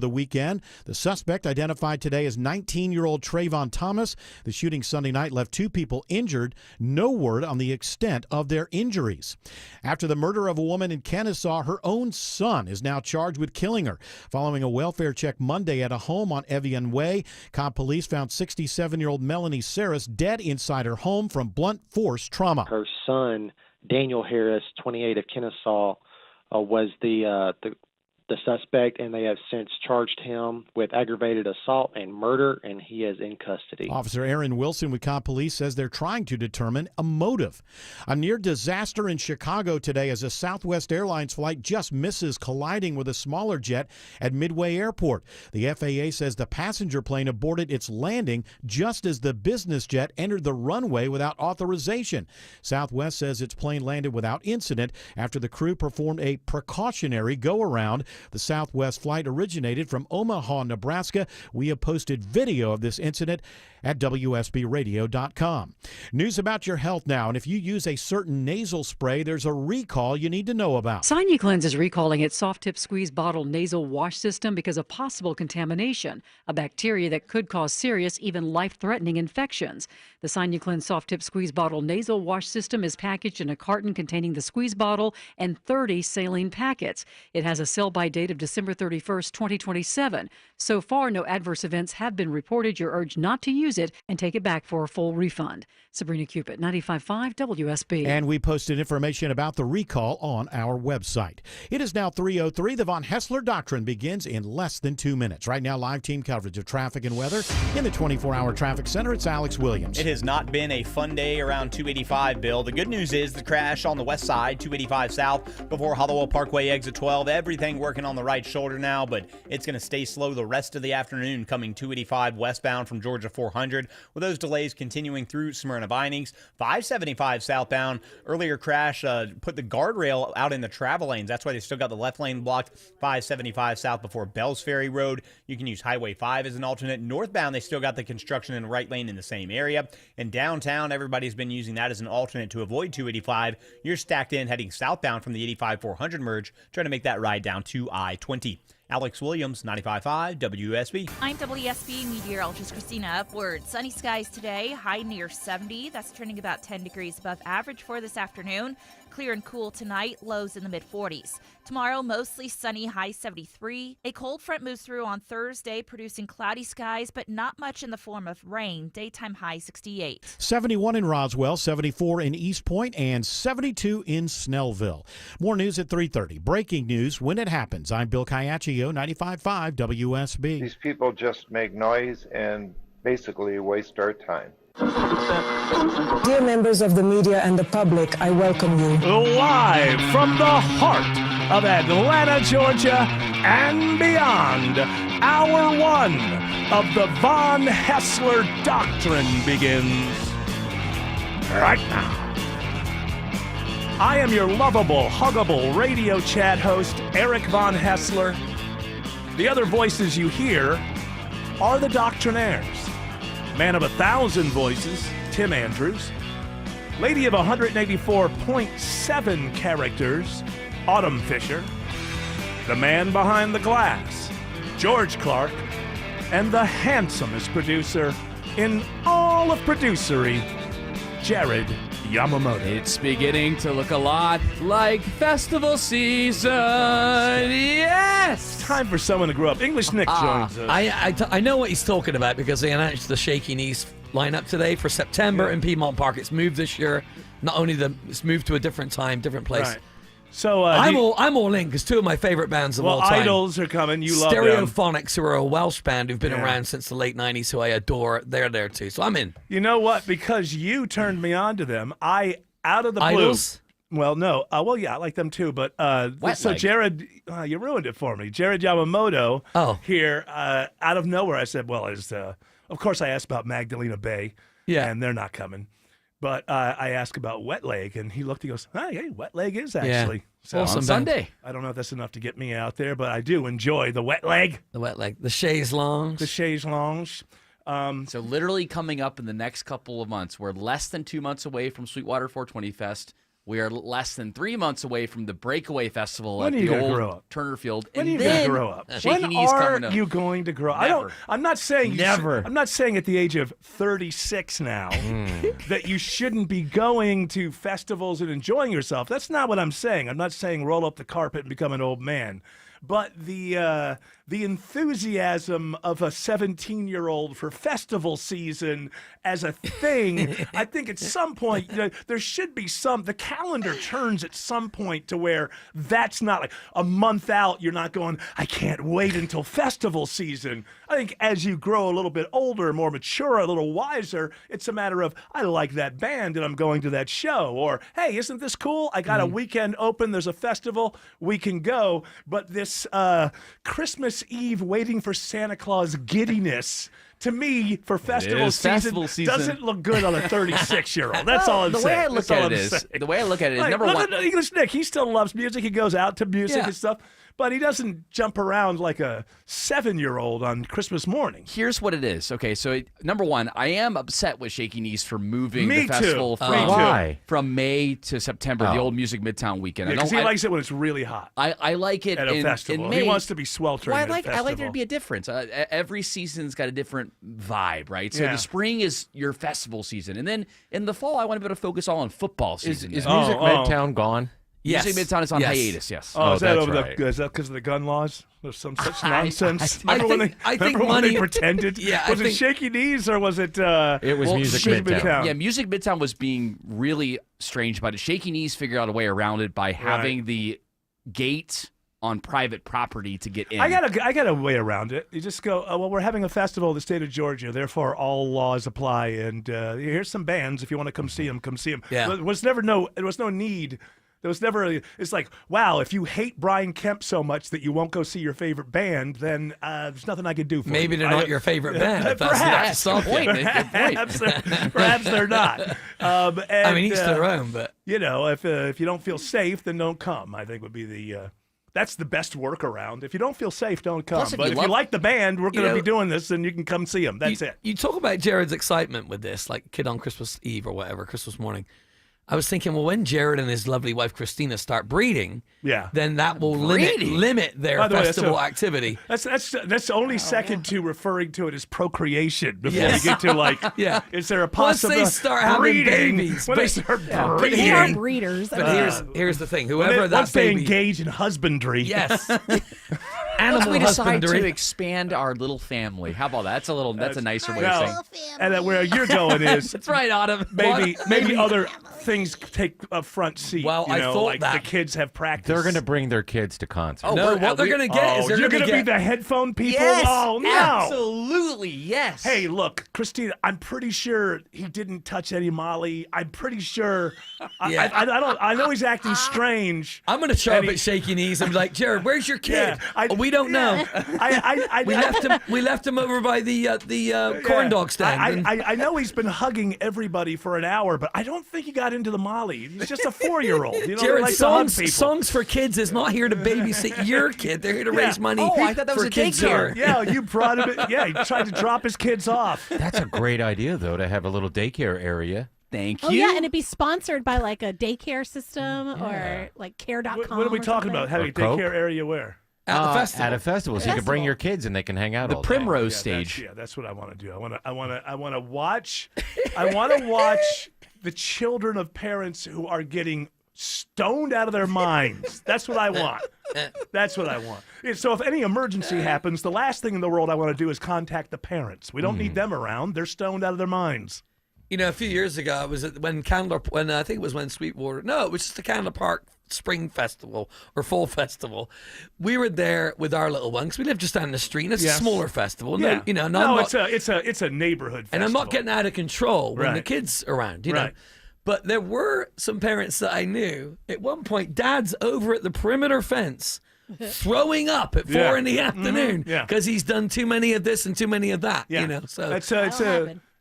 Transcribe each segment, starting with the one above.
the weekend. The suspect, identified today as 19-year-old Trayvon Thomas. The shooting Sunday night left 2 people injured. No word on the extent of their injuries. After the murder of a woman in Kennesaw, her own son is now charged with killing her. Following a welfare check Monday at a home on Evian Way, Cobb police found 67-year-old Melanie Saris dead inside her home from blunt force trauma. Her son, Daniel Harris, 28, of Kennesaw, was the suspect, and they have since charged him with aggravated assault and murder, and he is in custody. Officer Aaron Wilson with Cobb Police says they're trying to determine a motive. A near disaster in Chicago today as a Southwest Airlines flight just misses colliding with a smaller jet at Midway Airport. The FAA says the passenger plane aborted its landing just as the business jet entered the runway without authorization. Southwest says its plane landed without incident after the crew performed a precautionary go-around. The Southwest flight originated from Omaha, Nebraska. We have posted video of this incident at WSBradio.com. News about your health now, and if you use a certain nasal spray, there's a recall you need to know about. SinuCleanse is recalling its soft tip squeeze bottle nasal wash system because of possible contamination, a bacteria that could cause serious, even life-threatening infections. The SinuCleanse soft tip squeeze bottle nasal wash system is packaged in a carton containing the squeeze bottle and 30 saline packets. It has a sell-by date of December 31st, 2027. So far, no adverse events have been reported. You're urged not to use it and take it back for a full refund. Sabrina Cupid, 95.5 WSB. And we posted information about the recall on our website. It is now 3:03. The Von Hessler Doctrine begins in less than 2 minutes. Right now, live team coverage of traffic and weather in the 24-hour traffic center. It's Alex Williams. It has not been a fun day around 285, Bill. The good news is the crash on the west side, 285 south, before Hollowell Parkway exit 12. Everything working on the right shoulder now, but it's going to stay slow the rest of the afternoon coming 285 westbound from Georgia 400, with those delays continuing through Smyrna Vinings. 575 southbound, earlier crash put the guardrail out in the travel lanes. That's why they still got the left lane blocked. 575 south before Bells Ferry Road. You can use Highway 5 as an alternate. Northbound, they still got the construction in the right lane in the same area. And downtown, everybody's been using that as an alternate to avoid 285. You're stacked in heading southbound from the 85-400 merge, trying to make that ride down to I-20. Alex Williams, 95.5 WSB. I'm WSB meteorologist Christina Upward. Sunny skies today, high near 70. That's trending about 10 degrees above average for this afternoon. Clear and cool tonight, lows in the mid-40s. Tomorrow, mostly sunny, high 73. A cold front moves through on Thursday, producing cloudy skies, but not much in the form of rain. Daytime high 68. 71 in Roswell, 74 in East Point, and 72 in Snellville. More news at 3:30. Breaking news when it happens. I'm Bill Caiaccio, 95.5 WSB. These people just make noise and basically waste our time. Dear members of the media and the public, I welcome you. Live from the heart of Atlanta, Georgia, and beyond, Hour 1 of the Von Hessler Doctrine begins right now. I am your lovable, huggable radio chat host, Eric Von Hessler. The other voices you hear are the Doctrinaires. Man of 1,000 voices, Tim Andrews. Lady of 184.7 characters, Autumn Fisher. The man behind the glass, George Clark. And the handsomest producer in all of producery, Jared Yamamoto. It's beginning to look a lot like festival season. Yes! It's time for someone to grow up. English Nick joins us. I know what he's talking about because they announced the Shaky Knees lineup today for September in Piedmont Park. It's moved this year. Not only it's moved to a different time, different place. Right. So I'm all in because two of my favorite bands of all time. Idols are coming. You love them. Stereophonics, who are a Welsh band who've been around since the late 90s, who I adore. They're there too. So I'm in. You know what? Because you turned me on to them, out of the blue. Idols? Well, no. I like them too. But so Jared, you ruined it for me. Jared Yamamoto here, out of nowhere, I said, well, of course I asked about Magdalena Bay. Yeah. And they're not coming. But I asked about Wet Leg, and he looked, he goes, hey, Wet Leg is actually. So awesome Sunday. I don't know if that's enough to get me out there, but I do enjoy the Wet Leg. The Wet Leg. The Chaise Longue. The Chaise Longue. So literally coming up in the next couple of months, we're less than 2 months away from Sweetwater 420 Fest. We are less than 3 months away from the Breakaway Festival When at are you the gonna old grow up? Turner Field. When are and you going then to grow up? Shaky When Knees are coming up. you going to grow up? Never. I'm not saying Never. I'm not saying at the age of 36 now that you shouldn't be going to festivals and enjoying yourself. That's not what I'm saying. I'm not saying roll up the carpet and become an old man. But the enthusiasm of a 17-year-old for festival season as a thing, I think at some point there should be the calendar turns at some point to where that's not like a month out. You're not going, I can't wait until festival season. I think as you grow a little bit older, more mature, a little wiser, it's a matter of, I like that band and I'm going to that show. Or, hey, isn't this cool? I got a weekend open. There's a festival. We can go. But this Christmas Eve waiting for Santa Claus giddiness, to me, for festival season, doesn't look good on a 36-year-old. That's all I'm saying. The way I look at it is, number one. English Nick, he still loves music. He goes out to music Yeah. and stuff. But he doesn't jump around like a 7-year-old on Christmas morning. Here's what it is. Okay, so number one, I am upset with Shaky Knees for moving Me the festival too. from May to September, the old Music Midtown weekend. Because he likes it when it's really hot. I like it at a in festival. May. He wants to be sweltering Well, at a festival. I like there to be a difference. Every season's got a different vibe, right? So Yeah. the spring is your festival season, and then in the fall, I want to be able to focus all on football season. Is Music Midtown gone? Music Yes. Midtown is on Yes. hiatus. Yes. Oh, is that that's over right. is that because of the gun laws? There's some such nonsense. I Remember think when money- they pretended? Yeah, I was it think- Shaky Knees or was it? It was Music Midtown. Yeah, Music Midtown was being really strange about it. Shaky Knees figured out a way around it by having the gate on private property to get in. I got a way around it. You just go, well, we're having a festival in the state of Georgia, therefore all laws apply. And here's some bands. If you want to come see them, come see them. Yeah. There was no need. There was never. It's like, wow, if you hate Brian Kemp so much that you won't go see your favorite band, then there's nothing I could do for you. Maybe they're not your favorite band. If that's Perhaps. the point. Perhaps they're not. I mean, each their own, but you know, if you don't feel safe, then don't come. I think would be the. That's the best workaround. If you don't feel safe, don't come. Plus, if But you if love- you like the band, we're going to know, be doing this, and you can come see them. That's it. You talk about Jared's excitement with this, like kid on Christmas Eve or whatever, Christmas morning. I was thinking, well, when Jared and his lovely wife Christina start breeding, Yeah. then that will Breeding? limit their By the way, festival activity. That's only second to referring to it as procreation before Yes. you get to like, Yeah. is there a Once possibility? they start having breeding, babies, when they but- start but breeding, They are here- breeders. But here's the thing: when whoever they- that once they baby, engage in husbandry, yes, Once animal we decide husbandry. to expand our little family. How about that? That's a nicer way No. of saying. and where you're going is That's right, Autumn. maybe other things take a front seat. Well, you I know, thought like that. the kids have practice. They're going to bring their kids to concerts. No, what they're going to get is they're you're going to be get the headphone people. Yes, Oh no! absolutely, yes. Hey, look, Christina, I'm pretty sure he didn't touch any Molly. I'm pretty sure. Yeah. I know he's acting strange. I'm going to show up And he- at Shaky Knees and be like, Jared, where's your kid? Yeah, We don't know. We left him over by the corn dog stand. I know he's been hugging everybody for an hour, but I don't think he got into the Molly. He's just a 4-year-old. You know, Jared, they like to hug people. songs for Kids is not here to babysit your kid. They're here to raise money Oh, I thought that was for a kids. daycare. Yeah, you brought him. Yeah, he tried to drop his kids off. That's a great idea, though, to have a little daycare area. Thank Oh you. yeah, and it'd be sponsored by like a daycare system or like care.com. What are we or talking something. about? Having a Coke? daycare area where? At the festival. At a festival, so you can bring your kids and they can hang out The all day. Primrose Yeah, stage. that's what I want to do. I want to watch. I want to watch the children of parents who are getting stoned out of their minds. That's what I want. That's what I want. So if any emergency happens, the last thing in the world I want to do is contact the parents. We don't need them around. They're stoned out of their minds. You know, a few years ago, I was at when I think it was when Sweetwater. No, it was just the Candler Park Spring Festival or Fall Festival. We were there with our little one because we live just down the street. And it's Yes. a smaller festival. Yeah. No, you know, no, I'm not- it's a neighborhood festival. and I'm not getting out of control when the Right. kids are around. You know. Right. But there were some parents that I knew. At one point, Dad's over at the perimeter fence throwing up at 4 in the afternoon Yeah. because he's done too many of this and too many of that. Yeah. You know, so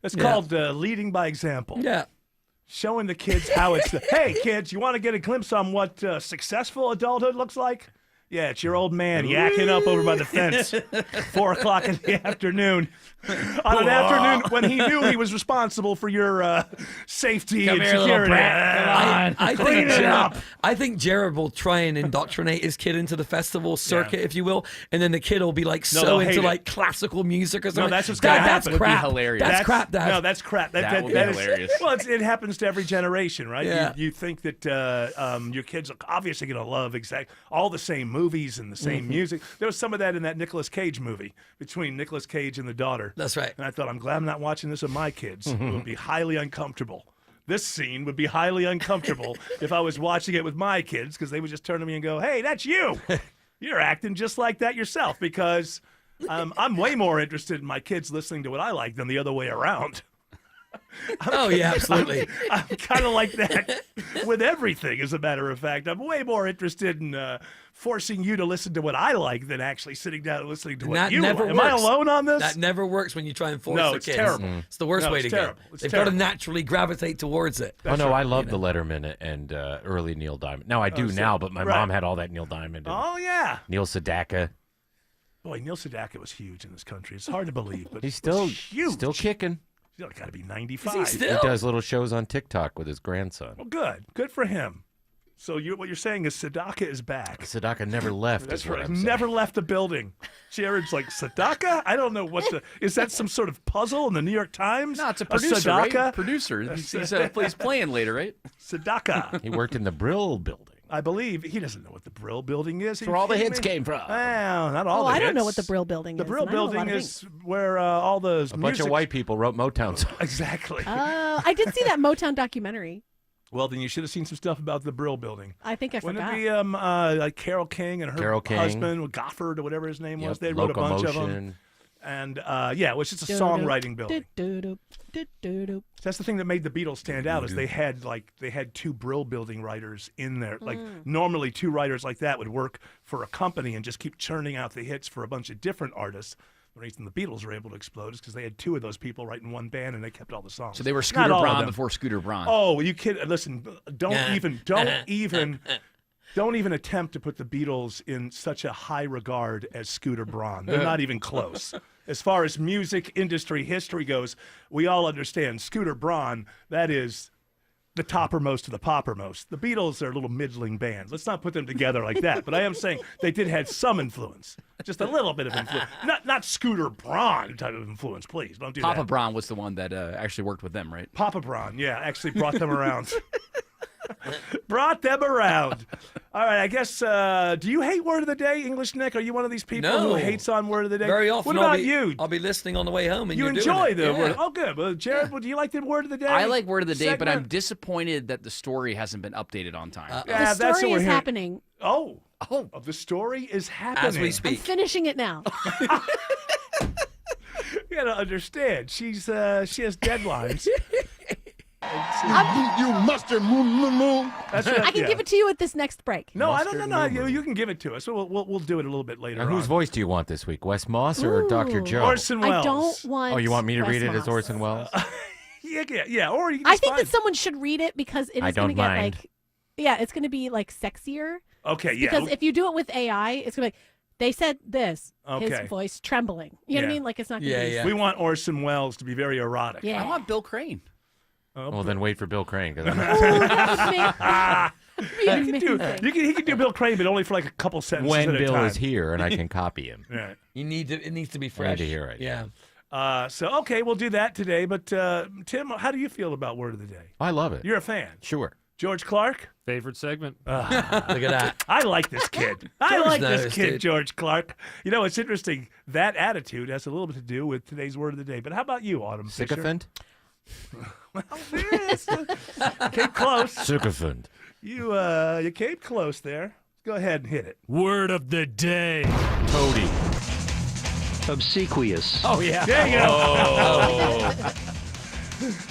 It's called leading by example. yeah. Showing the kids how it's. Hey, kids, you want to get a glimpse on what successful adulthood looks like? Yeah, it's your old man yakking up over by the fence. 4 o'clock in the afternoon. On an afternoon when he knew he was responsible for your safety Come and here, little security. brat. I Clean think it Jared, up. I think Jared will try and indoctrinate his kid into the festival circuit, if you will, and then the kid will be like No, so they'll into hate like it. classical music or something. No, that's what's going to happen. That's crap. Would be hilarious. That's crap, Dad. No, that's crap. That would be is- hilarious. Well, it happens to every generation, right? Yeah. You think that your kids are obviously going to love all the same movies and the same music. There was some of that in that Nicolas Cage movie between Nicolas Cage and the daughter. That's right. And I thought, I'm glad I'm not watching this with my kids. It would be highly uncomfortable. This scene would be highly uncomfortable if I was watching it with my kids because they would just turn to me and go, "Hey, that's you. You're acting just like that yourself." Because I'm way more interested in my kids listening to what I like than the other way around. Oh, yeah, absolutely. I'm kind of like that with everything, as a matter of fact. I'm way more interested in forcing you to listen to what I like than actually sitting down and listening to And what that you never like. works. Am I alone on this? That never works when you try and force No, the it's kids. terrible. It's the worst No, way it's to terrible. go. It's They've got to terrible. naturally gravitate towards it. Oh, no, I love the Letterman and early Neil Diamond. Now, I do so- now, but my right. mom had all that Neil Diamond and Oh, yeah. Neil Sedaka. Boy, Neil Sedaka was huge in this country. It's hard to believe, but He's it still was huge. still kicking. He's got to be 95. Is he still? He does little shows on TikTok with his grandson. Well, good. Good for him. So what you're saying is Sedaka is back. Sedaka never left. That's is what right. I'm saying. Never left the building. Jared's like, Sedaka? I don't know is that some sort of puzzle in the New York Times? No, it's a producer, Sedaka? right? Producer. He's playing later, right? Sedaka. He worked in the Brill building. I believe he doesn't know what the Brill building is. That's where all the hits came from. Well, not all the I don't know what hits. the Brill building The is. Brill and I know a lot building of is where all those A bunch of white people wrote Motown songs. Exactly. Oh, I did see that Motown documentary. Well, then you should have seen some stuff about the Brill building. I think I Wouldn't forgot. it be like Carole King and her Carole King. husband, Gofford or whatever his name was? Yep, They wrote a bunch of them. Locomotion. And yeah, it was just a songwriting building. That's the thing that made the Beatles stand out is they had two Brill building writers in there. Like normally two writers like that would work for a company and just keep churning out the hits for a bunch of different artists. The reason the Beatles were able to explode is because they had two of those people writing one band and they kept all the songs. So they were Not Scooter all of Braun them. before Scooter Braun. Oh, you kid! Listen, don't even attempt to put the Beatles in such a high regard as Scooter Braun. They're not even close. As far as music industry history goes, we all understand Scooter Braun, that is the toppermost of the poppermost. The Beatles are a little middling band. Let's not put them together like that. But I am saying they did have some influence, just a little bit of influence. Not Scooter Braun type of influence, please. Don't do Papa that. Braun was the one that actually worked with them, right? Papa Braun, yeah, actually brought them around. Brought them around. All right, I guess, do you hate Word of the Day, English Nick? Are you one of these people No. who hates on Word of the Day? Very often. What about you? I'll be listening on the way home, and You you're enjoy doing it. the Yeah. Word. Oh, good. Well, Jared, do you like the Word of the Day? I like Word of the Day, but I'm segment? disappointed that the story hasn't been updated on time. Yeah, the that's what story we're is hearing. happening. Oh, the story is happening. As we I'm speak. finishing it now. You gotta understand, she has deadlines. You mustard moon. That's what, I can give it to you at this next break. No, I don't know. You can give it to us. We'll do it a little bit later. Now, whose on. voice do you want this week? Wes Moss or Dr. Ooh. Joe? Orson Welles. I don't want. Oh, you want me to Wes read it as Moss. Orson Welles? Yeah. Or you can I just think find- that someone should read it because it I is going to don't get mind. like, yeah, it's going to be like sexier. Okay, yeah. Because if you do it with AI, it's going to be like, they said this, Okay. his voice trembling. You know what I Yeah. mean? Like it's not going to be. Yeah. We want Orson Welles to be very erotic. Yeah. I want Bill Crane. Oh, Well, then wait for Bill Crane. 'Cause I'm Ooh, not- that would be he amazing. can do Bill Crane, but only for like a couple sentences when at a Bill time. is here and I can copy him. Right. It needs to be I fresh. need to hear it. Yeah. So okay, we'll do that today. But Tim, how do you feel about Word of the Day? I love it. You're a fan. Sure. George Clark? Favorite segment. Look at that. I like this kid. I George like this knows, kid, dude. George Clark. You know, it's interesting. That attitude has a little bit to do with today's Word of the Day. But how about you, Autumn Fisher? Sycophant? Well, yes. Came close. Sycophant. You came close there. Go ahead and hit it. Word of the day. Toady. Obsequious. Oh, yeah. There you go.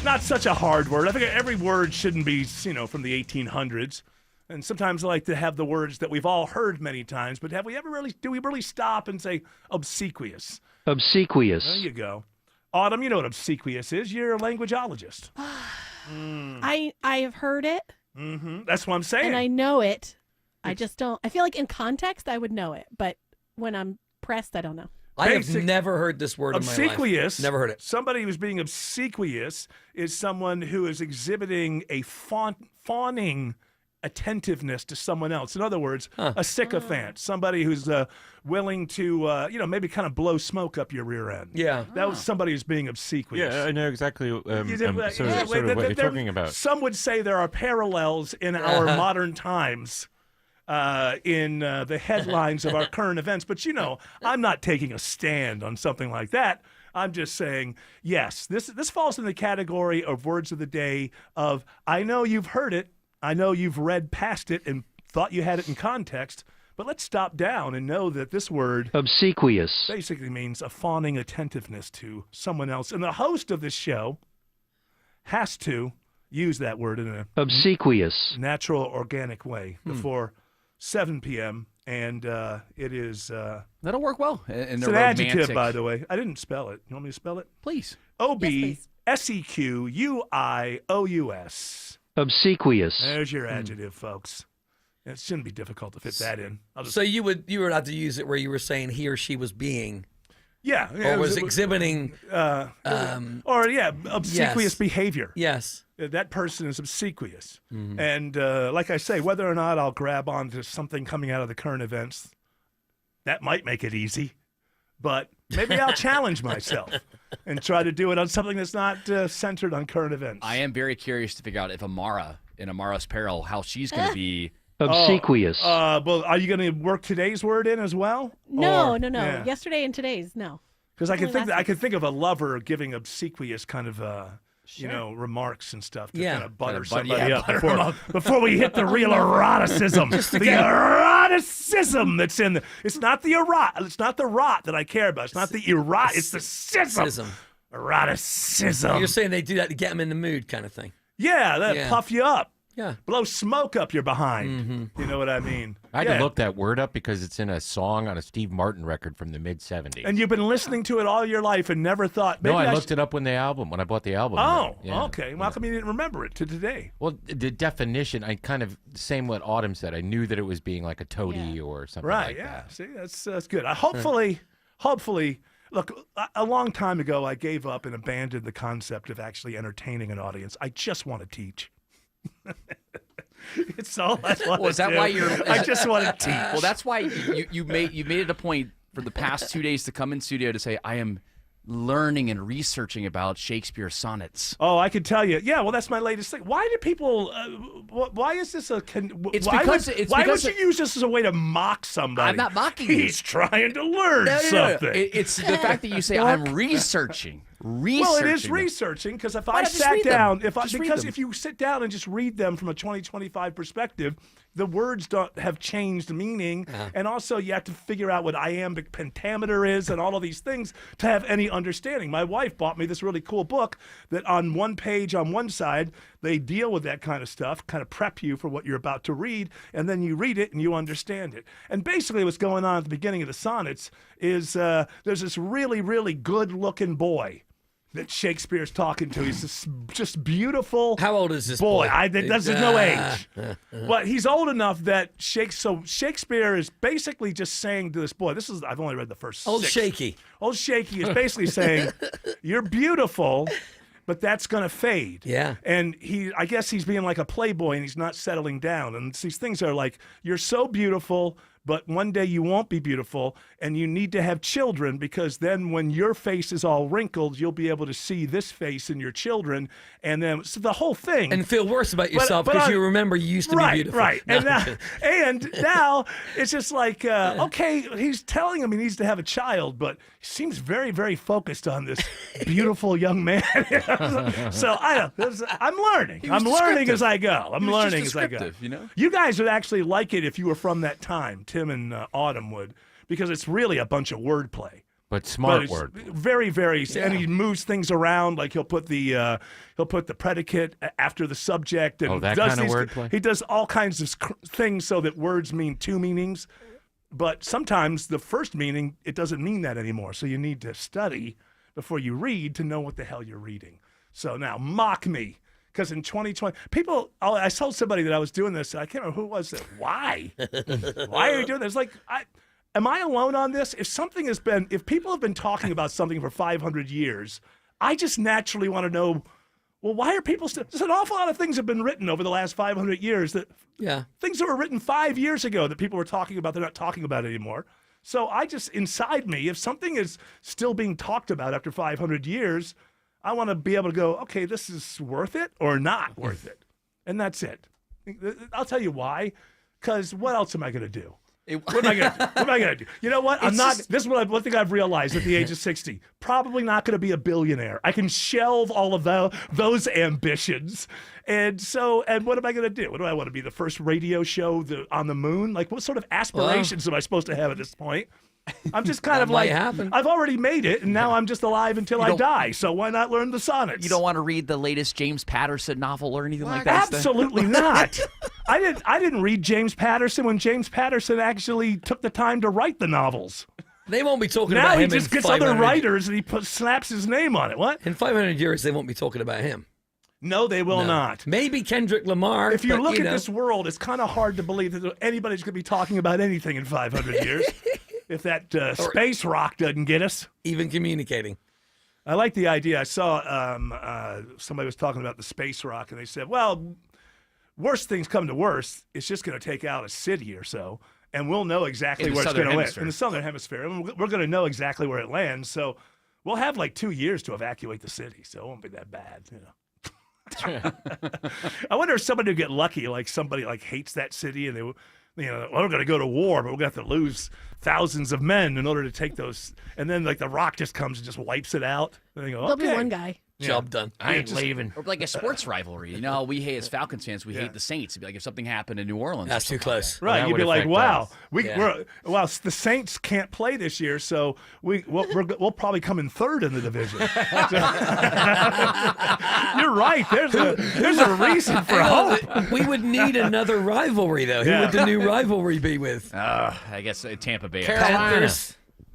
Not such a hard word. I think every word shouldn't be, from the 1800s. And sometimes I like to have the words that we've all heard many times, but do we really stop and say obsequious? Obsequious. There you go. Autumn, you know what obsequious is. You're a languageologist. I have heard it That's what I'm saying. and I know it. I just don't. I feel like in context I would know it, but when I'm pressed, I don't know. I have never heard this word in my life. Obsequious. Never heard it. Somebody who's being obsequious is someone who is exhibiting a fawning attentiveness to someone else. In other words, a sycophant, somebody who's willing to, maybe kind of blow smoke up your rear end. Yeah. That was somebody who's being obsequious. Yeah, I know exactly sort of what you're talking about. Some would say there are parallels in our modern times in the headlines of our current events. But, I'm not taking a stand on something like that. I'm just saying, yes, this falls in the category of words of the day of, I know you've heard it, I know you've read past it and thought you had it in context, but let's stop down and know that this word Obsequious basically means a fawning attentiveness to someone else. And the host of this show has to use that word in a obsequious natural, organic way before 7 p.m. And it is... That'll work well. It's an adjective, by the way. I didn't spell it. You want me to spell it? Please. O-B-S-E-Q-U-I-O-U-S. Obsequious. There's your adjective, folks. It shouldn't be difficult to fit that in. So you would have to use it where you were saying he or she was being. Yeah. Or was exhibiting. obsequious behavior. Yes. That person is obsequious. Mm-hmm. And like I say, whether or not I'll grab onto something coming out of the current events, that might make it easy. But maybe I'll challenge myself and try to do it on something that's not centered on current events. I am very curious to figure out if Amara, in Amara's peril, how she's going to be obsequious. Well, are you going to work today's word in as well? No. Yeah. Yesterday and today's, no. Because I can think of a lover giving obsequious kind of remarks and stuff to kind of butter somebody up before we hit the real eroticism. The eroticism that's in it's not the rot that I care about. It's not the it's the sism. Eroticism. You're saying they do that to get them in the mood kind of thing. Yeah, puff you up. Yeah. Blow smoke up your behind. Mm-hmm. You know what I mean? I had to look that word up because it's in a song on a Steve Martin record from the mid-'70s. And you've been listening to it all your life and never thought... No, I looked it up when I bought the album. Oh, okay. Well, how come you didn't remember it to today? Well, the definition, I kind of, same what Autumn said. I knew that it was being like a toady or something like that. Right, yeah. See, that's good. Hopefully, look, a long time ago, I gave up and abandoned the concept of actually entertaining an audience. I just want to teach. It's all I want. Well, is that why you're? I just want to teach. Well, that's why you made it a point for the past 2 days to come in studio to say I am learning and researching about Shakespeare sonnets. Oh, I could tell you. Yeah, well, that's my latest thing. Why do people? Why is this a? Why would you use this as a way to mock somebody? I'm not mocking you. He's trying to learn something. It's the fact that you say I'm researching. Well, it is researching because if I sat down, if you sit down and just read them from a 2025 perspective, the words don't have changed meaning, and also you have to figure out what iambic pentameter is and all of these things to have any understanding. My wife bought me this really cool book that on one page on one side they deal with that kind of stuff, kind of prep you for what you're about to read, and then you read it and you understand it. And basically what's going on at the beginning of the sonnets is there's this really, really good-looking boy that Shakespeare's talking to. He's this just beautiful. How old is this boy? There's no age. But he's old enough that Shakespeare is basically just saying to this boy, I've only read the first Old 6. Shaky. Old Shaky is basically saying, you're beautiful, but that's going to fade. Yeah. And I guess he's being like a playboy and he's not settling down. And these things are like, you're so beautiful, but one day you won't be beautiful, and you need to have children because then when your face is all wrinkled, you'll be able to see this face in your children, and then the whole thing. And feel worse about yourself because you remember you used to be beautiful. Right, No. and now it's just like, okay, he's telling him he needs to have a child, but he seems very, very focused on this beautiful young man. So I'm learning. I'm learning as I go. I'm learning as I go. You know? You guys would actually like it if you were from that time. Tim and Autumn would, because it's really a bunch of wordplay. But smart word. Very, very, and he moves things around. Like he'll put the predicate after the subject, and that kind of wordplay. He does all kinds of things so that words mean two meanings. But sometimes the first meaning, it doesn't mean that anymore. So you need to study before you read to know what the hell you're reading. So now mock me. Because in 2020, I told somebody that I was doing this. I can't remember who it was. Why? Why are you doing this? Like, am I alone on this? If people have been talking about something for 500 years, I just naturally want to know, well, why are people still? There's an awful lot of things have been written over the last 500 years things that were written 5 years ago that people were talking about, they're not talking about anymore. So I just, inside me, if something is still being talked about after 500 years, I want to be able to go, okay, this is worth it or not worth it. And that's it. I'll tell you why. Because what else am I going to do? What am I going to do? You know what? This is one thing I've realized at the age of 60. Probably not going to be a billionaire. I can shelve all of those ambitions. And what am I going to do? What do I want to be? The first radio show on the moon? Like, what sort of aspirations am I supposed to have at this point? I'm just kind of like, I've already made it, and now I'm just alive until I die. So why not learn the sonnets? You don't want to read the latest James Patterson novel or anything like that? Absolutely not. I didn't read James Patterson when James Patterson actually took the time to write the novels. They won't be talking now about him. Now he just gets other writers and he slaps his name on it. What? In 500 years, they won't be talking about him. No, they will not. Maybe Kendrick Lamar. If you look at this world, it's kind of hard to believe that anybody's going to be talking about anything in 500 years. If that space rock doesn't get us. Even communicating. I like the idea. I saw somebody was talking about the space rock, and they said, well, worst things come to worst, it's just going to take out a city or so, and we'll know exactly where it's going to land. In the southern hemisphere. And we're going to know exactly where it lands, so we'll have like 2 years to evacuate the city, so it won't be that bad, you know. I wonder if somebody would get lucky, like somebody like hates that city, and we're going to go to war, but we're going to have to lose thousands of men in order to take those. And then like the rock just comes and just wipes it out. And they go, There'll be one guy. Job done. I ain't leaving. Or like a sports rivalry. You know, we hate as Falcons fans. We hate the Saints. It'd be like if something happened in New Orleans. That's too close. Right. That You'd be like, wow, us. The Saints can't play this year, so we'll probably come in third in the division. You're right. There's a reason for hope. We would need another rivalry, though. Who would the new rivalry be with? I guess Tampa Bay.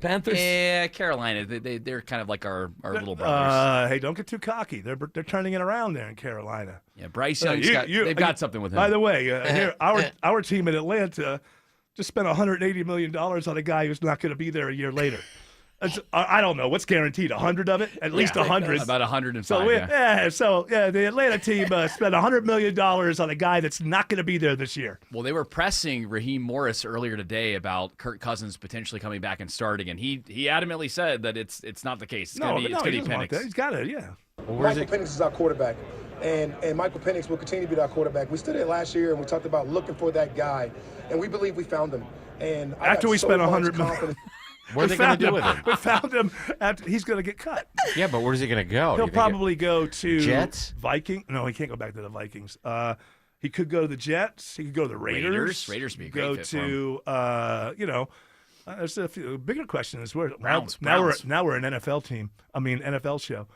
Panthers? Yeah, Carolina. They're kind of like our little brothers. Hey, don't get too cocky. They're turning it around there in Carolina. Yeah, Bryce Young's they've got something with him. By the way, here our team in Atlanta just spent $180 million on a guy who's not going to be there a year later. I don't know what's guaranteed. 100 of it, at least 100. About 105. So the Atlanta team spent $100 million on a guy that's not going to be there this year. Well, they were pressing Raheem Morris earlier today about Kirk Cousins potentially coming back and starting, and he adamantly said that it's not the case. It's going to be Penix. He's got it. Yeah. Michael Penix is our quarterback, and Michael Penix will continue to be our quarterback. We stood there last year and we talked about looking for that guy, and we believe we found him. And after we spent $100 million. What are they going to do with him? We found him after he's going to get cut. Yeah, but where's he going to go? He'll probably go to Jets? Viking. No, he can't go back to the Vikings. He could go to the Jets. He could go to the Raiders. Raiders would be a great fit for him. There's a bigger question is where Browns. Now we're an NFL team. I mean NFL show.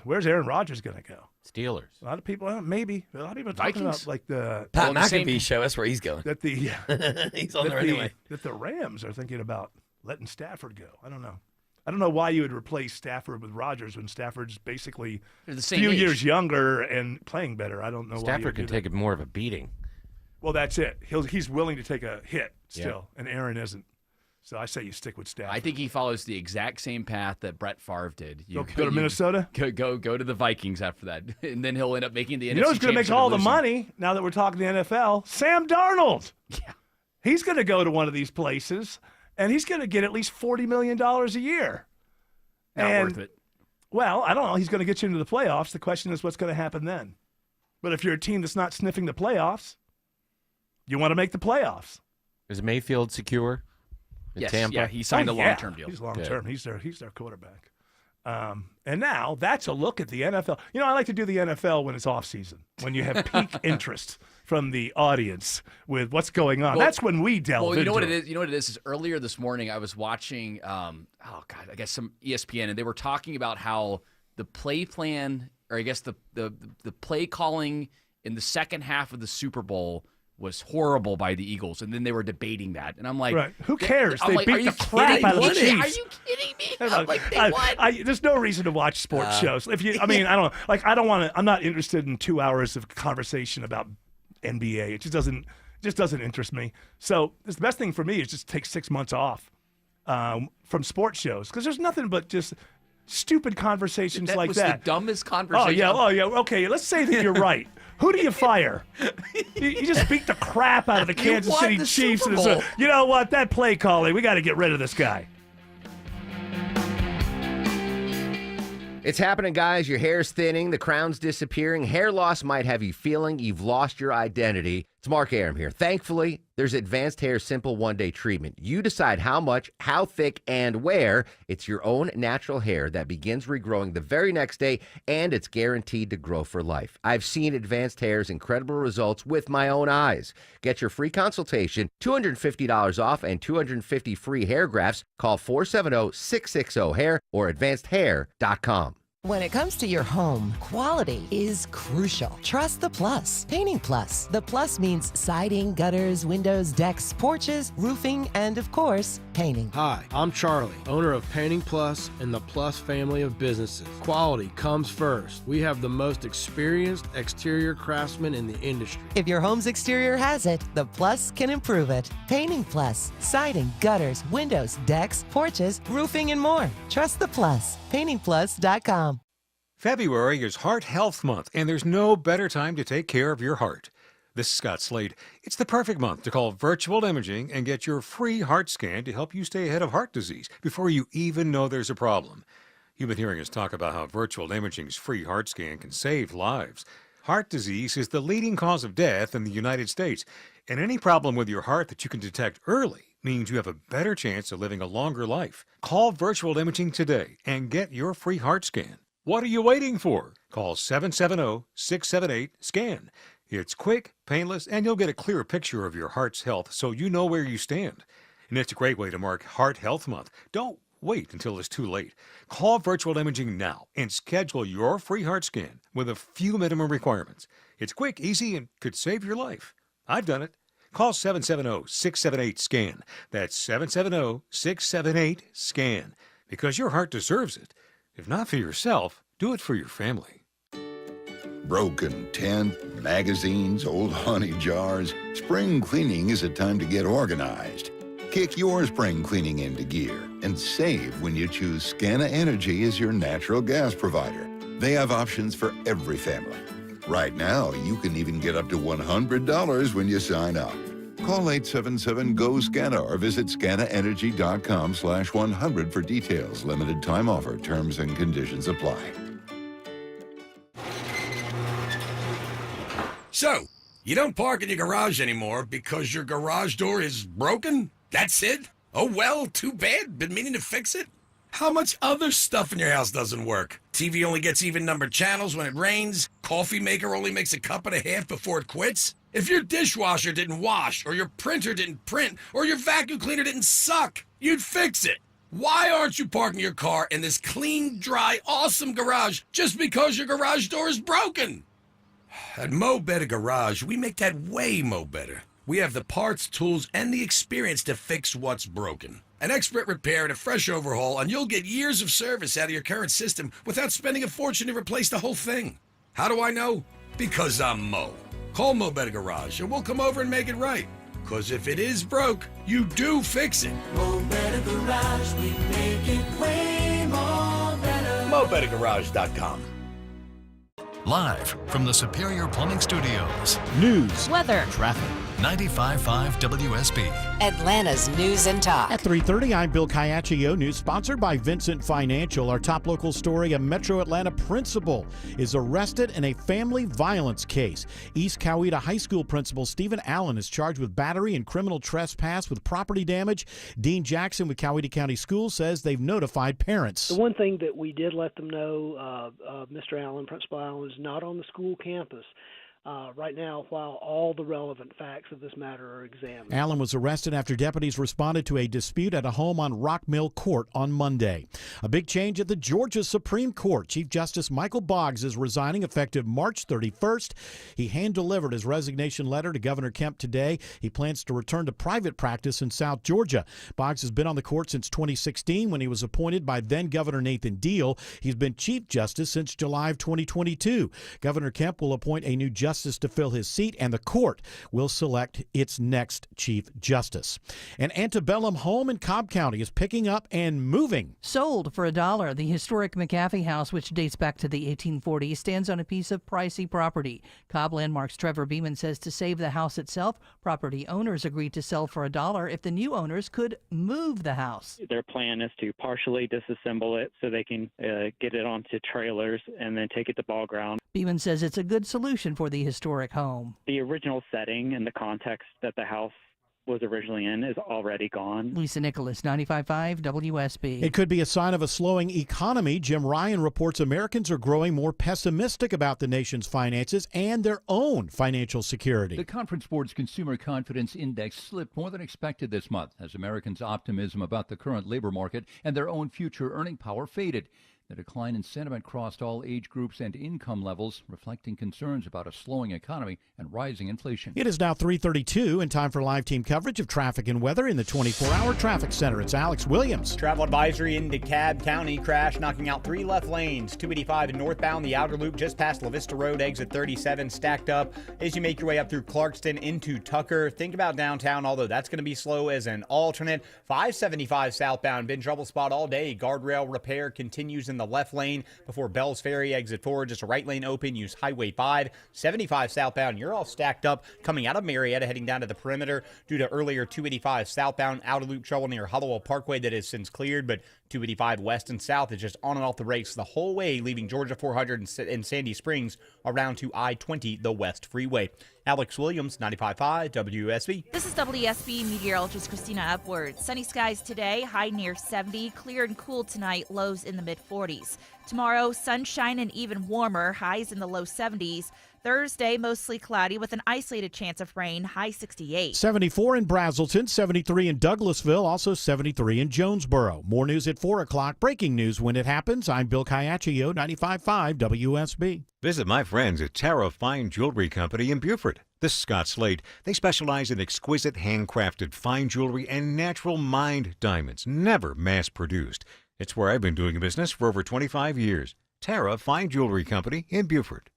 Where's Aaron Rodgers going to go? Steelers. A lot of people, maybe. A lot of people are talking about like the Pat McAfee show. That's where he's going. He's on there anyway. That the Rams are thinking about letting Stafford go. I don't know. I don't know why you would replace Stafford with Rodgers when Stafford's basically the same few age. Years younger and playing better. I don't know why Stafford can take more of a beating. Well, that's it. He's willing to take a hit still, and Aaron isn't. So I say you stick with Stafford. I think he follows the exact same path that Brett Favre did. Go to Minnesota? Go to the Vikings after that, and then he'll end up making the NFC. You know who's going to make all the money now that we're talking the NFL? Sam Darnold. Yeah. He's going to go to one of these places. And he's going to get at least $40 million a year. Not worth it. Well, I don't know. He's going to get you into the playoffs. The question is what's going to happen then. But if you're a team that's not sniffing the playoffs, you want to make the playoffs. Is Mayfield secure in Tampa? Yeah, he signed a long-term deal. He's long-term. He's their quarterback. And now that's a look at the NFL. You know, I like to do the NFL when it's off season, when you have peak interest from the audience with what's going on. That's when we delve into it. You know what it is? You know what it is earlier this morning I was watching I guess some ESPN, and they were talking about how the play plan, or I guess the play calling in the second half of the Super Bowl was horrible by the Eagles, and then they were debating that, and I'm like, right. Who cares? I'm They like, beat are you the crap kidding out of the me? Chiefs. Are you kidding me? I'm like, they won. There's no reason to watch sports shows. If you, I mean, I don't like. I don't want to. I'm not interested in 2 hours of conversation about NBA. It just doesn't interest me. So the best thing for me is just take 6 months off from sports shows because there's nothing but just stupid conversations that like was that. the dumbest conversation. Oh yeah. Okay, let's say that you're right. Who do you fire? You just beat the crap out of the Kansas City Chiefs. And Bowl. you know what? That play calling, we got to get rid of this guy. It's happening, guys. Your hair's thinning, the crown's disappearing. Hair loss might have you feeling you've lost your identity. It's Mark Arum here. Thankfully, there's Advanced Hair Simple One-Day Treatment. You decide how much, how thick, and where. It's your own natural hair that begins regrowing the very next day, and it's guaranteed to grow for life. I've seen Advanced Hair's incredible results with my own eyes. Get your free consultation, $250 off, and 250 free hair grafts. Call 470-660-HAIR or advancedhair.com. When it comes to your home, quality is crucial. Trust the Plus. Painting Plus. The Plus means siding, gutters, windows, decks, porches, roofing, and of course, painting. Hi, I'm Charlie, owner of Painting Plus and the Plus family of businesses. Quality comes first. We have the most experienced exterior craftsmen in the industry. If your home's exterior has it, the Plus can improve it. Painting Plus. Siding, gutters, windows, decks, porches, roofing, and more. Trust the Plus. PaintingPlus.com. February is Heart Health Month, and there's no better time to take care of your heart. This is Scott Slade. It's the perfect month to call Virtual Imaging and get your free heart scan to help you stay ahead of heart disease before you even know there's a problem. You've been hearing us talk about how Virtual Imaging's free heart scan can save lives. Heart disease is the leading cause of death in the United States, and any problem with your heart that you can detect early means you have a better chance of living a longer life. Call Virtual Imaging today and get your free heart scan. What are you waiting for? Call 770-678-SCAN. It's quick, painless, and you'll get a clear picture of your heart's health so you know where you stand. And it's a great way to mark Heart Health Month. Don't wait until it's too late. Call Virtual Imaging now and schedule your free heart scan with a few minimum requirements. It's quick, easy, and could save your life. I've done it. Call 770-678-SCAN. That's 770-678-SCAN. Because your heart deserves it. If not for yourself, do it for your family. Broken tent, magazines, old honey jars. Spring cleaning is a time to get organized. Kick your spring cleaning into gear and save when you choose Scana Energy as your natural gas provider. They have options for every family. Right now, you can even get up to $100 when you sign up. Call 877-GO-SCANA or visit scanaenergy.com/100 for details. Limited time offer. Terms and conditions apply. So, you don't park in your garage anymore because your garage door is broken? That's it? Oh well, too bad. Been meaning to fix it. How much other stuff in your house doesn't work? TV only gets even-numbered channels when it rains. Coffee maker only makes a cup and a half before it quits. If your dishwasher didn't wash, or your printer didn't print, or your vacuum cleaner didn't suck, you'd fix it. Why aren't you parking your car in this clean, dry, awesome garage just because your garage door is broken? At Mo Better Garage, we make that way mo better. We have the parts, tools, and the experience to fix what's broken. An expert repair and a fresh overhaul, and you'll get years of service out of your current system without spending a fortune to replace the whole thing. How do I know? Because I'm Mo. Call Mo Better Garage, and we'll come over and make it right. Because if it is broke, you do fix it. Mo Better Garage, we make it way more better. MoBetterGarage.com. Live from the Superior Plumbing Studios. News, weather, traffic. 95.5 WSB. Atlanta's News and Talk. At 3:30, I'm Bill Caiaccio. News sponsored by Vincent Financial. Our top local story, a Metro Atlanta principal is arrested in a family violence case. East Coweta High School principal Stephen Allen is charged with battery and criminal trespass with property damage. Dean Jackson with Coweta County Schools says they've notified parents. The one thing that we did let them know, Mr. Allen, Principal Allen, is not on the school campus. right now while all the relevant facts of this matter are examined. Allen was arrested after deputies responded to a dispute at a home on Rock Mill Court on Monday. A big change at the Georgia Supreme Court. Chief Justice Michael Boggs is resigning effective March 31st. He hand-delivered his resignation letter to Governor Kemp today. He plans to return to private practice in South Georgia. Boggs has been on the court since 2016 when he was appointed by then-Governor Nathan Deal. He's been Chief Justice since July of 2022. Governor Kemp will appoint a new justice to fill his seat, and the court will select its next Chief Justice. An antebellum home in Cobb County is picking up and moving. Sold for $1, the historic McAfee house, which dates back to the 1840s, stands on a piece of pricey property. Cobb Landmark's Trevor Beeman says to save the house itself, property owners agreed to sell for $1 if the new owners could move the house. Their plan is to partially disassemble it so they can get it onto trailers and then take it to ball ground. Beeman says it's a good solution for the historic home. The original setting and the context that the house was originally in is already gone. Lisa Nicholas, 95.5 WSB. It could be a sign of a slowing economy. Jim Ryan reports Americans are growing more pessimistic about the nation's finances and their own financial security. The Conference Board's Consumer Confidence Index slipped more than expected this month as Americans' optimism about the current labor market and their own future earning power faded. The decline in sentiment crossed all age groups and income levels, reflecting concerns about a slowing economy and rising inflation. It is now 3:32 and time for live team coverage of traffic and weather in the 24-hour traffic center. It's Alex Williams. Travel advisory in DeKalb County. Crash knocking out 3 left lanes. 285 and northbound, the outer loop just past La Vista Road, exit 37 stacked up as you make your way up through Clarkston into Tucker. Think about downtown, although that's going to be slow as an alternate. 575 southbound, been trouble spot all day. Guardrail repair continues in the left lane before Bells Ferry, exit 4, just a right lane open. Use Highway 5. 75 southbound, you're all stacked up coming out of Marietta, heading down to the perimeter due to earlier 285 southbound outer loop trouble near Hollowell Parkway that has since cleared, but 285 west and south is just on and off the brakes the whole way, leaving Georgia 400 and Sandy Springs around to I-20, the West Freeway. Alex Williams, 95.5 WSB. This is WSB meteorologist Christina Upward. Sunny skies today, high near 70. Clear and cool tonight, lows in the mid-40s. Tomorrow, sunshine and even warmer, highs in the low 70s. Thursday, mostly cloudy with an isolated chance of rain, high 68. 74 in Brazelton, 73 in Douglasville, also 73 in Jonesboro. More news at 4 o'clock. Breaking news when it happens. I'm Bill Caiaccio, 95.5 WSB. Visit my friends at Tara Fine Jewelry Company in Beaufort. This is Scott Slade. They specialize in exquisite handcrafted fine jewelry and natural mined diamonds, never mass-produced. It's where I've been doing business for over 25 years. Tara Fine Jewelry Company in Beaufort.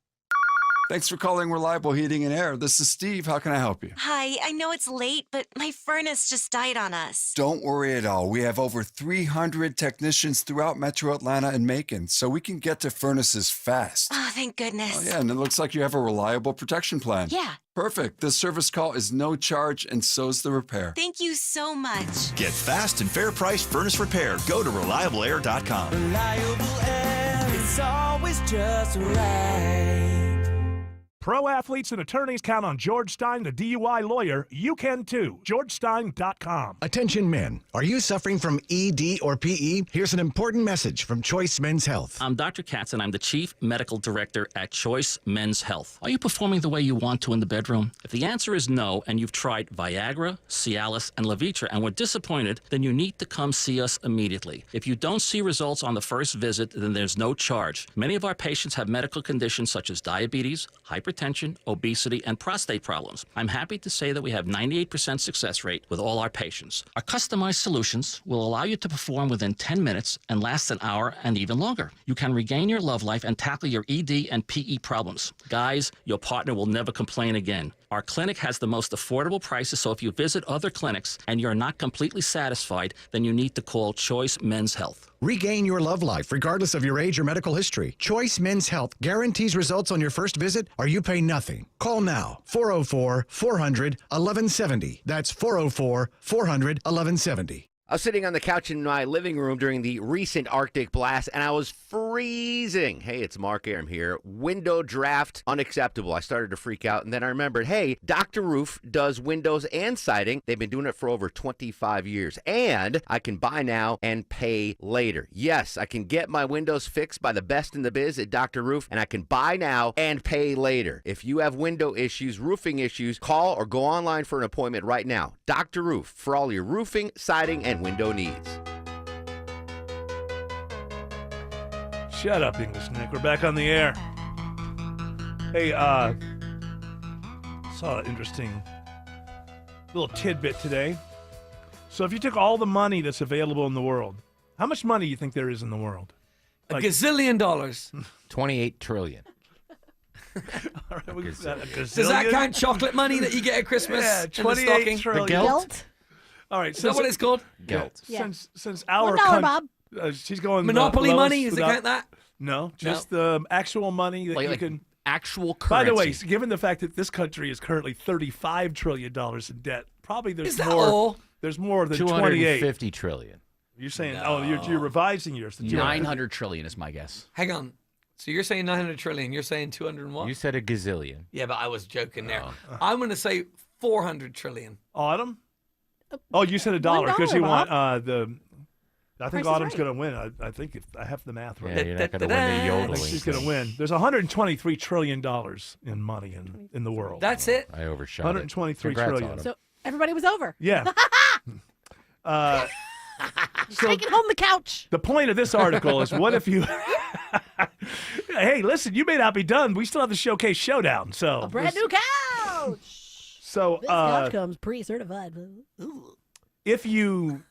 Thanks for calling Reliable Heating and Air. This is Steve. How can I help you? Hi, I know it's late, but my furnace just died on us. Don't worry at all. We have over 300 technicians throughout Metro Atlanta and Macon, so we can get to furnaces fast. Oh, thank goodness. Oh, yeah, and it looks like you have a reliable protection plan. Yeah. Perfect. This service call is no charge, and so's the repair. Thank you so much. Get fast and fair price furnace repair. Go to ReliableAir.com. Reliable air, it's always just right. Pro athletes and attorneys count on George Stein, the DUI lawyer. You can too. GeorgeStein.com. Attention men. Are you suffering from ED or PE? Here's an important message from Choice Men's Health. I'm Dr. Katz, and I'm the Chief Medical Director at Choice Men's Health. Are you performing the way you want to in the bedroom? If the answer is no, and you've tried Viagra, Cialis, and Levitra and were disappointed, then you need to come see us immediately. If you don't see results on the first visit, then there's no charge. Many of our patients have medical conditions such as diabetes, hypertension, obesity, and prostate problems. I'm happy to say that we have 98% success rate with all our patients. Our customized solutions will allow you to perform within 10 minutes and last an hour and even longer. You can regain your love life and tackle your ED and PE problems. Guys, your partner will never complain again. Our clinic has the most affordable prices, so if you visit other clinics and you're not completely satisfied, then you need to call Choice Men's Health. Regain your love life regardless of your age or medical history. Choice Men's Health guarantees results on your first visit or you pay nothing. Call now. 404-400-1170. That's 404-400-1170. I was sitting on the couch in my living room during the recent Arctic blast, and I was freezing freezing. Hey, it's Mark Aram here. Window draft unacceptable. I started to freak out, and then I remembered, hey, Dr. Roof does windows and siding. They've been doing it for over 25 years, and I can buy now and pay later. Yes, I can get my windows fixed by the best in the biz at Dr. Roof, and I can buy now and pay later. If you have window issues, roofing issues, call or go online for an appointment right now. Dr. Roof, for all your roofing, siding, and window needs. Shut up, English Nick. We're back on the air. Hey, saw an interesting little tidbit today. So if you took all the money that's available in the world, how much money do you think there is in the world? A gazillion dollars. 28 trillion. All right, we got a Does that count chocolate money that you get at Christmas? Yeah, in the 28 stocking? trillion. The gelt? All right, Is that what it's called? Gelt. Yeah. Since our $1, Bob. she's going Monopoly lowest money? Does it without- count that? No, just the actual money that you Like can. actual currency. By the way, given the fact that this country is currently $35 trillion in debt, probably there's Is that more. all? There's more than 28. 250 trillion. You're saying? Oh, you're revising yours. 900 trillion is my guess. Hang on. So you're saying 900 trillion. You're saying 200 and what? You said a gazillion. Yeah, but I was joking there. I'm going to say 400 trillion. Autumn? Oh, you said $1 because you Bob. want the. I think Price is Autumn's Right. going to win. I think if I have the math right. Yeah, you're not going to win the I think yodeling. she's going to win. There's $123 trillion in money in the world. That's it? I overshot 123 it. Congrats, trillion. Autumn. So everybody was over. Yeah. So Taking home the couch. the point of this article is, what if you? Hey, listen, you may not be done. We still have the Showcase Showdown. So A brand new couch. So This couch comes pre-certified. Ooh. if you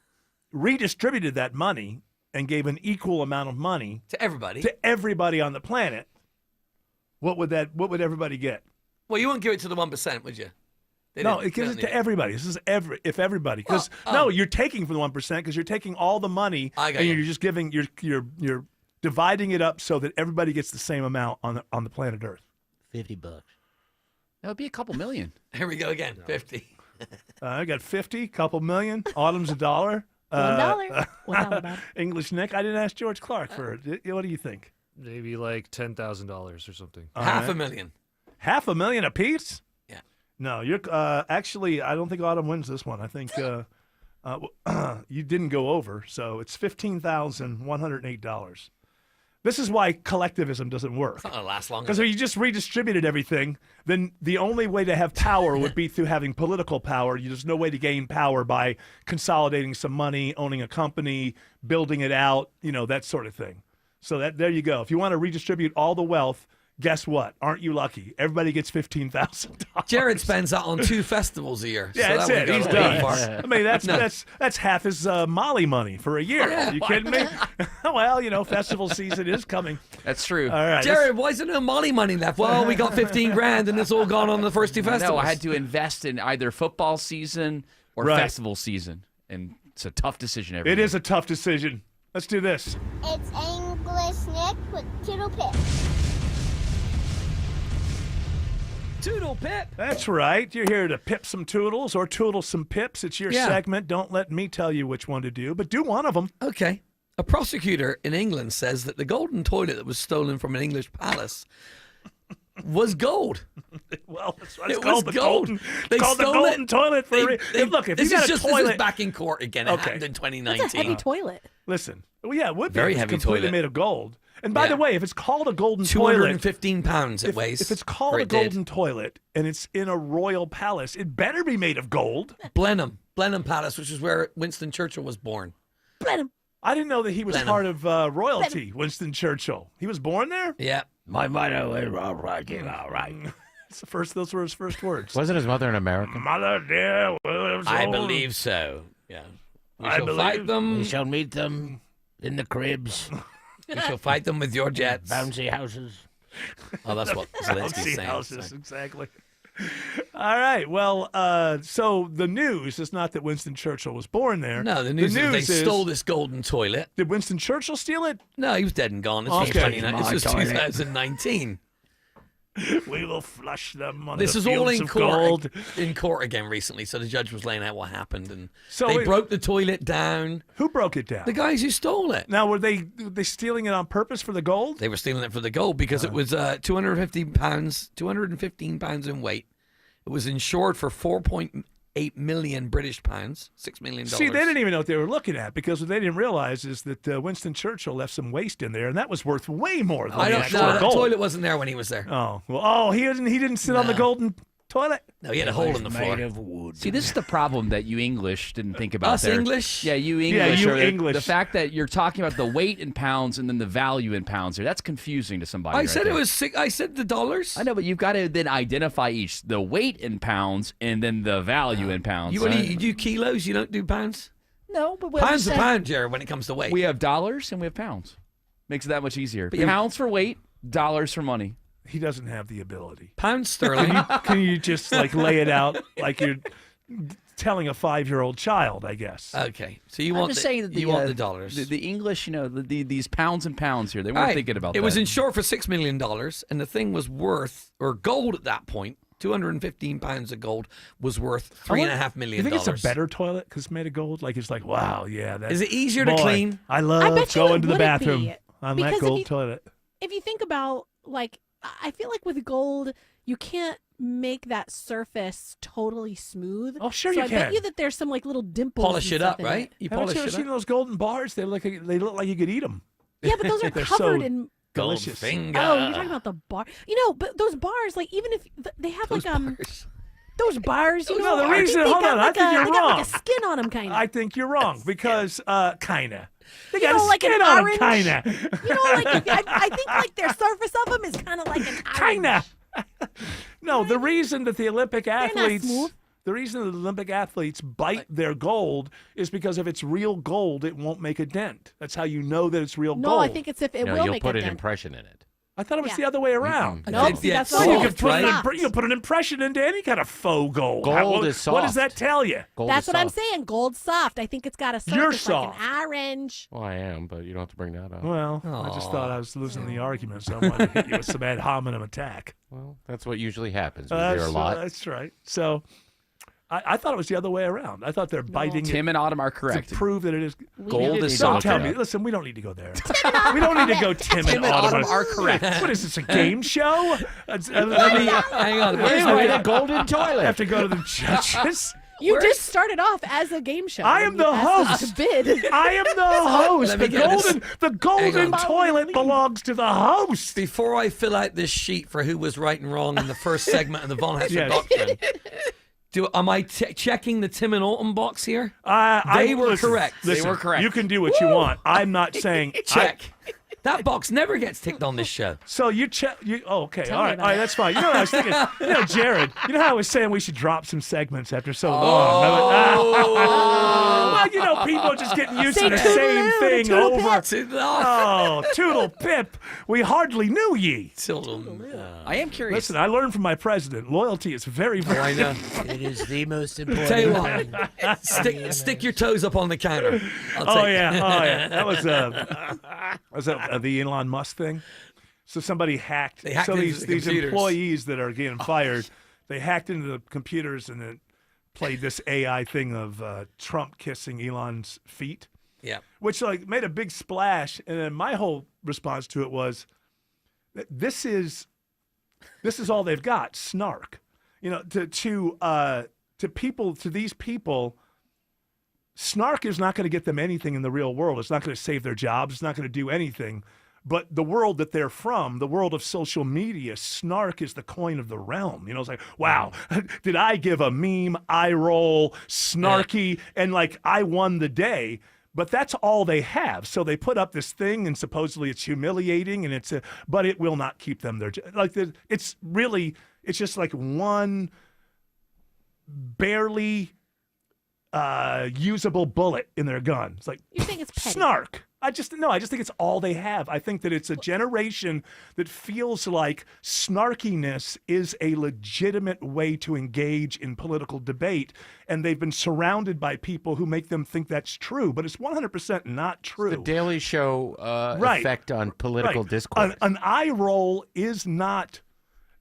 redistributed that money and gave an equal amount of money To everybody. to everybody on the planet, what would everybody get? Well, you won't give it to the 1%, would you? They No, didn't- it gives they it don't to everybody. This is everybody. Because no, you're taking from the 1% because you're taking all the money I got and you. you're just giving you're dividing it up so that everybody gets the same amount on the planet Earth. $50. That would be a couple million. Here we go again. 50. I got 50, couple million. Autumn's $1. $1. $1, Bob. English Nick. I didn't ask George Clark for it. What do you think? Maybe like $10,000 or something. Half a million. $500,000 apiece? Yeah. No, you're actually. I don't think Autumn wins this one. I think you didn't go over, so it's $15,108. This is why collectivism doesn't work. It's not going to last long. Because if you just redistributed everything, then the only way to have power would be through having political power. There's no way to gain power by consolidating some money, owning a company, building it out, that sort of thing. So there you go. If you want to redistribute all the wealth, guess what? Aren't you lucky? Everybody gets $15,000. Jared spends that on 2 festivals a year. Yeah, so that's that it. wouldn't He's go very done. far. I mean, that's No. that's half his Molly money for a year. Are you kidding me? Well, festival season is coming. That's true. All right, Jared, why is there no Molly money left? Well, we got 15 grand and it's all gone on the first 2 festivals. No, I had to invest in either football season or Right. festival season. And it's a tough decision every It year. is a tough decision. Let's do this. It's English Nick with Tittle Pip. Toodle Pip. That's right. You're here to pip some toodles or toodle some pips. It's your Yeah. segment. Don't let me tell you which one to do, but do one of them. Okay. A prosecutor in England says that the golden toilet that was stolen from an English palace was gold. Well, that's what it's It called. was The gold. golden. They It's called the stole golden it. toilet for a They- reason. Look, if this you got is a just toilet, this is back in court again. It Okay. happened in 2019. That's a heavy toilet. Listen. Well, yeah, it would be. Very It's heavy completely toilet. made of gold. And by Yeah. the way, if it's called a golden toilet, 215 pounds it if, weighs. if it's called or a it did. golden toilet and it's in a royal palace, it better be made of gold. Blenheim Palace, which is where Winston Churchill was born. Blenheim. I didn't know that he was Blenheim. part of royalty, Winston Churchill. He was born there? Yeah. My motto is all right, all right. Those were his first words. Wasn't his mother an American? Mother dear, I believe so. Yeah. We I shall believe- fight them. We shall meet them in the cribs, We shall fight them with your jets. bouncy houses. Oh, that's what Bouncy Zelensky's saying. houses, exactly. All right. Well, so the news is not that Winston Churchill was born there. No, the news is they stole this golden toilet. Did Winston Churchill steal it? No, he was dead and gone. This was Okay. 2019. This was 2019. We will flush them on This the is fields all in of court, gold. in court again recently. So the judge was laying out what happened, and So they wait- broke the toilet down. Who broke it down? The guys who stole it. Now, were they stealing it on purpose for the gold? They were stealing it for the gold because it was 215 pounds in weight. It was insured for 4.8 million British pounds, $6 million. See, they didn't even know what they were looking at because what they didn't realize is that Winston Churchill left some waste in there, and that was worth way more than I the don't actual know. That gold. toilet wasn't there when he was there. Oh, well, he didn't sit on the golden toilet. No, he had a hole in the floor. Made of wood. See, this is the problem that you English didn't think about Us there. English? Yeah, you Yeah, English. you are the- English. The fact that you're talking about the weight in pounds and then the value in pounds here, that's confusing to somebody. I right said there. it was sick. I said the dollars. I know, but you've got to then identify each. The weight in pounds and then the value in pounds. You only do kilos. You don't do pounds. No, but Pounds a pound, Jared. When it comes to weight, We have dollars and we have pounds. Makes it that much easier. But you- Pounds for weight, dollars for money. He doesn't have the ability. pounds sterling. Can you just lay it out like you're telling a 5-year-old child? I guess. Okay, so you I'm want just the, saying that you want the dollars. The English, these pounds and pounds here, they weren't All right, thinking about that. It was insured for $6 million, and the thing was worth, or gold at that point, 215 pounds of gold was worth $3.5 million. You think it's a better toilet because it's made of gold? Like it's like, wow, yeah. That's, Is it easier to clean? I I love bet you going it to the wouldn't bathroom be, on because that if gold you- toilet. If you think about, like, I feel like with gold, you can't make that surface totally smooth. Oh, sure so you I can. bet you that there's some like little dimples. Polish and it stuff up, in right? it. You Haven't polish you ever it seen up. those golden bars? They look like you could eat them. Yeah, but those are They're covered so in. delicious. Goldfinger. Oh, you're talking about the bar. You know, but those bars, like even if they have Those like bars. those bars, you No, know, the I think reason- they hold got on, I like think you're they got like wrong. a skin on them, kind of. I think you're wrong because kinda. They You got know, a like an skin on them, orange? kinda. You know, like I think like their surface of them is kind of like an Kinda. No, the reason that the Olympic not athletes, smooth. the reason that the Olympic athletes bite their gold is because if it's real gold, it won't make a dent. That's how you know that it's real No, gold. I think it's if it will you'll make put a an dent. impression in it. I thought it was Yeah. the other way around. No, think see, that's that's soft, why You you can put right? you can put an impression into any kind of faux gold. Gold is What does soft. that tell you? Gold That's is what I'm soft. saying. Gold's soft. I think it's got a surface You're like soft. an orange. Well, I am, but you don't have to bring that up. Well, I just thought I was losing the argument, so I wanted to hit you with some ad hominem attack. Well, that's what usually happens. We hear a lot. That's right. So I thought it was the other way around. I thought they're biting Tim it and Autumn are to correct. prove that it is. Gold is Don't soft. tell me. Listen, we don't need to go there. We don't need to go Tim and Autumn. are correct. What is this, a game show? Let me hang on. Where's Anyway, my the golden toilet. I have to go to the judges. You just started off as a game show. I am You the asked us host. to bid. I am the host. Let me The get this. golden Hang on. toilet belongs to the host. Before I fill out this sheet for who was right and wrong in the first segment of the Von Hester Yes. Doctrine, am I checking the Tim and Autumn box here? They were correct. They were correct. You can do what you want. I'm not saying Check. That box never gets ticked on this show. So you check. Okay, Tell all me right, about all right, it. that's fine. You know what I was thinking? Jared. You know how I was saying we should drop some segments after so long. Well, people are just getting used to the same thing over. Oh, toodle pip. We hardly knew ye. I am curious. Listen, I learned from my president. Loyalty is very, very. I know. It is the most important. Tell you what, stick your toes up on the counter. Oh yeah. That was the Elon Musk thing. So somebody hacked. They hacked so into these the these computers. employees that are getting fired, they hacked into the computers and then played this AI thing of Trump kissing Elon's feet. Yeah. Which made a big splash, and then my whole response to it was, "This is all they've got, snark." To these people, snark is not going to get them anything in the real world. It's not going to save their jobs. It's not going to do anything. But the world that they're from, the world of social media, snark is the coin of the realm. It's like, wow, did I give a meme, eye roll, snarky, and I won the day. But that's all they have. So they put up this thing, and supposedly it's humiliating, and but it will not keep them there. It's just like one barely usable bullet in their gun. It's like, You think it's petty? snark. I just think it's all they have. I think that it's a generation that feels like snarkiness is a legitimate way to engage in political debate, and they've been surrounded by people who make them think that's true, but it's 100% not true. The Daily Show Right. effect on political Right. discourse. An eye roll is not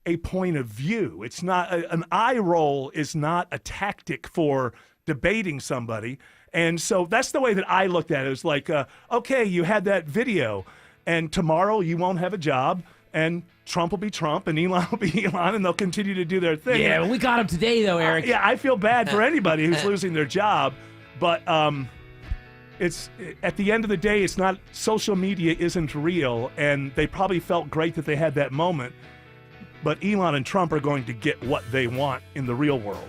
a point of view. It's not an eye roll is not a tactic for debating somebody. And so that's the way that I looked at it. It was like, okay, you had that video, and tomorrow you won't have a job, and Trump will be Trump, and Elon will be Elon, and they'll continue to do their thing. Yeah, but we got him today, though, Eric. Yeah, I feel bad for anybody who's losing their job, but it's at the end of the day, it's not. Social media isn't real, and they probably felt great that they had that moment. But Elon and Trump are going to get what they want in the real world.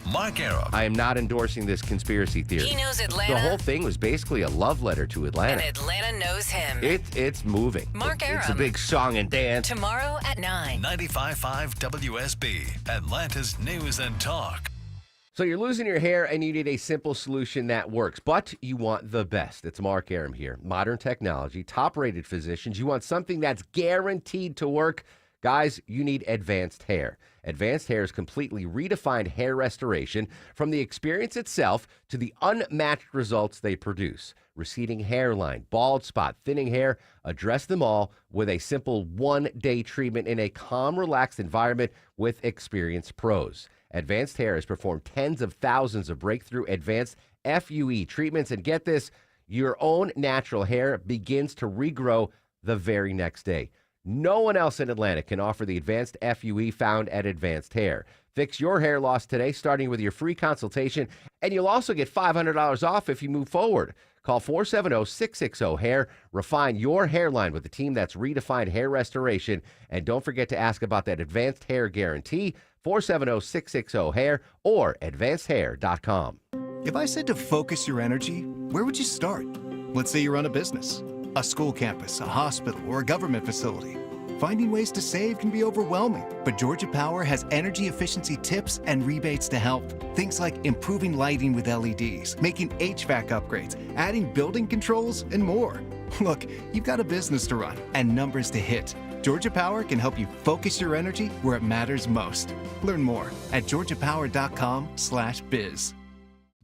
Mark Arum. I am not endorsing this conspiracy theory. He knows Atlanta. The whole thing was basically a love letter to Atlanta. And Atlanta knows him. It's moving. Mark Arum. It's a big song and dance. Tomorrow at 9. 95.5 WSB, Atlanta's News and Talk. So you're losing your hair and you need a simple solution that works, but you want the best. It's Mark Arum here. Modern technology, top-rated physicians. You want something that's guaranteed to work. Guys, you need Advanced Hair. Advanced Hair's completely redefined hair restoration, from the experience itself to the unmatched results they produce. Receding hairline, bald spot, thinning hair, address them all with a simple one-day treatment in a calm, relaxed environment with experienced pros. Advanced Hair has performed tens of thousands of breakthrough advanced FUE treatments, and get this, your own natural hair begins to regrow the very next day. No one else in Atlanta can offer the advanced FUE found at Advanced Hair. Fix your hair loss today, starting with your free consultation, and you'll also get $500 off if you move forward. Call 470-660-HAIR. Refine your hairline with a team that's redefined hair restoration. And don't forget to ask about that Advanced Hair Guarantee, 470-660-HAIR or advancedhair.com. If I said to focus your energy, where would you start? Let's say you run a business, a school campus, a hospital, or a government facility. Finding ways to save can be overwhelming, but Georgia Power has energy efficiency tips and rebates to help. Things like improving lighting with LEDs, making HVAC upgrades, adding building controls, and more. Look, you've got a business to run and numbers to hit. Georgia Power can help you focus your energy where it matters most. Learn more at georgiapower.com/biz.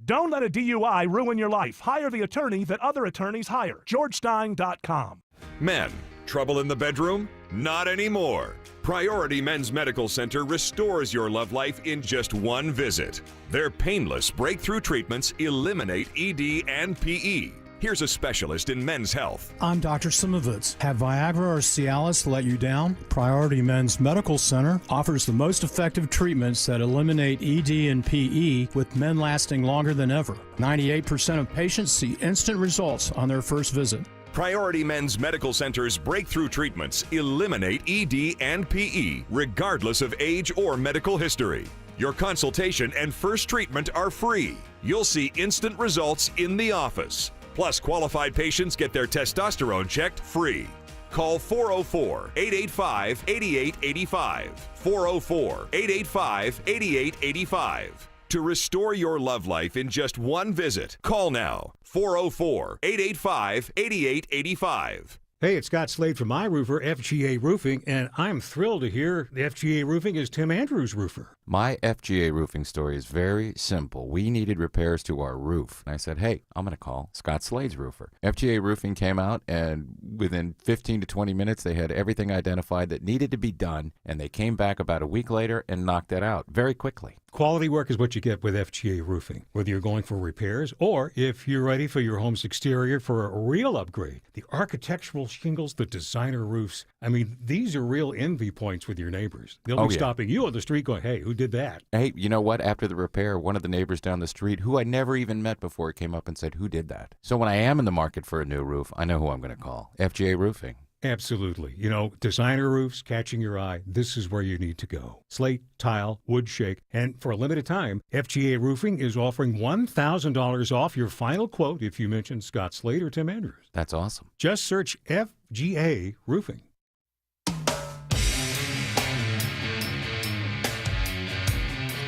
Don't let a DUI ruin your life. Hire the attorney that other attorneys hire. GeorgeStein.com. Men, trouble in the bedroom? Not anymore. Priority Men's Medical Center restores your love life in just one visit. Their painless breakthrough treatments eliminate ED and PE. Here's a specialist in men's health. I'm Dr. Simovitz. Have Viagra or Cialis let you down? Priority Men's Medical Center offers the most effective treatments that eliminate ED and PE, with men lasting longer than ever. 98% of patients see instant results on their first visit. Priority Men's Medical Center's breakthrough treatments eliminate ED and PE, regardless of age or medical history. Your consultation and first treatment are free. You'll see instant results in the office. Plus, qualified patients get their testosterone checked free. Call 404-885-8885. 404-885-8885. To restore your love life in just one visit, call now. 404-885-8885. Hey, it's Scott Slade from My Roofer, FGA Roofing, and I'm thrilled to hear the FGA Roofing is Tim Andrews' roofer. My FGA Roofing story is very simple. We needed repairs to our roof. And I said, hey, I'm going to call Scott Slade's roofer. FGA Roofing came out, and within 15 to 20 minutes, they had everything identified that needed to be done, and they came back about a week later and knocked that out very quickly. Quality work is what you get with FGA Roofing, whether you're going for repairs or if you're ready for your home's exterior for a real upgrade. The architectural shingles, the designer roofs, I mean, these are real envy points with your neighbors. They'll be stopping you on the street going, hey, who did that? Hey, you know what? After the repair, one of the neighbors down the street, who I never even met before, came up and said, who did that? So when I am in the market for a new roof, I know who I'm going to call. FGA Roofing. Absolutely. You know, designer roofs catching your eye, this is where you need to go. Slate, tile, wood shake, and for a limited time, FGA Roofing is offering $1,000 off your final quote if you mention Scott Slade or Tim Andrews. That's awesome. Just search FGA Roofing.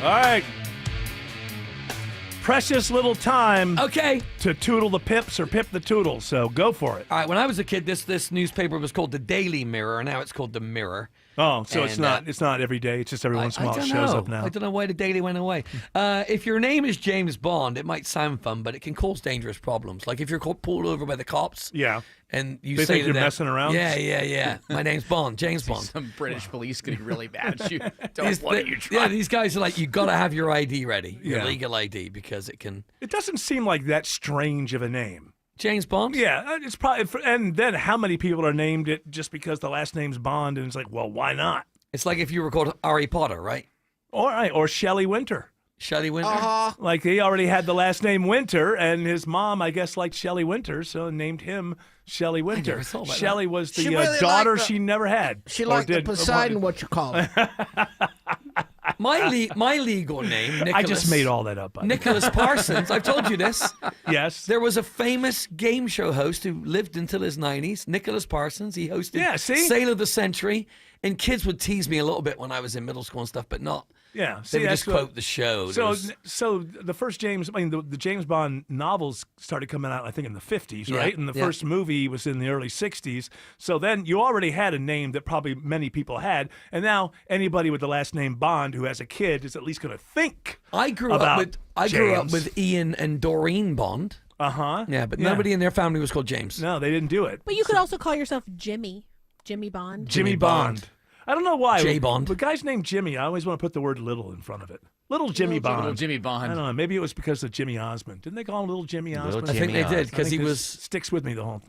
All right. Precious little time. Okay. To tootle the pips or pip the toodle. So go for it. All right. When I was a kid, this newspaper was called the Daily Mirror. Now it's called the Mirror. Oh, so it's And, not every day. It's just every once in a while it shows up now. I don't know why the daily went away. If your name is James Bond, it might sound fun, but it can cause dangerous problems. Like if you're pulled over by the cops. Yeah. And you They say think to you're them, messing around? Yeah. My name's Bond, James Bond. Some British police getting really mad at you. Don't want you try. Yeah, these guys are like, you got to have your ID ready, your Yeah. legal ID, because it can. It doesn't seem like that strange of a name. James Bond? Yeah, it's probably. And then how many people are named it just because the last name's Bond? And it's like, well, why not? It's like if you were called Harry Potter, right? Or Shelley Winter. Shelley Winter? Like he already had the last name Winter, and his mom, I guess, liked Shelley Winter, so named him Shelley Winter. never thought about Shelley was the She really daughter liked the- she never had. She or liked the did- or Poseidon, wanted. what you call it. My legal name, Nicholas. I just made all that up. by the way. Nicholas Parsons. I've told you this. Yes. There was a famous game show host who lived until his 90s, Nicholas Parsons. He hosted Yeah, see? Sale of the Century. And kids would tease me a little bit when I was in middle school and stuff, but not. Yeah, They would that's just what- quote the show. There So, was- so the first James, the James Bond novels started coming out, I think, in the 50s, Yeah, right? And the yeah. first movie was in the early 60s. So then you already had a name that probably many people had, and now anybody with the last name Bond who has a kid is at least going to think. I grew about up James. with Ian and Doreen Bond. Uh-huh. Yeah, but nobody in their family was called James. No, they didn't do it. But you could also call yourself Jimmy Bond. Jimmy Bond. I don't know why. J. Bond. The guy's named Jimmy. I always want to put the word little in front of it. Little Jimmy Bond. Little Jimmy Bond. I don't know. Maybe it was because of Jimmy Osmond. Didn't they call him Little Jimmy Osmond? I think they did, because he I think was. this sticks with me the whole.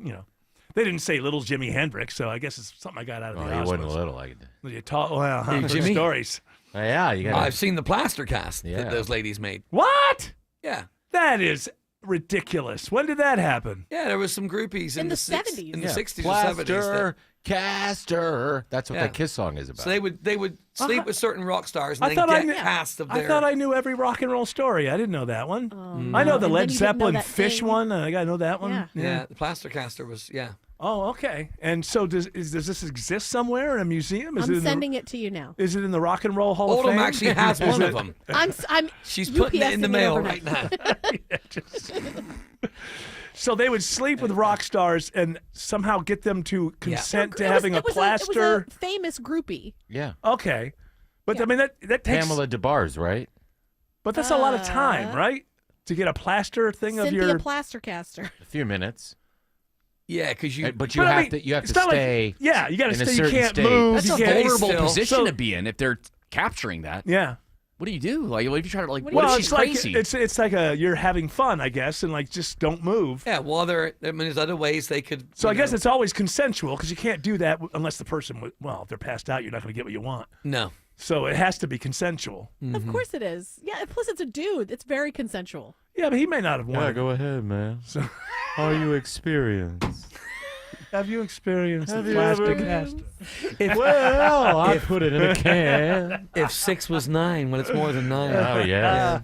They didn't say Little Jimi Hendrix, so I guess it's something I got out of the he wasn't Osmonds. little. You talk. Well, Hey, good Jimmy? stories. Yeah, you got. I've seen the plaster cast Yeah. that those ladies made. What? Yeah. That is ridiculous. When did that happen? Yeah, there was some groupies In the six- 70s. in the Yeah. 60s or 70s. Plaster Caster. That's what Yeah. that Kiss song is about. So they would sleep with certain rock stars and I then thought I get knew- cast of I their. thought I knew every rock and roll story. I didn't know that one. I know the And then Led you didn't know Zeppelin that Fish thing. one. I know that one. Yeah. Yeah, the plaster caster was Oh, okay. And so does this exist somewhere in a museum? Is I'm it in sending it to you now. Is it in the Rock and Roll Hall of Oldham Fame? actually has Is one it- of them. I'm She's putting it in the UPSing mail overnight. right now. So they would sleep with rock stars and somehow get them to consent to having a plaster. It was a famous groupie. Yeah. Okay, but I mean that takes. Pamela DeBar's, right? But that's a lot of time, right? To get a plaster thing of Cynthia your. Plastercaster. A few minutes. Yeah, because you. But you But I have mean, to. You have it's to not like- stay. yeah, you got to in a stay. You certain can't state. move. That's you a can't vulnerable still. position So- to be in if they're capturing that. Yeah. What do you do? Like, what if you try to like? What Well, if she's it's like crazy? it's like you're having fun, I guess, and like just don't move. Yeah, well, there's other ways they could. So I you guess know- it's always consensual because you can't do that unless the person, if they're passed out, you're not going to get what you want. No. So it has to be consensual. Of course it is. Yeah, plus it's a dude. It's very consensual. Yeah, but he may not have wanted. Yeah, go ahead, man. How you experience? Have you experienced Have the you plastic ever- cast? Well, I put it in a can. If 6 was 9, well, it's more than 9. Oh, yeah.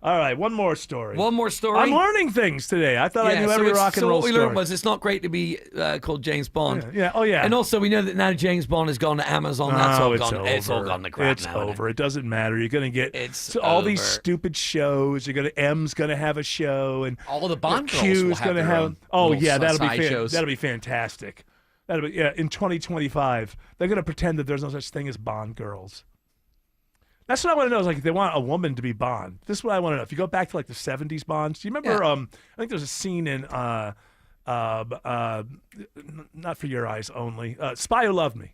All right, one more story. One more story. I'm learning things today. I thought I knew every rock and so roll what we story. learned was it's not great to be called James Bond. Yeah. Oh, yeah. And also we know that now James Bond has gone to Amazon. That's all it's gone. over. It's all gone to crap It's now. isn't it? over. It doesn't matter. You're going to get It's all these over. stupid shows. You're going to M's going to have a show, and All the Bond girls Q's will have gonna their own Oh little yeah, that'll be side shows. that'll be fantastic. That'll be in 2025. They're going to pretend that there's no such thing as Bond girls. That's what I want to know. Is like if they want a woman to be Bond. This is what I want to know. If you go back to like the 70s Bonds, do you remember? I think there's a scene in not For Your Eyes Only, Spy Who Loved Me,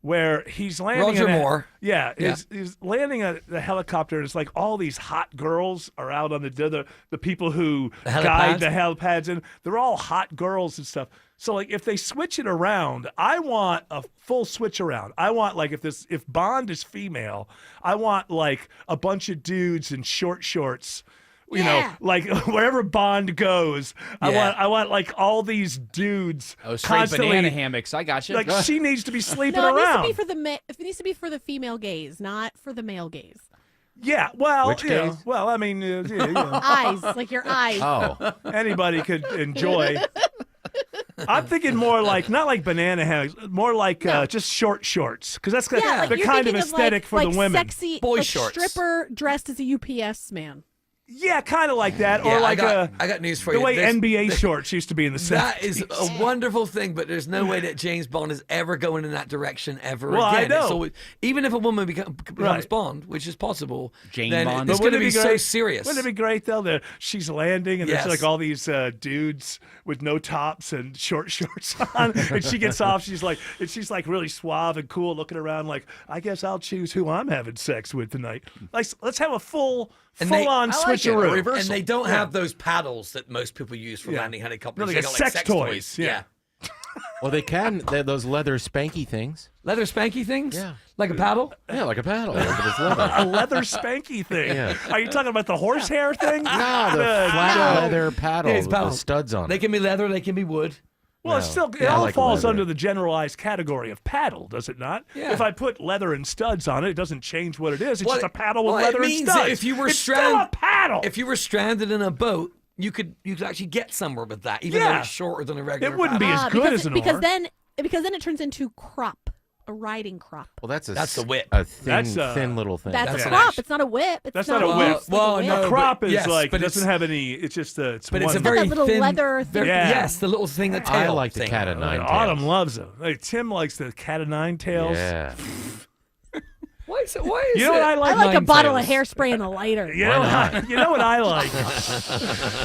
where he's landing. Roger in a- Moore. Yeah, Yeah. He's landing at the helicopter, and it's like all these hot girls are out on the people who The guide helipads? the helipads, and they're all hot girls and stuff. So like if they switch it around, I want a full switch around. I want like if Bond is female, I want like a bunch of dudes in short shorts. You know, like wherever Bond goes, Yeah. I want like all these dudes Oh, straight constantly. banana hammocks. I got you. Like she needs to be sleeping No, it around. needs to be for the it needs to be for the female gaze, not for the male gaze. Yeah, well, Which you know, gaze? well, I mean, Eyes, like your eyes. Oh. anybody could enjoy. I'm thinking more like not like banana hammocks, more like just short shorts, because that's Yeah, like the you're kind of thinking aesthetic like, for like the women. Sexy, Boy like shorts. stripper dressed as a UPS man. Yeah, kind of like that, Yeah, or like I got news for the you. way There's- NBA shorts used to be in the 70s. That is a wonderful thing, but there's no way that James Bond is ever going in that direction ever Well, I again. know. It's always, even if a woman becomes Right. Bond, which is possible, Jane then Bond. it's But going to wouldn't be it so great- serious. Wouldn't it be great though that she's landing and Yes. there's like all these dudes with no tops and short shorts on, and she gets off. She's like really suave and cool, looking around like, I guess I'll choose who I'm having sex with tonight. Like, let's have a full on switcheroo. And they don't have those paddles that most people use for landing helicopters. No, they They got got like sex toys. Yeah. Well, they can. They're those leather spanky things. Leather spanky things? Yeah. Like a paddle? Yeah, like a paddle. But it's leather. A leather spanky thing. Yeah. Are you talking about the horsehair thing? No, the flat leather paddle Yeah, it's with the paddles. studs on They it. can be leather, they can be wood. Well, it's No. still, it Yeah, I all like falls leather. under the generalized category of paddle, does it not? Yeah. If I put leather and studs on it, it doesn't change what it is. It's Well, just a paddle with well, leather it and means that studs. if you were it's still a paddle. If you were stranded in a boat, you could actually get somewhere with that, even though Yeah. it's shorter than a regular. It wouldn't be paddle. as good because, as an because oar. then it turns into crop, a riding crop. Well, that's the whip. A thin, That's, thin little thing. That's a an crop. action. It's not a whip. It's That's not a whip. used like Well, a whip. no, a crop but- is yes, like, but doesn't it's- have any, it's just it's But one it's a thing. very that little thin, leather very- thing. Yeah. Yes, the little thing, the tail. I like the thing. cat of nine tails. Autumn loves them. Like, Tim likes the cat of nine tails. Yeah. Why is it? Why is You know it? what I like? I like a Nine bottle tails. of hairspray and a lighter. You know, you know what I like?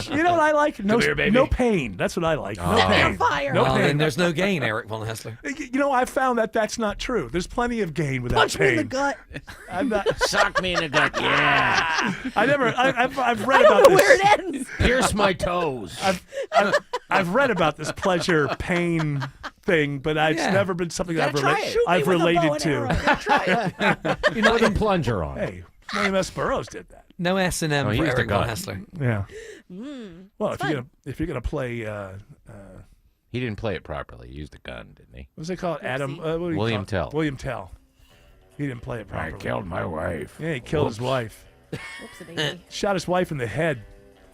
You know what I like? No, Come here, baby. no pain. That's what I like. No Set me on pain. fire. No Well, pain. then there's no gain, Eric von Hessler. You know, I found that that's not true. There's plenty of gain without Punch pain. me in the gut. I'm not, Sock me in the gut. Yeah. I've read I about don't know this. where it ends. Pierce my toes. I've read about this pleasure pain thing, but it's Yeah. never been something I've, Gotta try it. Shoot me I've with a bow related and to. arrow. Gotta try it. You know, with a plunger on. Hey, William S. Burroughs did that. No S&M Oh, he for used a Eric von gun. Hessler. Yeah. Well, fun. if you're gonna play, He didn't play it properly. He used a gun, didn't he? what's it called? Adam. What do you William call it? Tell. William Tell. He didn't play it I properly. killed my wife. Yeah, he killed his wife. Whoopsie-daisy. Shot his wife in the head.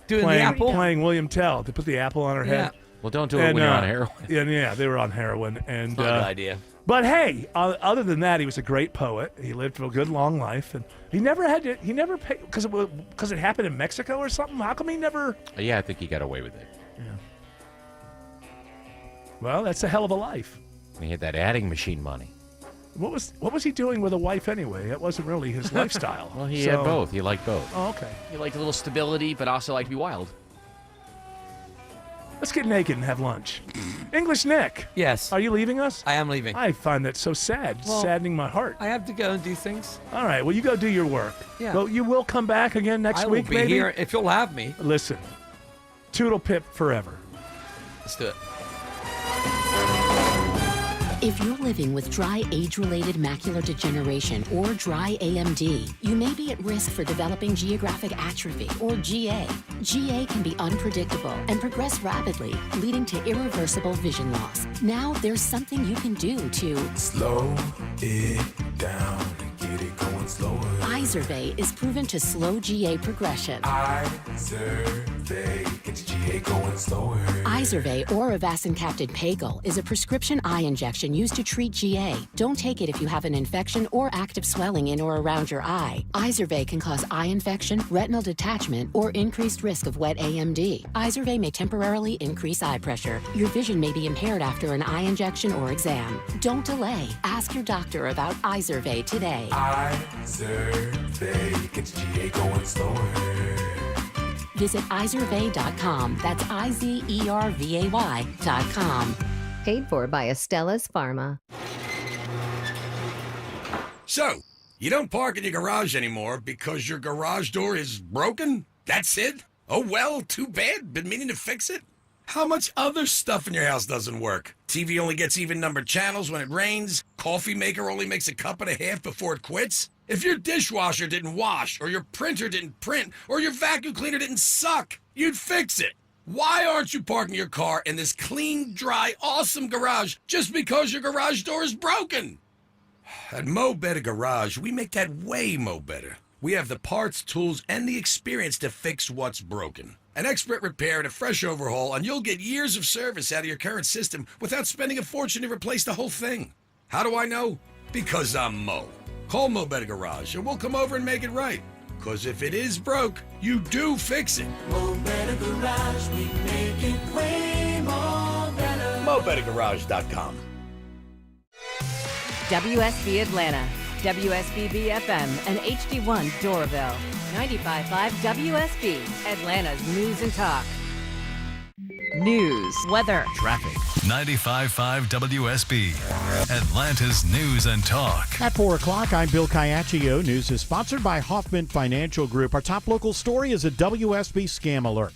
Doing playing, the apple? Playing William Tell. They put the apple on her head. Well, don't do it when you're on heroin. Yeah, they were on heroin. And Not a good idea. But hey, other than that, he was a great poet. He lived a good long life, and he never had to. He never paid because it happened in Mexico or something. How come he never? Yeah, I think he got away with it. Well, that's a hell of a life. And he had that adding machine money. What was he doing with a wife anyway? That wasn't really his lifestyle. Well, he had both. He liked both. Oh, okay. You like a little stability, but also like to be wild. Let's get naked and have lunch. English Nick. Yes. Are you leaving us? I am leaving. I find that so sad. It's Well, saddening my heart. I have to go and do things. All right. Well, you go do your work. Yeah. Well, you will come back again next I will week, be maybe? here if you'll have me. Listen. Toodle pip forever. Let's do it. If you're living with dry age-related macular degeneration or dry AMD, you may be at risk for developing geographic atrophy or GA. GA can be unpredictable and progress rapidly, leading to irreversible vision loss. Now there's something you can do to slow it down and get it going slower. Izervay is proven to slow GA progression. Izervay gets GA going slower. Izervay or avacincaptad pagel is a prescription eye injection used to treat GA. Don't take it if you have an infection or active swelling in or around your eye. Izervay can cause eye infection, retinal detachment, or increased risk of wet AMD. Izervay may temporarily increase eye pressure. Your vision may be impaired after an eye injection or exam. Don't delay. Ask your doctor about Izervay today. Izervay gets GA going slower. Visit Izervay.com. That's IZERVAY.com. Paid for by Estella's Pharma. So, you don't park in your garage anymore because your garage door is broken? That's it? Oh well, too bad. Been meaning to fix it. How much other stuff in your house doesn't work? TV only gets even-numbered channels when it rains. Coffee maker only makes a cup and a half before it quits. If your dishwasher didn't wash, or your printer didn't print, or your vacuum cleaner didn't suck, you'd fix it. Why aren't you parking your car in this clean, dry, awesome garage just because your garage door is broken? At Mo Better Garage, we make that way mo better. We have the parts, tools, and the experience to fix what's broken. An expert repair and a fresh overhaul, and you'll get years of service out of your current system without spending a fortune to replace the whole thing. How do I know? Because I'm Mo. Call Mo Better Garage, and we'll come over and make it right. Because if it is broke, you do fix it. Mo Better Garage, we make it way more better. MoBetterGarage.com. WSB Atlanta, WSBB FM, and HD1 Doraville. 95.5 WSB, Atlanta's news and talk. News, weather, traffic. 95.5 WSB, Atlanta's news and talk. At 4 o'clock, I'm Bill Caiaccio. News is sponsored by Hoffman Financial Group. Our top local story is a WSB scam alert.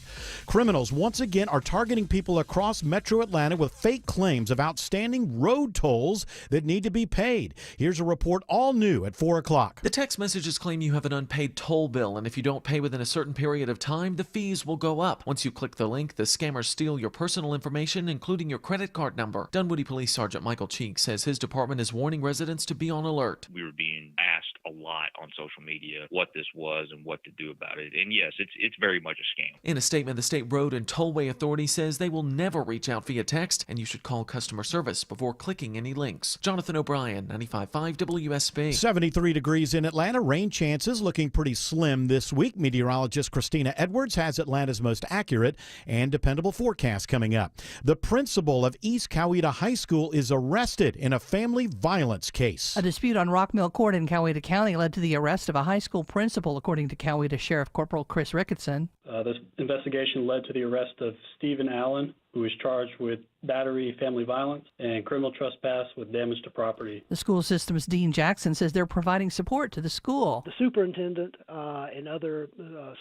Criminals once again are targeting people across Metro Atlanta with fake claims of outstanding road tolls that need to be paid. Here's a report all new at 4 o'clock. The text messages claim you have an unpaid toll bill, and if you don't pay within a certain period of time, the fees will go up. Once you click the link, the scammers steal your personal information, including your credit card number. Dunwoody Police Sergeant Michael Cheek says his department is warning residents to be on alert. We were being asked a lot on social media what this was and what to do about it. And yes, it's very much a scam. In a statement, the State Road and Tollway Authority says they will never reach out via text, and you should call customer service before clicking any links. Jonathan O'Brien, 95.5 WSB. 73 degrees in Atlanta. Rain chances looking pretty slim this week. Meteorologist Christina Edwards has Atlanta's most accurate and dependable forecast coming up. The principal of East Coweta High School is arrested in a family violence case. A dispute on Rockmill Court in Coweta County led to the arrest of a high school principal, according to Coweta Sheriff Corporal Chris Ricketson. This investigation led to the arrest of Stephen Allen, who is charged with battery, family violence, and criminal trespass with damage to property. The school system's Dean Jackson says they're providing support to the school. The superintendent and other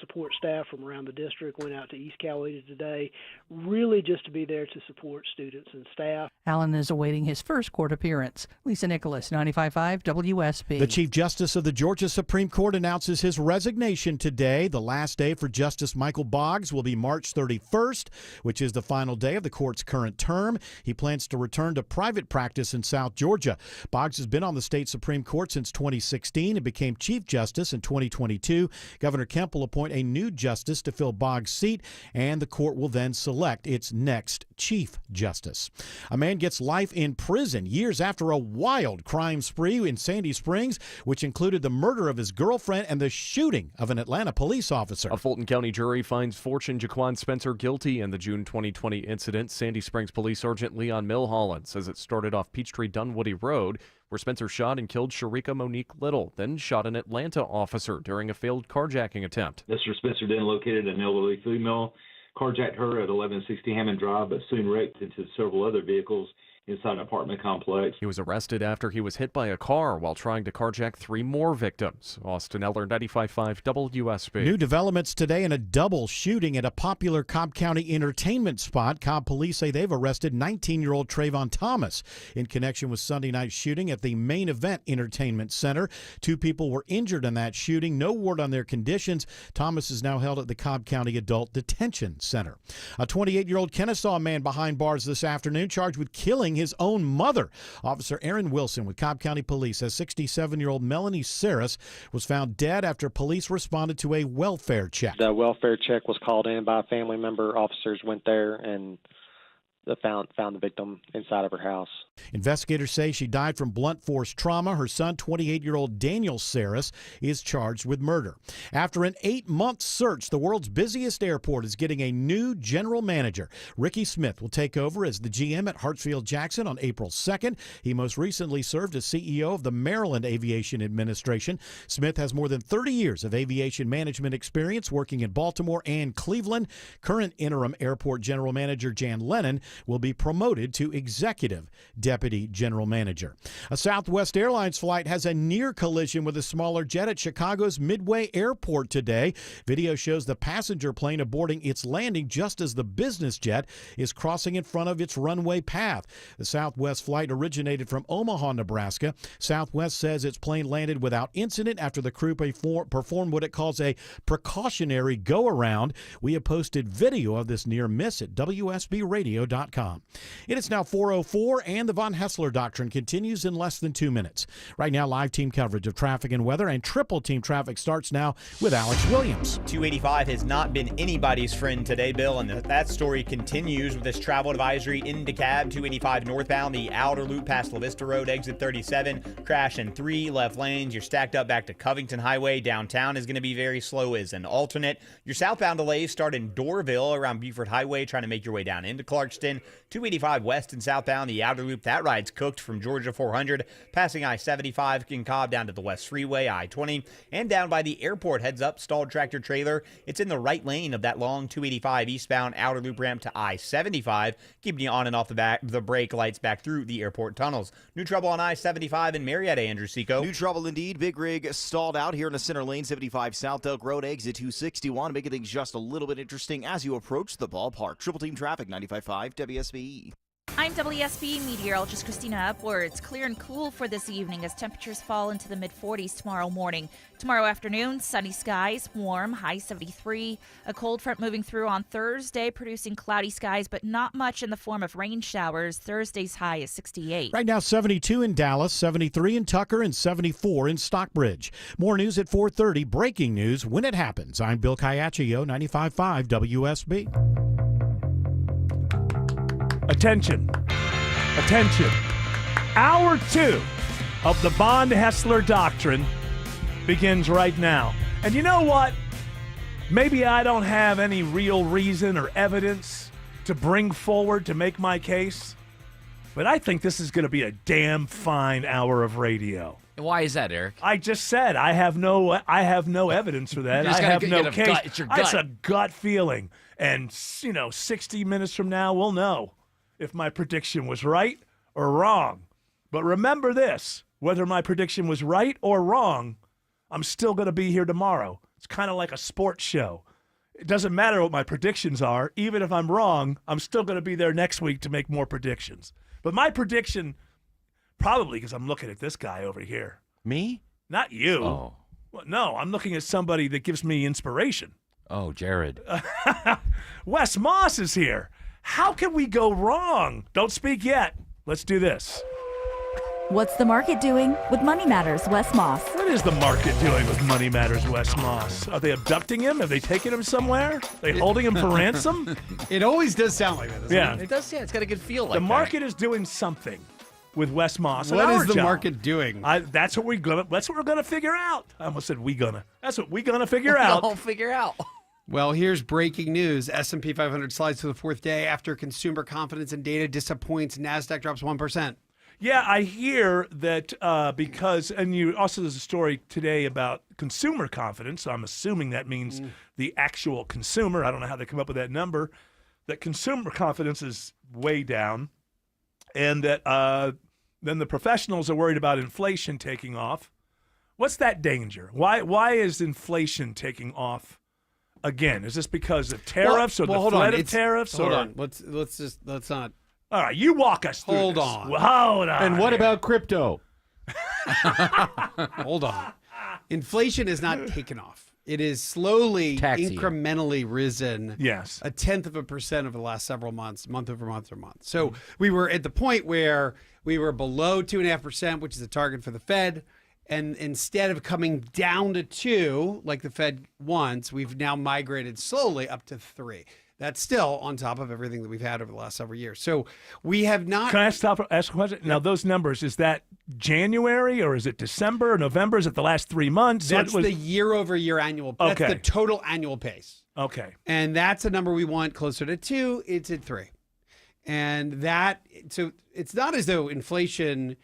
support staff from around the district went out to East Coweta today, really just to be there to support students and staff. Allen is awaiting his first court appearance. Lisa Nicholas, 95.5 WSB. The Chief Justice of the Georgia Supreme Court announces his resignation today. The last day for Justice Michael Boggs will be March 31st, which is the final day of the court's current term. He plans to return to private practice in South Georgia. Boggs has been on the state Supreme Court since 2016 and became Chief Justice in 2022. Governor Kemp will appoint a new justice to fill Boggs' seat, and the court will then select its next Chief Justice. A man gets life in prison years after a wild crime spree in Sandy Springs, which included the murder of his girlfriend and the shooting of an Atlanta police officer. A Fulton County jury finds Fortune Jaquan Spencer guilty in the June 2020 incident. Sandy Springs Police Sergeant Leon Milholland says it started off Peachtree Dunwoody Road, where Spencer shot and killed Sharika Monique Little, then shot an Atlanta officer during a failed carjacking attempt. Mr. Spencer then located an elderly female, carjacked her at 1160 Hammond Drive, but soon wrecked into several other vehicles inside an apartment complex. He was arrested after he was hit by a car while trying to carjack 3 more victims. Austin Eller, 95.5 WSB. New developments today in a double shooting at a popular Cobb County entertainment spot. Cobb police say they've arrested 19-year-old Trayvon Thomas in connection with Sunday night's shooting at the Main Event Entertainment Center. 2 people were injured in that shooting. No word on their conditions. Thomas is now held at the Cobb County Adult Detention Center. A 28-year-old Kennesaw man behind bars this afternoon, charged with killing his own mother. Officer Aaron Wilson with Cobb County Police says 67-year-old Melanie Saris was found dead after police responded to a welfare check. The welfare check was called in by a family member. Officers went there and found the victim inside of her house. Investigators say she died from blunt force trauma. Her son, 28-year-old Daniel Saris, is charged with murder. After an 8-month search, the world's busiest airport is getting a new general manager. Ricky Smith will take over as the GM at Hartsfield-Jackson on April 2nd. He most recently served as CEO of the Maryland Aviation Administration. Smith has more than 30 years of aviation management experience working in Baltimore and Cleveland. Current interim airport general manager Jan Lennon will be promoted to executive deputy general manager. A Southwest Airlines flight has a near collision with a smaller jet at Chicago's Midway Airport today. Video shows the passenger plane aborting its landing just as the business jet is crossing in front of its runway path. The Southwest flight originated from Omaha, Nebraska. Southwest says its plane landed without incident after the crew performed what it calls a precautionary go-around. We have posted video of this near miss at WSBradio.com. It is now 4:04 and the Von Bond Hessler Doctrine continues in less than 2 minutes. Right now, live team coverage of traffic and weather and triple team traffic starts now with Alex Williams. 285 has not been anybody's friend today, Bill, and that story continues with this travel advisory in DeKalb. 285 northbound, the outer loop past La Vista Road, exit 37, crash in 3 left lanes. You're stacked up back to Covington Highway. Downtown is going to be very slow as an alternate. Your southbound delays start in Doraville around Buford Highway, trying to make your way down into Clarkston. 285 west and southbound, the outer loop, that ride's cooked from Georgia 400, passing I-75 in Cobb down to the West Freeway, I-20, and down by the airport, heads up, stalled tractor trailer. It's in the right lane of that long 285 eastbound outer loop ramp to I-75, keeping you on and off the brake lights back through the airport tunnels. New trouble on I-75 in Marietta, Andrew Seco. New trouble indeed. Big rig stalled out here in the center lane, 75 South Elk Road, exit 261, making things just a little bit interesting as you approach the ballpark. Triple team traffic, 95.5 WSB. I'm WSB meteorologist Christina Upwards. Clear and cool for this evening as temperatures fall into the mid-40s tomorrow morning. Tomorrow afternoon, sunny skies, warm, high 73. A cold front moving through on Thursday, producing cloudy skies, but not much in the form of rain showers. Thursday's high is 68. Right now, 72 in Dallas, 73 in Tucker, and 74 in Stockbridge. More news at 4:30. Breaking news when it happens. I'm Bill Caiaccio, 95.5 WSB. Attention. Hour 2 of the Bond Hessler Doctrine begins right now. And you know what? Maybe I don't have any real reason or evidence to bring forward to make my case, but I think this is going to be a damn fine hour of radio. Why is that, Eric? I just said I have no evidence for that. I have no case. It's your gut. It's a gut feeling. And 60 minutes from now we'll know if my prediction was right or wrong. But remember this, whether my prediction was right or wrong, I'm still going to be here tomorrow. It's kind of like a sports show. It doesn't matter what my predictions are. Even if I'm wrong, I'm still going to be there next week to make more predictions. But my prediction, probably because I'm looking at this guy over here. Me? Not you. Oh. Well, no, I'm looking at somebody that gives me inspiration. Oh, Jared. Wes Moss is here. How can we go wrong? Don't speak yet. Let's do this. What's the market doing with Money Matters, Wes Moss? What is the market doing with Money Matters, Wes Moss? Are they abducting him? Have they taken him somewhere? Are they holding him for ransom? It always does sound like that, doesn't Yeah. it? It does, yeah. It's got a good feel like The market is doing something with Wes Moss. What and is our the job. market doing? That's what we're gonna figure out. I almost said we gonna. That's what we gonna figure out. I'll figure out. Well, here's breaking news. S&P 500 slides to the fourth day after consumer confidence and data disappoints. NASDAQ drops 1%. Yeah, I hear that because, and you also there's a story today about consumer confidence. So I'm assuming that means the actual consumer. I don't know how they come up with that number. That consumer confidence is way down, and that then the professionals are worried about inflation taking off. What's that danger? Why is inflation taking off again? Is this because of tariffs or the threat of tariffs? Hold on. Let's not. All right, you walk us through Hold this. on. Well, hold on. And what about crypto? Hold on. Inflation is not taken off. It is slowly, Taxi. incrementally risen. Yes. 0.1% over the last several months, month over month or month. So we were at the point where we were below 2.5%, which is the target for the Fed. And instead of coming down to 2, like the Fed wants, we've now migrated slowly up to 3. That's still on top of everything that we've had over the last several years. So we have not. Can I ask a question? Now, those numbers, is that January or is it December or November? Is it the last 3 months? That's the year-over-year annual. Okay. That's the total annual pace. Okay. And that's a number we want closer to 2. It's at 3. And so it's not as though inflation,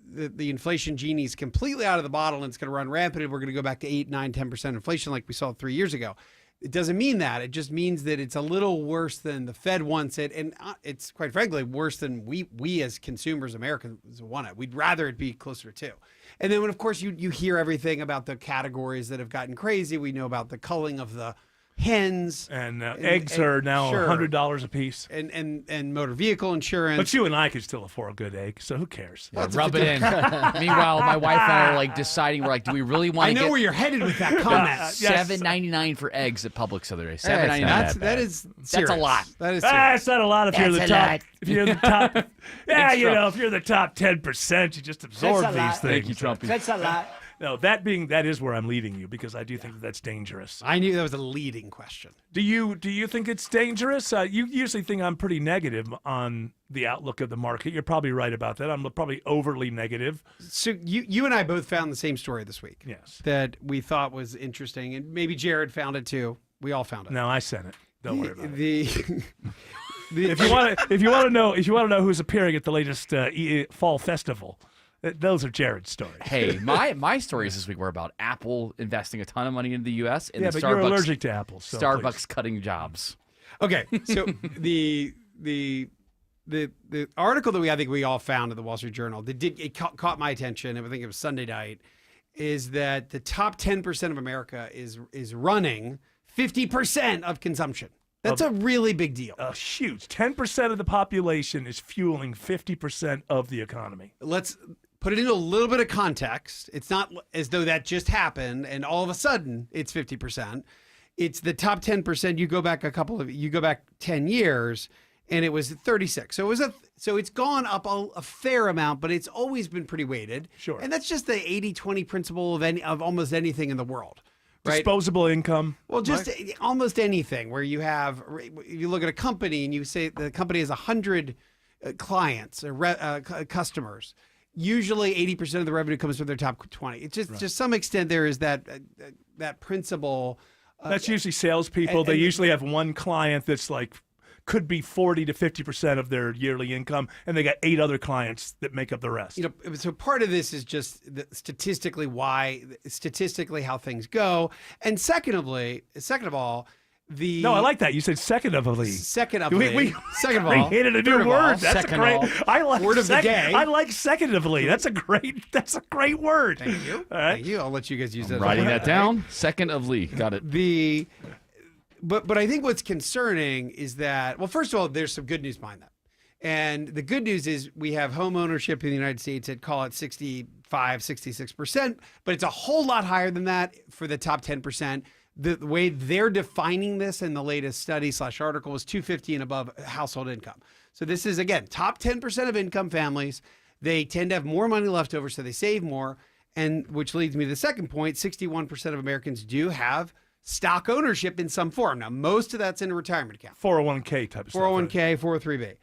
the inflation genie is completely out of the bottle and it's going to run rampant and we're going to go back to 8, 9, 10% inflation like we saw 3 years ago. It doesn't mean that. It just means that it's a little worse than the Fed wants it. And it's quite frankly worse than we as consumers, Americans, want it. We'd rather it be closer to 2. And then when, of course, you hear everything about the categories that have gotten crazy. We know about the culling of the hens. And eggs are now $100 a piece. And motor vehicle insurance. But you and I could still afford a good egg, so who cares? Yeah, rub it in. Meanwhile, my wife and I are like deciding, we're like, do we really want to I know where you're headed with that comment. $7.99 for eggs at Publix the other day. $7.99. That's a lot. That is it's not a lot if you're the top. If you're the top, Thanks, Trump. if you're the top 10%, you just absorb these things. Thank you, Trumpy. That's a lot. No, that is where I'm leading you because I do think that's dangerous. I knew that was a leading question. Do you think it's dangerous? You usually think I'm pretty negative on the outlook of the market. You're probably right about that. I'm probably overly negative. So you and I both found the same story this week. Yes. That we thought was interesting, and maybe Jared found it too. We all found it. No, I sent it. Don't worry about it. If you want to know who's appearing at the latest fall festival, those are Jared's stories. Hey, my stories this week were about Apple investing a ton of money into the U.S. and yeah, then but you're allergic to apples. So Starbucks please. cutting jobs. Okay, so the article that I think we all found in the Wall Street Journal it caught my attention. I think it was Sunday night. Is that the top 10% of America is running 50% of consumption? That's a really big deal. Huge. 10% of the population is fueling 50% of the economy. Let's put it into a little bit of context. It's not as though that just happened and all of a sudden it's 50%. It's the top 10%. You go back 10 years and it was 36. So it's gone up a fair amount, but it's always been pretty weighted. Sure. And that's just the 80-20 principle of almost anything in the world. Right? Disposable income. Well, just almost anything where you look at a company and you say the company has 100 clients or customers. Usually 80% of the revenue comes from their top 20. It's just to some extent there is that principle. That's usually salespeople. They usually have one client that's like could be 40 to 50% of their yearly income, and they got 8 other clients that make up the rest. So part of this is just statistically how things go, and second of all, No, I like that. You said second of a league. Second of league. Second of all, we hit a new word. That's a great. I like word of the day. I like secondively. That's a great word. Thank you. All right. Thank you. I'll let you guys use that. Writing that down. Second of league. Got it. But I think what's concerning is that, well, first of all, there's some good news behind that. And the good news is we have home ownership in the United States at, call it 65, 66%, but it's a whole lot higher than that for the top 10%. The way they're defining this in the latest study / article is 250 and above household income. So this is, again, top 10% of income families. They tend to have more money left over, so they save more. And which leads me to the second point, 61% of Americans do have stock ownership in some form. Now, most of that's in a retirement account. 401k type of stuff. 401k, 403b.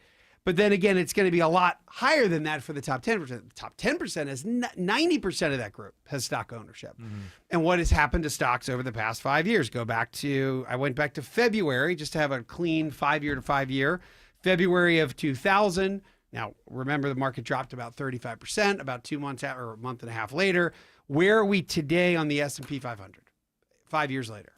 But then again, it's going to be a lot higher than that for the top 10%. The top 10% is 90% of that group has stock ownership. Mm-hmm. And what has happened to stocks over the past 5 years? I went back to February just to have a clean 5-year to 5-year. February of 2000. Now, remember the market dropped about 35% about 2 months or a month and a half later. Where are we today on the S&P 500? 5 years later.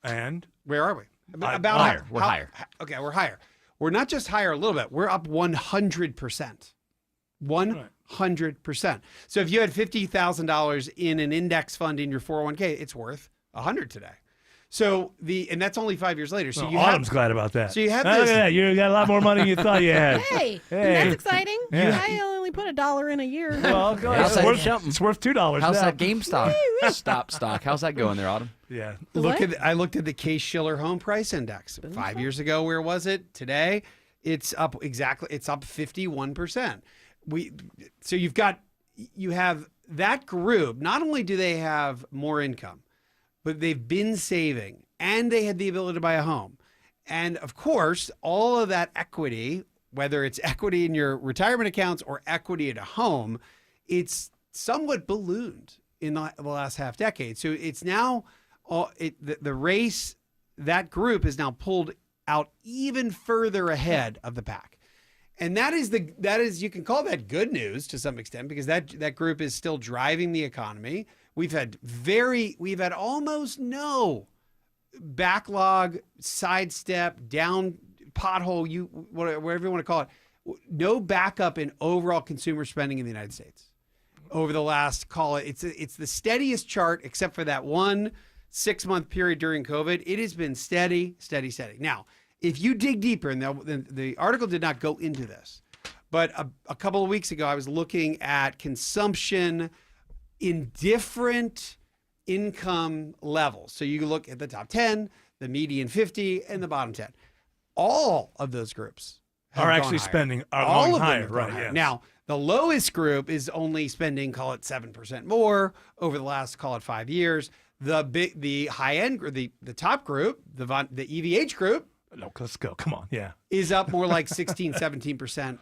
And? Where are we? About higher. We're higher. Okay, we're higher. We're not just higher a little bit. We're up 100%. 100%. So if you had $50,000 in an index fund in your 401k, it's worth $100 today. So and that's only 5 years later. So Autumn's glad about that. So you have this. Look at that. You got a lot more money than you thought you had. Hey, that's exciting. Yeah. I only put $1 in a year. Well, it's worth $2. How's now. that GameStop stock? How's that going there, Autumn? Yeah. I looked at the Case-Shiller Home Price Index. 5 years ago, where was it? Today, it's up exactly. It's up 51%. So you have that group. Not only do they have more income, but they've been saving and they had the ability to buy a home. And of course, all of that equity, whether it's equity in your retirement accounts or equity at a home, it's somewhat ballooned in the last half decade. So it's now the race, that group is now pulled out even further ahead of the pack. And that is you can call that good news to some extent because that group is still driving the economy. We've had almost no backlog, sidestep, down pothole, whatever you want to call it, no backup in overall consumer spending in the United States over the last, call it, it's the steadiest chart except for that one 6-month period during COVID, it has been steady, steady, steady. Now, if you dig deeper, and the article did not go into this, but a couple of weeks ago, I was looking at consumption in different income levels. So you look at the top 10, the median 50, and the bottom 10. All of those groups are actually spending all of higher, them right? Yes. Now, the lowest group is only spending, call it 7% more over the last, call it 5 years. The high end, the top group, the EVH group. No, let's go. Come on, yeah, is up more like 16, 17%.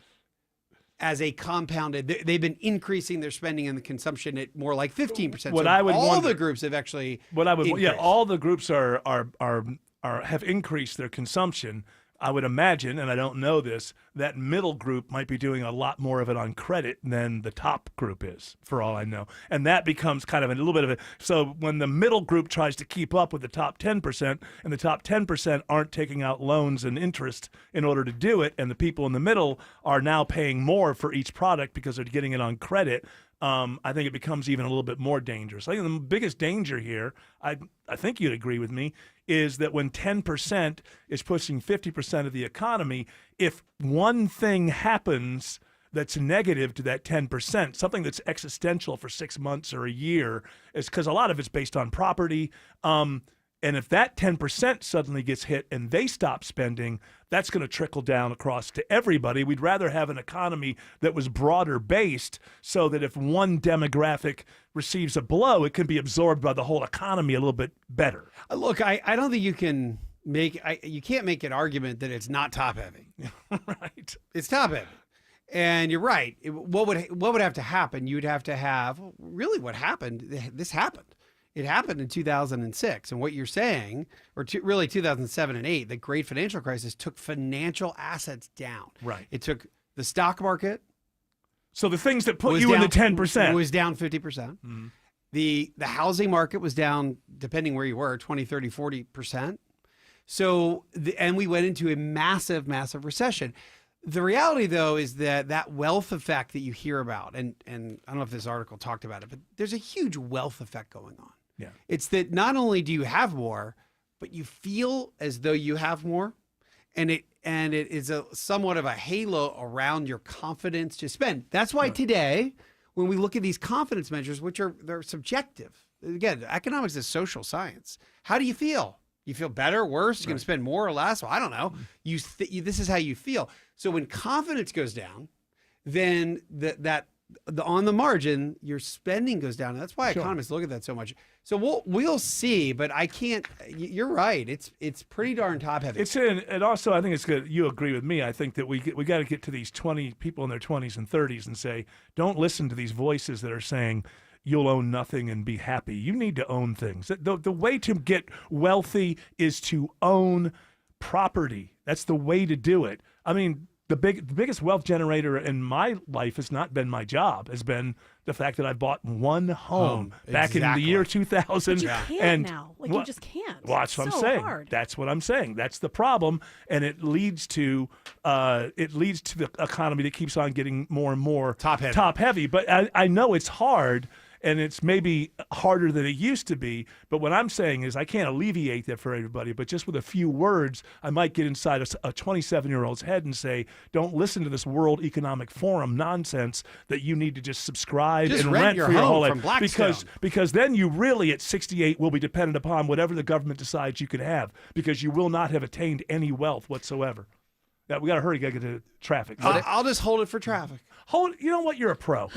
As a compounded, they've been increasing their spending and the consumption at more like 15%. What so I would all wonder, the groups have actually yeah, all the groups have increased their consumption. I would imagine, and I don't know this, that middle group might be doing a lot more of it on credit than the top group is, for all I know. And that becomes kind of a little bit of a, so when the middle group tries to keep up with the top 10%, and the top 10% aren't taking out loans and interest in order to do it, and the people in the middle are now paying more for each product because they're getting it on credit, I think it becomes even a little bit more dangerous. I think the biggest danger here, I think you'd agree with me, is that when 10% is pushing 50% of the economy, if one thing happens that's negative to that 10%, something that's existential for 6 months or a year, is because a lot of it's based on property. And if that 10% suddenly gets hit and they stop spending, that's going to trickle down across to everybody. We'd rather have an economy that was broader based so that if one demographic receives a blow, it can be absorbed by the whole economy a little bit better. Look, I don't think you can you can't make an argument that it's not top heavy. Right. It's top heavy. And you're right. What would have to happen? You'd have to have really what happened. This happened. It happened in 2006. And what you're saying, or really 2007 and 8, the great financial crisis took financial assets down. Right. It took the stock market. So the things that put you in the 10%. It was down 50%. Mm-hmm. The housing market was down, depending where you were, 20, 30, 40%. So, and we went into a massive, massive recession. The reality, though, is that wealth effect that you hear about, and I don't know if this article talked about it, but there's a huge wealth effect going on. Yeah. It's that not only do you have more, but you feel as though you have more, and it is somewhat of a halo around your confidence to spend. That's why today, when we look at these confidence measures, they're subjective. Again, economics is social science. How do you feel? You feel better, worse? You're going to spend more or less? Well, I don't know. This is how you feel. So when confidence goes down, then on the margin, your spending goes down. And that's why economists look at that so much. So we'll see, but I can't. You're right. It's pretty darn top heavy. And also I think it's good. You agree with me. I think that we got to get to these 20 people in their 20s and 30s and say, don't listen to these voices that are saying you'll own nothing and be happy. You need to own things. The way to get wealthy is to own property. That's the way to do it. I mean, the biggest wealth generator in my life has not been my job, has been the fact that I bought one home back in the year 2000. But you can't now. You just can't. Well, that's what I'm saying. Hard. That's what I'm saying. That's the problem, and it leads to the economy that keeps on getting more and more top heavy. But I know it's hard. And it's maybe harder than it used to be. But what I'm saying is I can't alleviate that for everybody. But just with a few words, I might get inside a 27-year-old's head and say, don't listen to this World Economic Forum nonsense that you need to just subscribe and rent for your whole life. Because then you really, at 68, will be dependent upon whatever the government decides you can have. Because you will not have attained any wealth whatsoever. Yeah, we got to hurry. Got to get to traffic. I'll just hold it for traffic. You know what? You're a pro.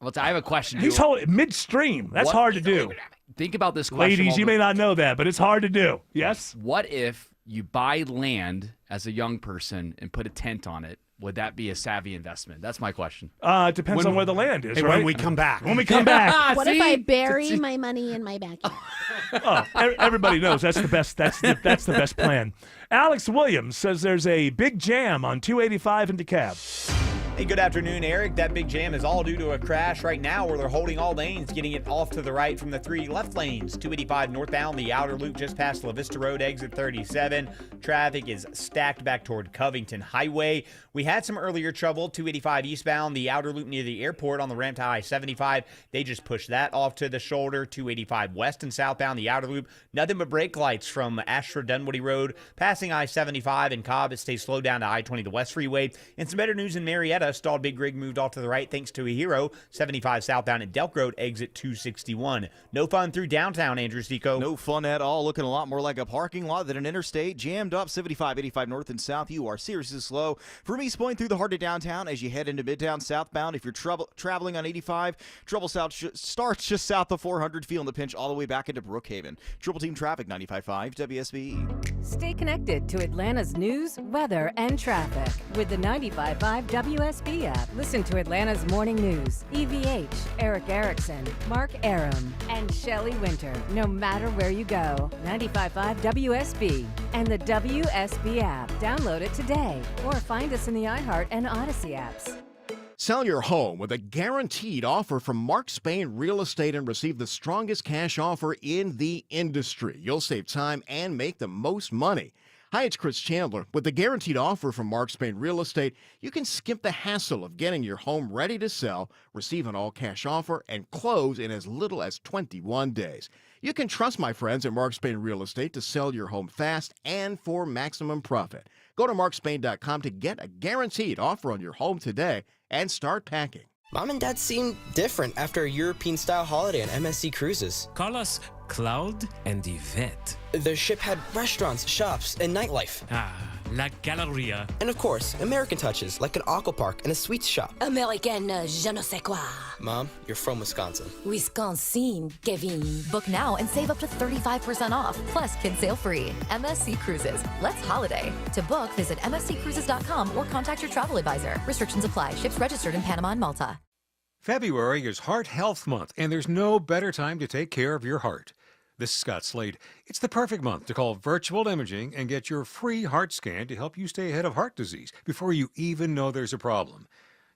Well, I have a question. He's holding midstream. That's hard to do. Think about this question. Ladies, you may not know that, but it's hard to do. Yes? What if you buy land as a young person and put a tent on it? Would that be a savvy investment? That's my question. It depends on where the land is, right? When we come back. When we come back. What if I bury my money in my backyard? Everybody knows that's the best. That's the best plan. Alex Williams says there's a big jam on 285 in DeKalb. Hey, good afternoon, Eric. That big jam is all due to a crash right now where they're holding all lanes, getting it off to the right from the 3 left lanes. 285 northbound, the outer loop just past La Vista Road, exit 37. Traffic is stacked back toward Covington Highway. We had some earlier trouble, 285 eastbound, the outer loop near the airport on the ramp to I-75. They just pushed that off to the shoulder. 285 west and southbound, the outer loop. Nothing but brake lights from Ashford Dunwoody Road, passing I-75 and Cobb. It stays slow down to I-20, the West Freeway. And some better news in Marietta. Stalled big rig moved off to the right thanks to a hero. 75 southbound at Delk Road, exit 261. No fun through downtown, Andrew Stico. No fun at all. Looking a lot more like a parking lot than an interstate. Jammed up 75, 85 north and south. You are seriously slow. From East Point through the heart of downtown as you head into Midtown southbound. If you're traveling on 85, trouble starts just south of 400, feeling the pinch all the way back into Brookhaven. Triple Team Traffic, 95.5 WSB. Stay connected to Atlanta's news, weather, and traffic with the 95.5 WSB app. Listen to Atlanta's morning news. EVH, Eric Erickson, Mark Aram, and Shelley Winter. No matter where you go, 95.5 WSB and the WSB app. Download it today or find us in the iHeart and Odyssey apps. Sell your home with a guaranteed offer from Mark Spain Real Estate and receive the strongest cash offer in the industry. You'll save time and make the most money. Hi, it's Chris Chandler. With the guaranteed offer from Mark Spain Real Estate, you can skip the hassle of getting your home ready to sell, receive an all-cash offer, and close in as little as 21 days. You can trust my friends at Mark Spain Real Estate to sell your home fast and for maximum profit. Go to markspain.com to get a guaranteed offer on your home today and start packing. Mom and Dad seem different after a European-style holiday on MSC Cruises. Call us Cloud and Yvette. The ship had restaurants, shops, and nightlife. La Galleria. And of course, American touches, like an aqua park and a sweets shop. American je ne sais quoi. Mom, you're from Wisconsin. Wisconsin, Kevin. Book now and save up to 35% off, plus kids sail free. MSC Cruises. Let's holiday. To book, visit msccruises.com or contact your travel advisor. Restrictions apply. Ships registered in Panama and Malta. February is Heart Health Month, and there's no better time to take care of your heart. This is Scott Slade. It's the perfect month to call Virtual Imaging and get your free heart scan to help you stay ahead of heart disease before you even know there's a problem.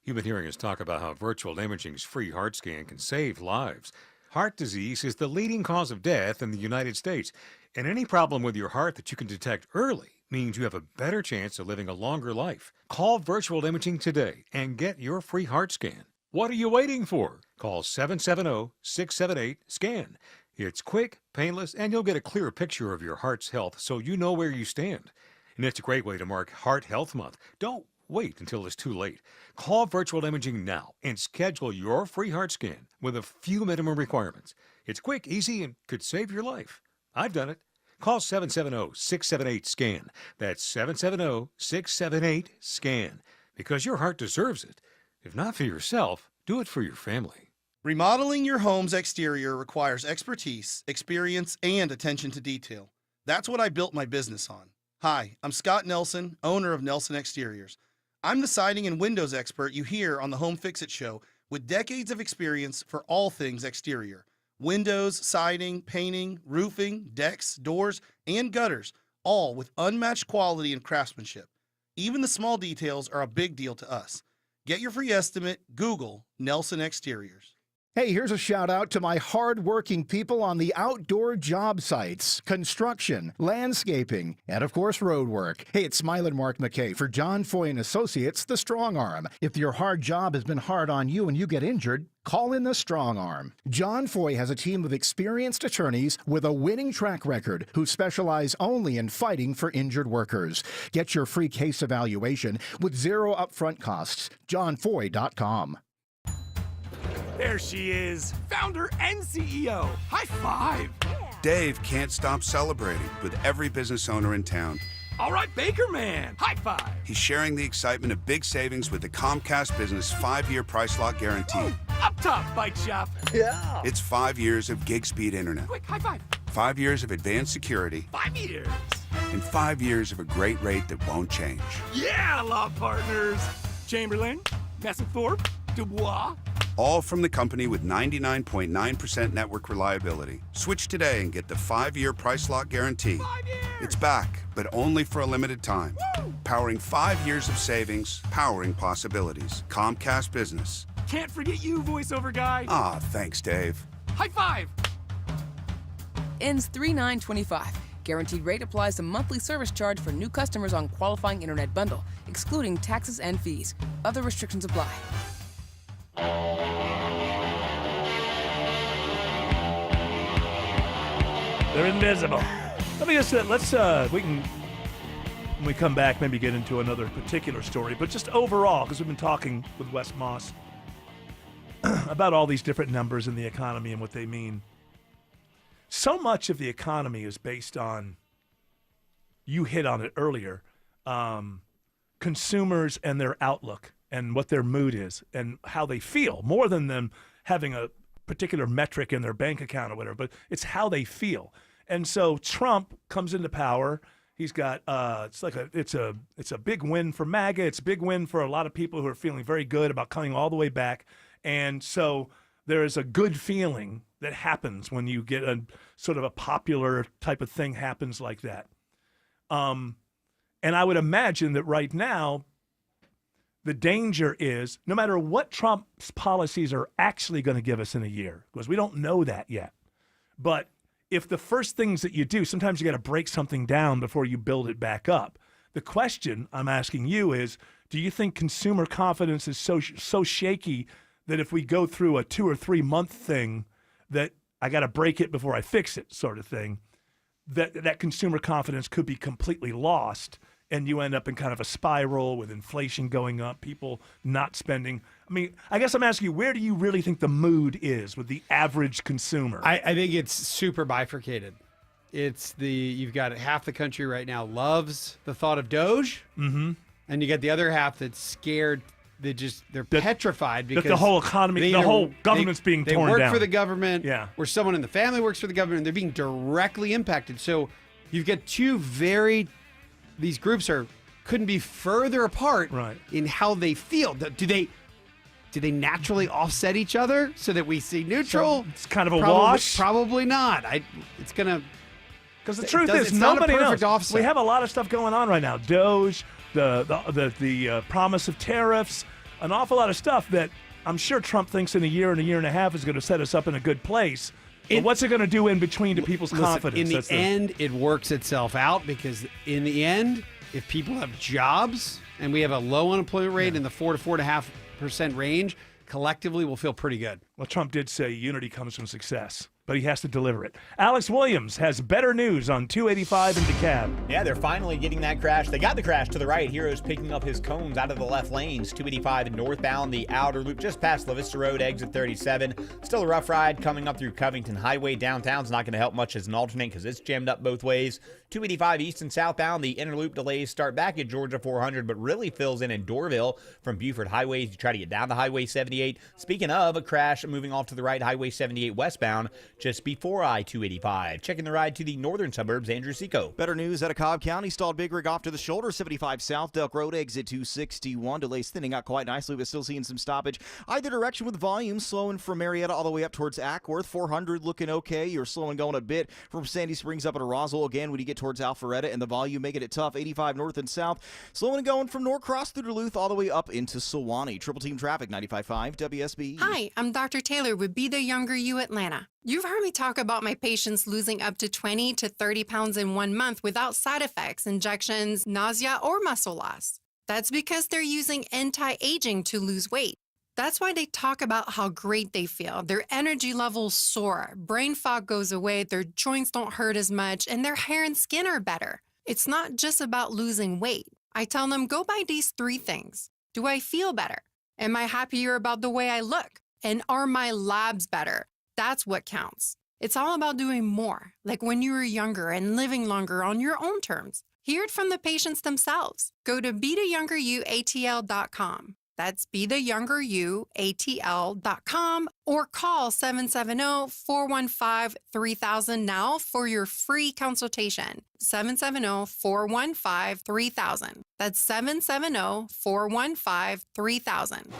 You've been hearing us talk about how Virtual Imaging's free heart scan can save lives. Heart disease is the leading cause of death in the United States, and any problem with your heart that you can detect early means you have a better chance of living a longer life. Call Virtual Imaging today and get your free heart scan. What are you waiting for? Call 770-678-SCAN. It's quick, painless, and you'll get a clear picture of your heart's health so you know where you stand. And it's a great way to mark Heart Health Month. Don't wait until it's too late. Call Virtual Imaging now and schedule your free heart scan with a few minimum requirements. It's quick, easy, and could save your life. I've done it. Call 770-678-SCAN. That's 770-678-SCAN. Because your heart deserves it. If not for yourself, do it for your family. Remodeling your home's exterior requires expertise, experience, and attention to detail. That's what I built my business on. Hi, I'm Scott Nelson, owner of Nelson Exteriors. I'm the siding and windows expert you hear on the Home Fix-It Show with decades of experience for all things exterior. Windows, siding, painting, roofing, decks, doors, and gutters, all with unmatched quality and craftsmanship. Even the small details are a big deal to us. Get your free estimate, Google Nelson Exteriors. Hey, here's a shout out to my hard-working people on the outdoor job sites, construction, landscaping, and of course road work. Hey, it's Smilin' Mark McKay for John Foy & Associates, the Strong Arm. If your hard job has been hard on you and you get injured, call in the Strong Arm. John Foy has a team of experienced attorneys with a winning track record who specialize only in fighting for injured workers. Get your free case evaluation with zero upfront costs. JohnFoy.com. There she is, founder and CEO. High five. Dave can't stop celebrating with every business owner in town. All right, Baker Man, high five. He's sharing the excitement of big savings with the Comcast Business 5-year price lock guarantee. Ooh, up top, bike shop. Yeah. It's 5 years of gig speed internet. Quick, high five. 5 years of advanced security. 5 years. And 5 years of a great rate that won't change. Yeah, law partners. Chamberlain, Messethorpe, Dubois. All from the company with 99.9% network reliability. Switch today and get the 5-year price lock guarantee. 5 years! It's back, but only for a limited time. Woo! Powering 5 years of savings, powering possibilities. Comcast Business. Can't forget you, voiceover guy. Ah, thanks, Dave. High five! Ends 3/9/25. Guaranteed rate applies to monthly service charge for new customers on qualifying internet bundle, excluding taxes and fees. Other restrictions apply. They're invisible. Let me just we can, when we come back, maybe get into another particular story, but just overall, because we've been talking with Wes Moss about all these different numbers in the economy and what they mean. So much of the economy is based on, you hit on it earlier, consumers and their outlook and what their mood is and how they feel, more than them having a particular metric in their bank account or whatever, but it's how they feel. And so Trump comes into power. He's got it's a big win for MAGA. It's a big win for a lot of people who are feeling very good about coming all the way back. And so there is a good feeling that happens when you get a sort of a popular type of thing happens like that. And I would imagine that right now, the danger is no matter what Trump's policies are actually going to give us in a year, because we don't know that yet. But if the first things that you do, sometimes you got to break something down before you build it back up. The question I'm asking you is, do you think consumer confidence is so shaky that if we go through a 2 or 3 month thing that I got to break it before I fix it sort of thing, that consumer confidence could be completely lost and you end up in kind of a spiral with inflation going up, people not spending? I mean, I guess I'm asking you, where do you really think the mood is with the average consumer? I think it's super bifurcated. You've got half the country right now loves the thought of Doge, and you get the other half that's scared. They're petrified because the whole economy, the whole government's being torn down. They work for the government, yeah, or someone in the family works for the government, and they're being directly impacted. So you've got these groups couldn't be further apart in how they feel. Do they naturally offset each other so that we see neutral? So it's kind of a wash? Probably not. It's gonna. Because the truth is, nobody knows. Offset. We have a lot of stuff going on right now. Doge, the promise of tariffs, an awful lot of stuff that I'm sure Trump thinks in a year and a half is going to set us up in a good place. But what's it going to do in between to people's confidence? In the end, it works itself out, because in the end, if people have jobs and we have a low unemployment rate in the 4 to 4.5% range, collectively we'll feel pretty good. Well, Trump did say unity comes from success, but he has to deliver it. Alex Williams has better news on 285 in DeKalb. Yeah, they're finally getting that crash. They got the crash to the right. Heroes picking up his cones out of the left lanes. 285 and northbound, the outer loop just past La Vista Road, exit 37. Still a rough ride coming up through Covington Highway. Downtown's not going to help much as an alternate because it's jammed up both ways. 285 east and southbound, the inner loop delays start back at Georgia 400, but really fills in Doorville from Buford Highway as you try to get down to Highway 78. Speaking of a crash, moving off to the right, Highway 78 westbound, just before I-285. Checking the ride to the northern suburbs, Andrew Seco. Better news out of Cobb County. Stalled Big Rig off to the shoulder. 75 South Delk Road, exit 261. Delays thinning out quite nicely, but still seeing some stoppage either direction, with volume slowing from Marietta all the way up towards Ackworth. 400 looking okay. You're slowing going a bit from Sandy Springs up at Roswell again when you get towards Alpharetta, and the volume making it tough. 85 north and south. Slowing and going from Norcross through Duluth all the way up into Sewanee. Triple Team Traffic, 95.5 WSB. Hi, I'm Dr. Taylor with Be the Younger You Atlanta. You've heard me talk about my patients losing up to 20 to 30 pounds in 1 month without side effects, injections, nausea, or muscle loss. That's because they're using anti-aging to lose weight. That's why they talk about how great they feel. Their energy levels soar, brain fog goes away, their joints don't hurt as much, and their hair and skin are better. It's not just about losing weight. I tell them, go by these 3 things. Do I feel better? Am I happier about the way I look? And are my labs better? That's what counts. It's all about doing more, like when you were younger and living longer on your own terms. Hear it from the patients themselves. Go to BeTheYoungerYouATL.com. That's BeTheYoungerYouATL.com, or call 770-415-3000 now for your free consultation. 770-415-3000. That's 770-415-3000.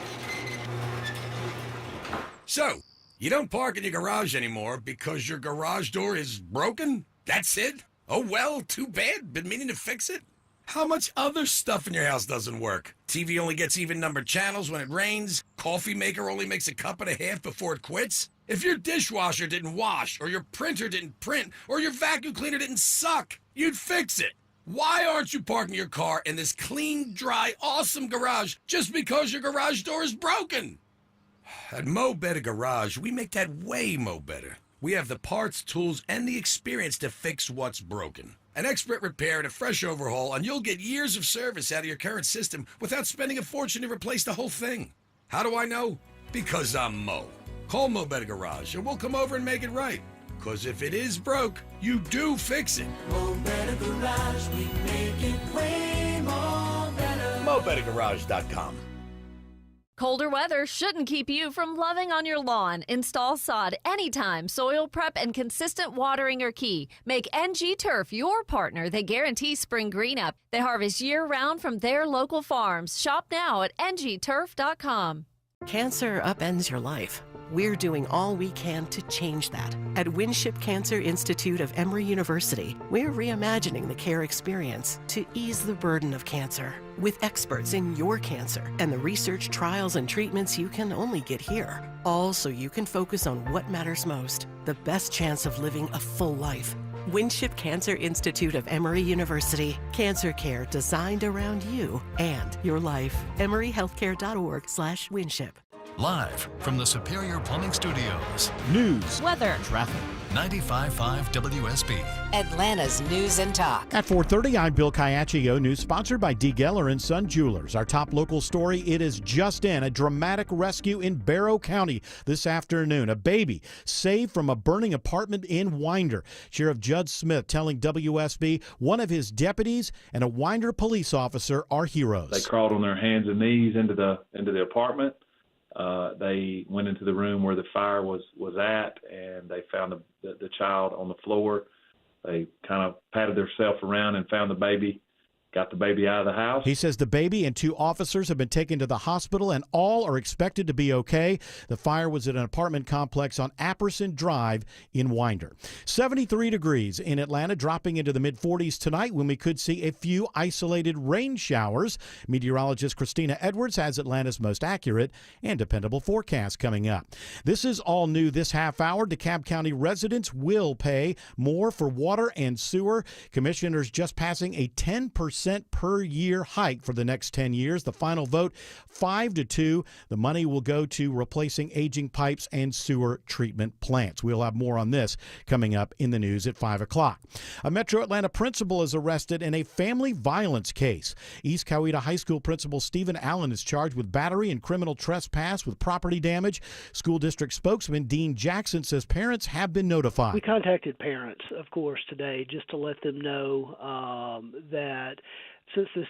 So, you don't park in your garage anymore because your garage door is broken? That's it? Oh well, too bad. Been meaning to fix it. How much other stuff in your house doesn't work? TV only gets even numbered channels when it rains. Coffee maker only makes a cup and a half before it quits. If your dishwasher didn't wash, or your printer didn't print, or your vacuum cleaner didn't suck, you'd fix it. Why aren't you parking your car in this clean, dry, awesome garage just because your garage door is broken? At Mo Better Garage, we make that way mo better. We have the parts, tools, and the experience to fix what's broken. An expert repair and a fresh overhaul, and you'll get years of service out of your current system without spending a fortune to replace the whole thing. How do I know? Because I'm Mo. Call Mo Better Garage, and we'll come over and make it right. Because if it is broke, you do fix it. Mo Better Garage, we make it way more better. MoBetterGarage.com. Colder weather shouldn't keep you from loving on your lawn. Install sod anytime. Soil prep and consistent watering are key. Make NG Turf your partner. They guarantee spring green up. They harvest year-round from their local farms. Shop now at ngturf.com. Cancer upends your life. We're doing all we can to change that. At Winship Cancer Institute of Emory University, we're reimagining the care experience to ease the burden of cancer. With experts in your cancer and the research, trials, and treatments you can only get here. All so you can focus on what matters most, the best chance of living a full life. Winship Cancer Institute of Emory University. Cancer care designed around you and your life. EmoryHealthcare.org/Winship. Live from the Superior Plumbing Studios. News, Weather. traffic. 95.5 WSB. Atlanta's News and Talk. At 4:30, I'm Bill Caiaccio. News sponsored by D. Geller and Son Jewelers. Our top local story, it is just in. A dramatic rescue in Barrow County this afternoon. A baby saved from a burning apartment in Winder. Sheriff Judd Smith telling WSB one of his deputies and a Winder police officer are heroes. They crawled on their hands and knees into the apartment. They went into the room where the fire was at, and they found the child on the floor. They kind of patted themselves around and found the baby, got the baby out of the house. He says the baby and 2 officers have been taken to the hospital, and all are expected to be okay. The fire was at an apartment complex on Apperson Drive in Winder. 73 degrees in Atlanta, dropping into the mid-40s tonight when we could see a few isolated rain showers. Meteorologist Christina Edwards has Atlanta's most accurate and dependable forecast coming up. This is all new this half hour. DeKalb County residents will pay more for water and sewer. Commissioners just passing a 10% per year hike for the next 10 years. The final vote, 5-2. The money will go to replacing aging pipes and sewer treatment plants. We'll have more on this coming up in the news at 5 o'clock. A Metro Atlanta principal is arrested in a family violence case. East Coweta High School principal Stephen Allen is charged with battery and criminal trespass with property damage. School district spokesman Dean Jackson says parents have been notified. We contacted parents, of course, today just to let them know that since this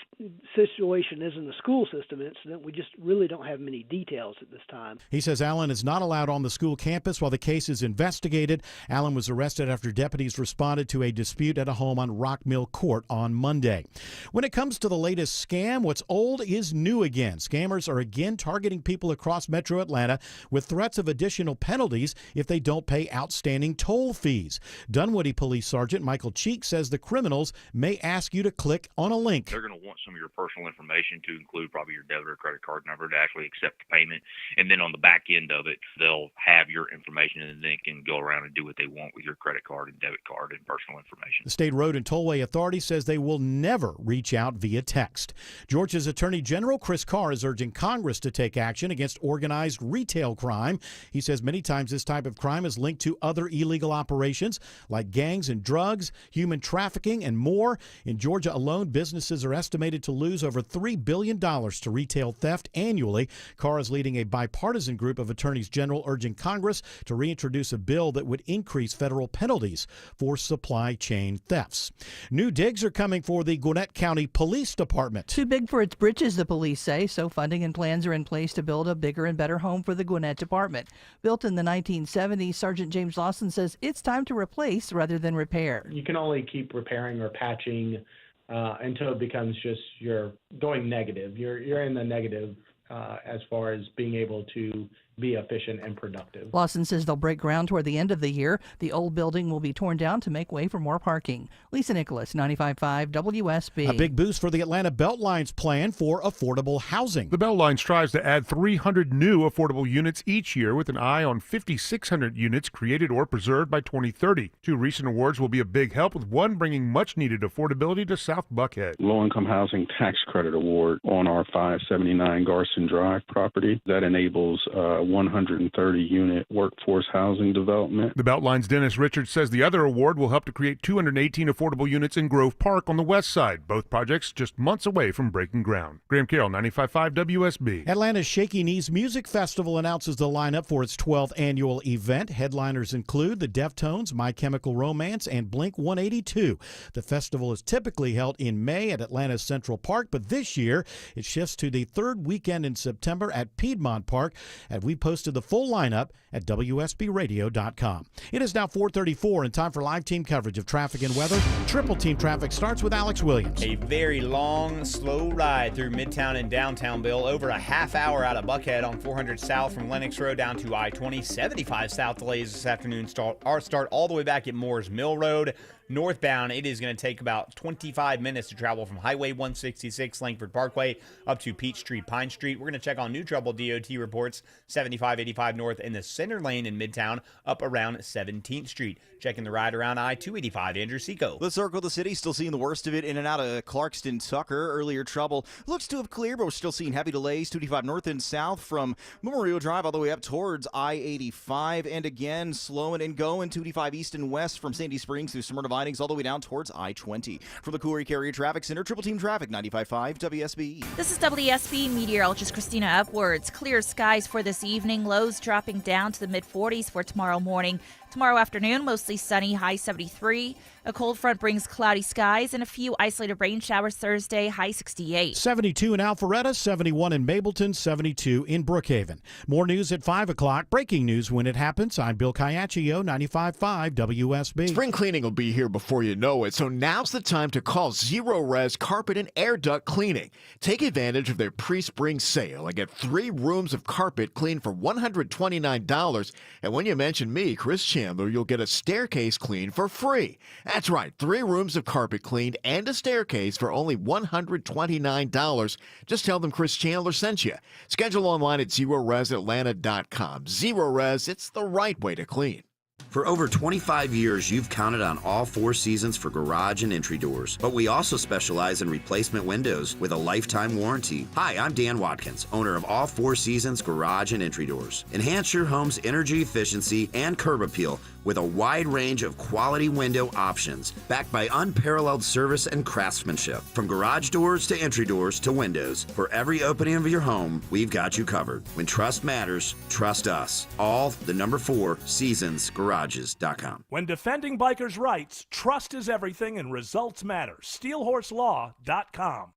situation isn't a school system incident, we just really don't have many details at this time. He says Allen is not allowed on the school campus while the case is investigated. Allen was arrested after deputies responded to a dispute at a home on Rock Mill Court on Monday. When it comes to the latest scam, what's old is new again. Scammers are again targeting people across Metro Atlanta with threats of additional penalties if they don't pay outstanding toll fees. Dunwoody Police Sergeant Michael Cheek says the criminals may ask you to click on a link. They're going to want some of your personal information to include probably your debit or credit card number to actually accept the payment. And then on the back end of it, they'll have your information and then can go around and do what they want with your credit card and debit card and personal information. The State Road and Tollway Authority says they will never reach out via text. Georgia's Attorney General Chris Carr is urging Congress to take action against organized retail crime. He says many times this type of crime is linked to other illegal operations like gangs and drugs, human trafficking, and more. In Georgia alone, businesses are estimated to lose over $3 billion to retail theft annually. Carr is leading a bipartisan group of attorneys general urging Congress to reintroduce a bill that would increase federal penalties for supply chain thefts. New digs are coming for the Gwinnett County Police Department. Too big for its britches, the police say, so funding and plans are in place to build a bigger and better home for the Gwinnett Department. Built in the 1970s, Sergeant James Lawson says it's time to replace rather than repair. You can only keep repairing or patching until it becomes just you're going negative. You're in the negative as far as being able to be efficient and productive. Lawson says they'll break ground toward the end of the year. The old building will be torn down to make way for more parking. Lisa Nicholas, 95.5 WSB. A big boost for the Atlanta Beltline's plan for affordable housing. The Beltline strives to add 300 new affordable units each year with an eye on 5,600 units created or preserved by 2030. 2 recent awards will be a big help, with one bringing much-needed affordability to South Buckhead. Low-Income Housing Tax Credit Award on our 579 Garson Drive property that enables 130-unit workforce housing development. The Beltline's Dennis Richards says the other award will help to create 218 affordable units in Grove Park on the west side. Both projects just months away from breaking ground. Graham Carroll, 95.5 WSB. Atlanta's Shaky Knees Music Festival announces the lineup for its 12th annual event. Headliners include the Deftones, My Chemical Romance, and Blink-182. The festival is typically held in May at Atlanta's Central Park, but this year it shifts to the third weekend in September at Piedmont Park, and we posted the full lineup at WSBRadio.com. It is now 4:34 and time for live team coverage of traffic and weather. Triple Team Traffic starts with Alex Williams. A very long, slow ride through Midtown and Downtown, Bill. Over a half hour out of Buckhead on 400 South from Lennox Road down to I-20. 75 South delays this afternoon start all the way back at Moores Mill Road. Northbound, it is going to take about 25 minutes to travel from Highway 166 Langford Parkway up to Peachtree Pine Street. We're going to check on new trouble DOT reports 7585 North in the center lane in Midtown up around 17th Street. Checking the ride around I-285, Andrew Seco. Let's circle the city. Still seeing the worst of it in and out of Clarkston Tucker. Earlier trouble looks to have cleared, but we're still seeing heavy delays 285 North and South from Memorial Drive all the way up towards I-85. And again, slowing and going 285 East and West from Sandy Springs through Smyrna Vinings all the way down towards I-20. From the Cooley Carrier Traffic Center, Triple Team Traffic, 95.5 WSB. This is WSB meteorologist Christina Upwards. Clear skies for this evening, lows dropping down to the mid-40s for tomorrow morning. Tomorrow afternoon, mostly sunny, high 73. A cold front brings cloudy skies and a few isolated rain showers Thursday, high 68. 72 in Alpharetta, 71 in Mableton, 72 in Brookhaven. More news at 5 o'clock. Breaking news when it happens. I'm Bill Caiaccio, 95.5 WSB. Spring cleaning will be here before you know it, so now's the time to call Zero Res Carpet and Air Duct Cleaning. Take advantage of their pre-spring sale and get 3 rooms of carpet cleaned for $129. And when you mention me, Chris Chandler, you'll get a staircase clean for free. That's right, 3 rooms of carpet cleaned and a staircase for only $129. Just tell them Chris Chandler sent you. Schedule online at ZeroResAtlanta.com. Zero Res, it's the right way to clean. For over 25 years, you've counted on All Four Seasons for garage and entry doors. But we also specialize in replacement windows with a lifetime warranty. Hi, I'm Dan Watkins, owner of All Four Seasons Garage and Entry Doors. Enhance your home's energy efficiency and curb appeal with a wide range of quality window options, backed by unparalleled service and craftsmanship. From garage doors to entry doors to windows, for every opening of your home, we've got you covered. When trust matters, trust us. All the number 4 seasonsgarages.com. When defending bikers' rights, trust is everything and results matter. SteelHorseLaw.com.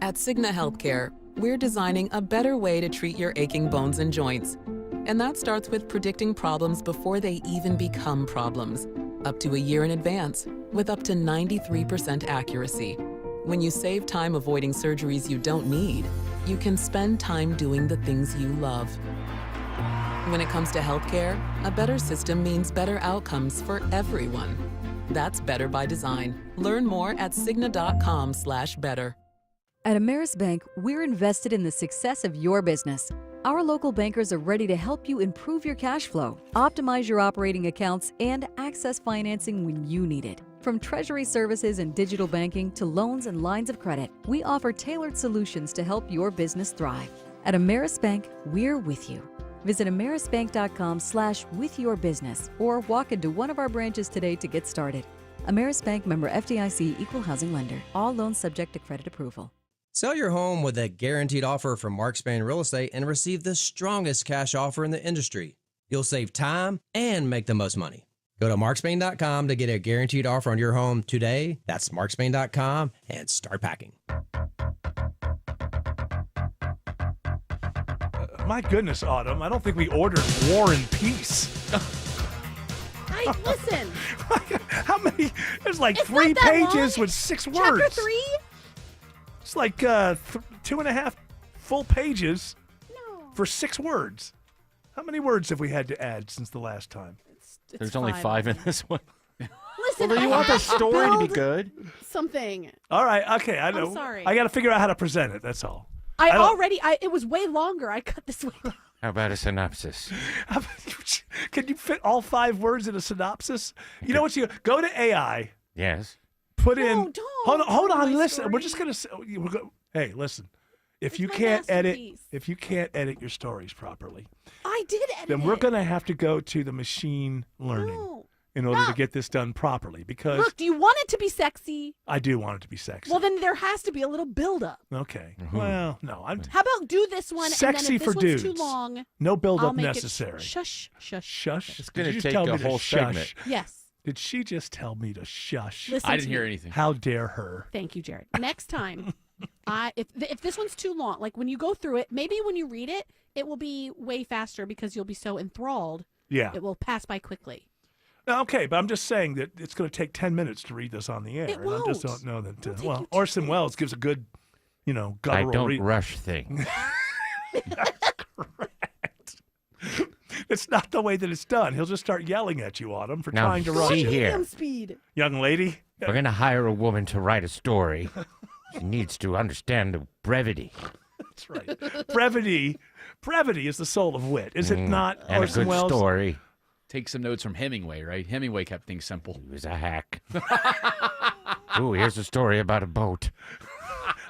At Cigna Healthcare, we're designing a better way to treat your aching bones and joints. And that starts with predicting problems before they even become problems, up to a year in advance, with up to 93% accuracy. When you save time avoiding surgeries you don't need, you can spend time doing the things you love. When it comes to healthcare, a better system means better outcomes for everyone. That's better by design. Learn more at Cigna.com/better. At Ameris Bank, we're invested in the success of your business. Our local bankers are ready to help you improve your cash flow, optimize your operating accounts, and access financing when you need it. From treasury services and digital banking to loans and lines of credit, we offer tailored solutions to help your business thrive. At Ameris Bank, we're with you. Visit amerisbank.com/withyourbusiness or walk into one of our branches today to get started. Ameris Bank, member FDIC, equal housing lender. All loans subject to credit approval. Sell your home with a guaranteed offer from Mark Spain Real Estate and receive the strongest cash offer in the industry. You'll save time and make the most money. Go to markspain.com to get a guaranteed offer on your home today. That's markspain.com and start packing. My goodness, Autumn, I don't think we ordered War and Peace. Listen. How many? There's like It's 3 not that pages long. with 6 Chapter words. 3? It's like 2.5 full pages. for 6 words. How many words have we had to add since the last time? There's only 5 in this one. Listen, Well, do you I want the have to story to be build good? Something. All right, okay, I know. I'm sorry. I got to figure out how to present it. That's all. It was way longer. I cut this way down. How about a synopsis? Can you fit all 5 words in a synopsis? You know what? You go to AI. Yes. Put in. Hold on. Listen. We're just gonna. Hey, listen. If you can't edit your stories properly, I did edit. then we're gonna have to go to the machine learning in order to get this done properly. Because Look, do you want it to be sexy? I do want it to be sexy. Well, then there has to be a little build-up. Okay. Well, no. How about do this one, Sexy and then if for this one's dudes. too long, No build-up I'll make necessary. It shush. Shush. It's gonna Did you take tell a me to whole shush? segment. Yes. Did she just tell me to shush? Listen I didn't to hear me. anything. How dare her? Thank you, Jared. Next time, if this one's too long, like when you go through it, maybe when you read it, it will be way faster because you'll be so enthralled. Yeah. It will pass by quickly. Okay, but I'm just saying that it's going to take 10 minutes to read this on the air. It and I just won't. don't know that. Well, Orson Welles gives a good, guttural I don't read. rush things. It's not the way that it's done. He'll just start yelling at you, Autumn, for Now, trying to rush. see here. Speed. Young lady. We're going to hire a woman to write a story. She needs to understand the brevity. That's right. Brevity is the soul of wit, is it not? And Orson a good Welles? story. Take some notes from Hemingway, right? Hemingway kept things simple. He was a hack. Ooh, here's a story about a boat.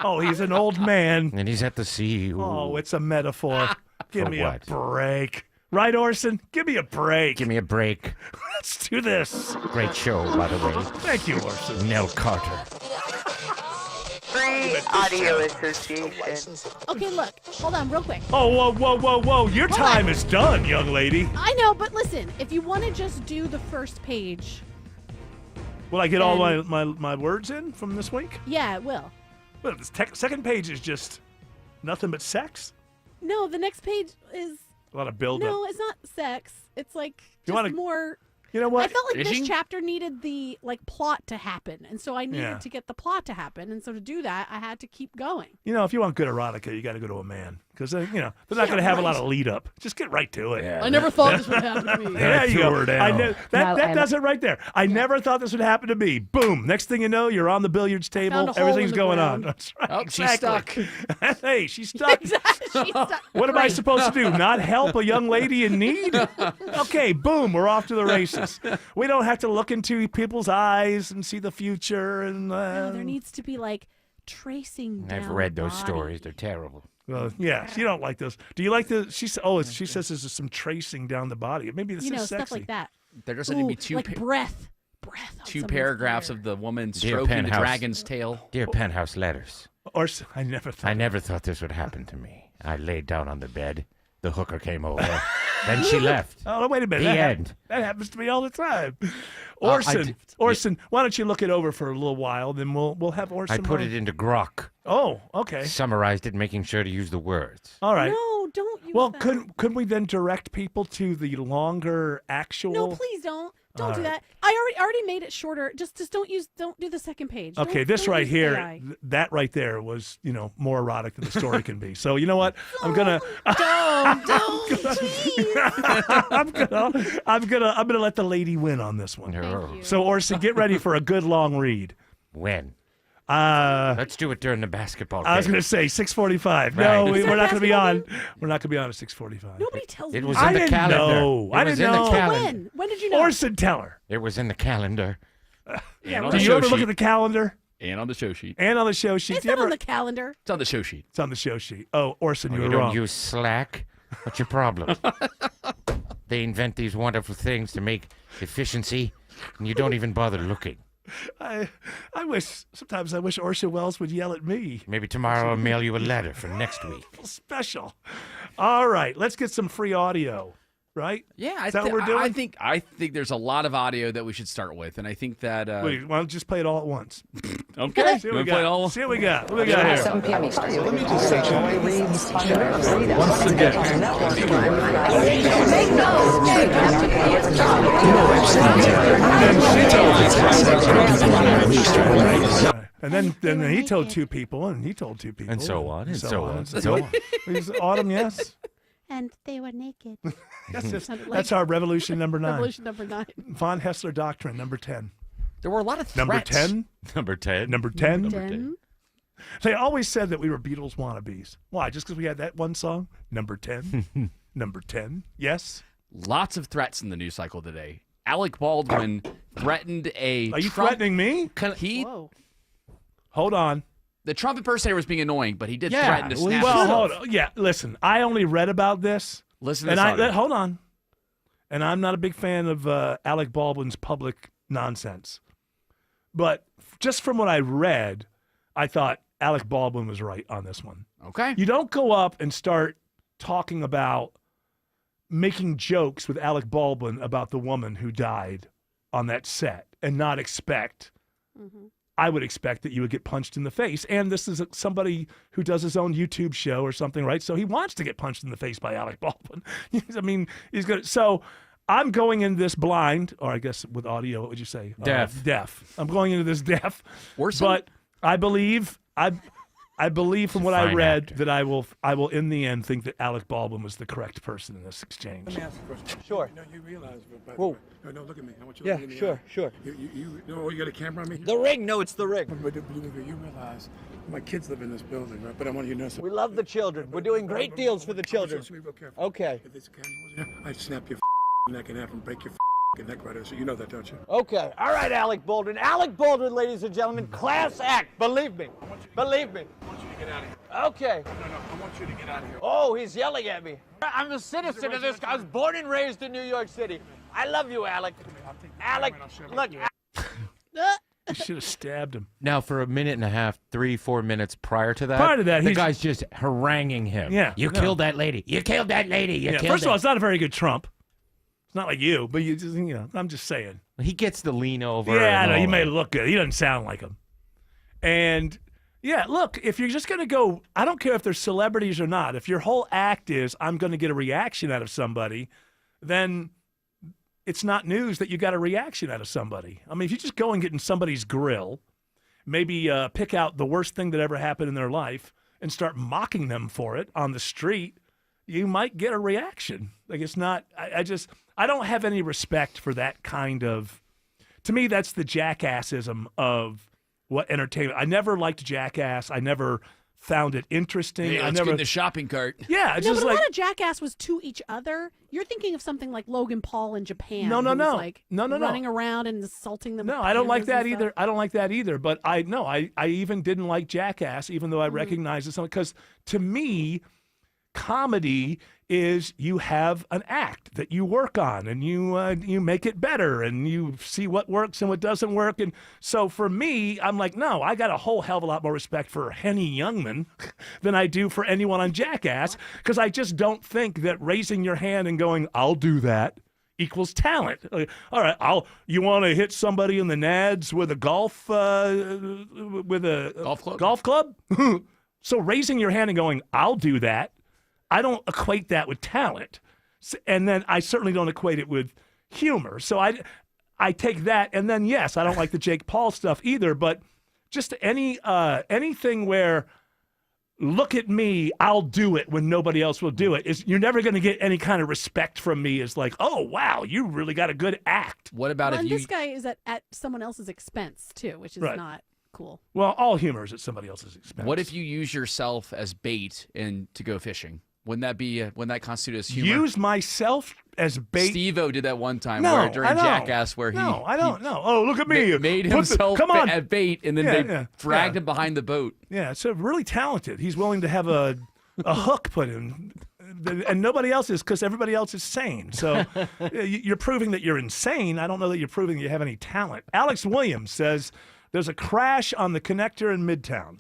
Oh, he's an old man. And he's at the sea. Ooh. Oh, it's a metaphor. Give For me what? a break. Right, Orson? Give me a break. Give me a break. Let's do this. Great show, by the way. Thank you, Orson. Nell Carter. Free Audio Association. Okay, look. Hold on real quick. Oh, whoa. Your time is done, young lady. I know, but listen. If you want to just do the first page, Will I get all my words in from this week? yeah, it will. Well, this second page is just nothing but sex. No, the next page is... A lot of build-up. No, it's not sex. It's like You just wanna- more... You know what? I felt like Fishing? this chapter needed the plot to happen, and so I needed Yeah. to get the plot to happen, and so to do that, I had to keep going. If you want good erotica, you got to go to a man because they're not going to have a lot of lead up. Just get right to it. I never thought this would happen to me. There you go. her down. That does it right there. I never thought this would happen to me. Boom. Next thing you know, you're on the billiards table. Found a hole Everything's in the going ground. on. That's right. Oh, she's exactly. Hey, she's stuck. She's stuck. What am I Great. supposed to do? Not help a young lady in need? Okay, boom, we're off to the races. We don't have to look into people's eyes and see the future. And No, there needs to be tracing down I've read the those body. stories. They're terrible. well, yeah, you don't like those. Do you like the? She says there's some tracing down the body. Maybe this You know, is sexy. stuff like that. There doesn't need to be Ooh, like breath. Breath. on two someone's paragraphs hair. of the woman Dear stroking the Penthouse. dragon's tail. Dear Penthouse Letters. Or I never thought. I never thought this would happen to me. I laid down on the bed. The hooker came over. Then she left. Oh, wait a minute. The that end. That happens to me all the time. I Orson, why don't you look it over for a little while? Then we'll have Orson. I put it into Grok. Oh, okay. Summarized it, making sure to use the words. All right. No, don't use Well, that. couldn't we then direct people to the longer actual? No, please don't. Don't All do right. that. I already made it shorter. Just don't do the second page. Okay, Don't- this don't right use here, AI. that right there was, more erotic than the story can be. So you know what? I'm gonna, Don't, please. I'm gonna let the lady win on this one. Thank you. So Orson, get ready for a good long read. When? Let's do it during the basketball I was game. going to say 6:45. Right. No, Is we're that not going to be basketball on. We're not going to be on at 6:45. Nobody tells It me. was I in the didn't calendar. know. I It was didn't in know. the calendar. When? When did you know? Orson, tell her. It was in the calendar. And on Do the you show ever look sheet. at the calendar? And on the show sheet. And on the show sheet. It's Do you not on ever- the calendar. It's on the show sheet. It's on the show sheet. Oh, Orson, Oh, you you were don't wrong. use Slack? What's your problem? They invent these wonderful things to make efficiency, and you don't even bother looking. Sometimes I wish Orson Welles would yell at me. Maybe tomorrow I'll mail you a letter for next week. Special. All right, let's get some free audio. Right? Yeah, Is that what we're doing? I think there's a lot of audio that we should start with, and I think that. Wait, why don't you just play it all at once? Okay. See You what we wanna play it got. all? See what we got. What we got here? 7 p.m. Eastern. Let me just say, once And then he told two people, and he told two people, And so on, and so on, and so so on. Autumn, yes. And they were naked. That's our revolution number 9. Revolution number 9. Von Hessler doctrine, number 10. There were a lot of Number threats. 10? Number 10. Number 10? Number 10. They always said that we were Beatles wannabes. Why? Just because we had that one song? Number 10? Number 10? Yes? Lots of threats in the news cycle today. Alec Baldwin threatened a Are you Trump, threatening me? Whoa. Hold on. The Trump impersonator was being annoying, but he did threaten to snap Well, his hold on. Yeah, listen. I only read about this. Listen to and this I audio. hold on. And I'm not a big fan of Alec Baldwin's public nonsense. But just from what I read, I thought Alec Baldwin was right on this one. Okay. You don't go up and start talking about making jokes with Alec Baldwin about the woman who died on that set and not expect. I would expect that you would get punched in the face. And this is somebody who does his own YouTube show or something, right? So he wants to get punched in the face by Alec Baldwin. I mean, he's good. So I'm going in this blind, or I guess with audio, what would you say? Deaf. Deaf. I'm going into this deaf. Worse. But I believe from what I Fine read actor. that I will in the end think that Alec Baldwin was the correct person in this exchange. Let me ask you a question. Sure. No, you realize, by Whoa. the way, no, look at me. I want you to Yeah, look at me. sure, sure. You know, you got a camera on me? The ring? No, it's the ring. But believe me, you realize my kids live in this building, right? But I want you to know something. We love the children. We're doing great deals for the children. So be real careful. Okay. If this camera was here, I'd snap your neck in half and break your neck right there. So you know that, don't you? Okay. All right, Alec Baldwin. Alec Baldwin, ladies and gentlemen, class act. Believe me. Believe me. I want you to get out of here. Okay. No, I want you to get out of here. Oh, he's yelling at me. I'm a citizen of this. I was born and raised in New York City. I love you, Alec. Alec, look. You should have stabbed him. Now, for a minute and a half, 3-4 minutes prior to that, the the guy's just haranguing him. Yeah, You no. killed that lady. You killed that lady. You killed First of all, that-" it's not a very good Trump. It's not like you, but I'm just saying. He gets the lean over. Yeah, I and know. all He may that. look good. He doesn't sound like him. And yeah, look, if you're just going to go, I don't care if they're celebrities or not. If your whole act is, I'm going to get a reaction out of somebody, then it's not news that you got a reaction out of somebody. I mean, if you just go and get in somebody's grill, maybe pick out the worst thing that ever happened in their life and start mocking them for it on the street, you might get a reaction. Like, it's not, I don't have any respect for that kind of, to me, that's the jackassism of what entertainment. I never liked Jackass. I never found it interesting. Hey, I let's never get in the shopping cart. Yeah, it's No, just but a like lot of Jackass was to each other. You're thinking of something like Logan Paul in Japan. No, who was, like, no. running around and assaulting them. No, I don't like that either. I don't like that either. But I even didn't like Jackass, even though I recognize it. Because to me, comedy is you have an act that you work on and you make it better and you see what works and what doesn't work. And so for me, I'm like, no, I got a whole hell of a lot more respect for Henny Youngman than I do for anyone on Jackass, because I just don't think that raising your hand and going, I'll do that, equals talent. All right, you want to hit somebody in the nads with a golf golf club? So raising your hand and going, I'll do that, I don't equate that with talent. And then I certainly don't equate it with humor. So I take that, and then yes, I don't like the Jake Paul stuff either, but just anything where look at me, I'll do it when nobody else will do it, is you're never going to get any kind of respect from me as like, oh, wow, you really got a good act. What about And this guy is at someone else's expense too, which is Right. not cool. Well, all humor is at somebody else's expense. What if you use yourself as bait and to go fishing? Wouldn't that constitute as humor? Use myself as bait? Steve-O did that one time No, during I don't. Jackass where No, I don't know. Oh, look at me. Made Put the- himself come on. at bait, and then Yeah, they yeah, dragged yeah. him behind the boat. Yeah, so really talented. He's willing to have a hook put in, and nobody else is, because everybody else is sane. So you're proving that you're insane. I don't know that you're proving that you have any talent. Alex Williams says there's a crash on the connector in Midtown.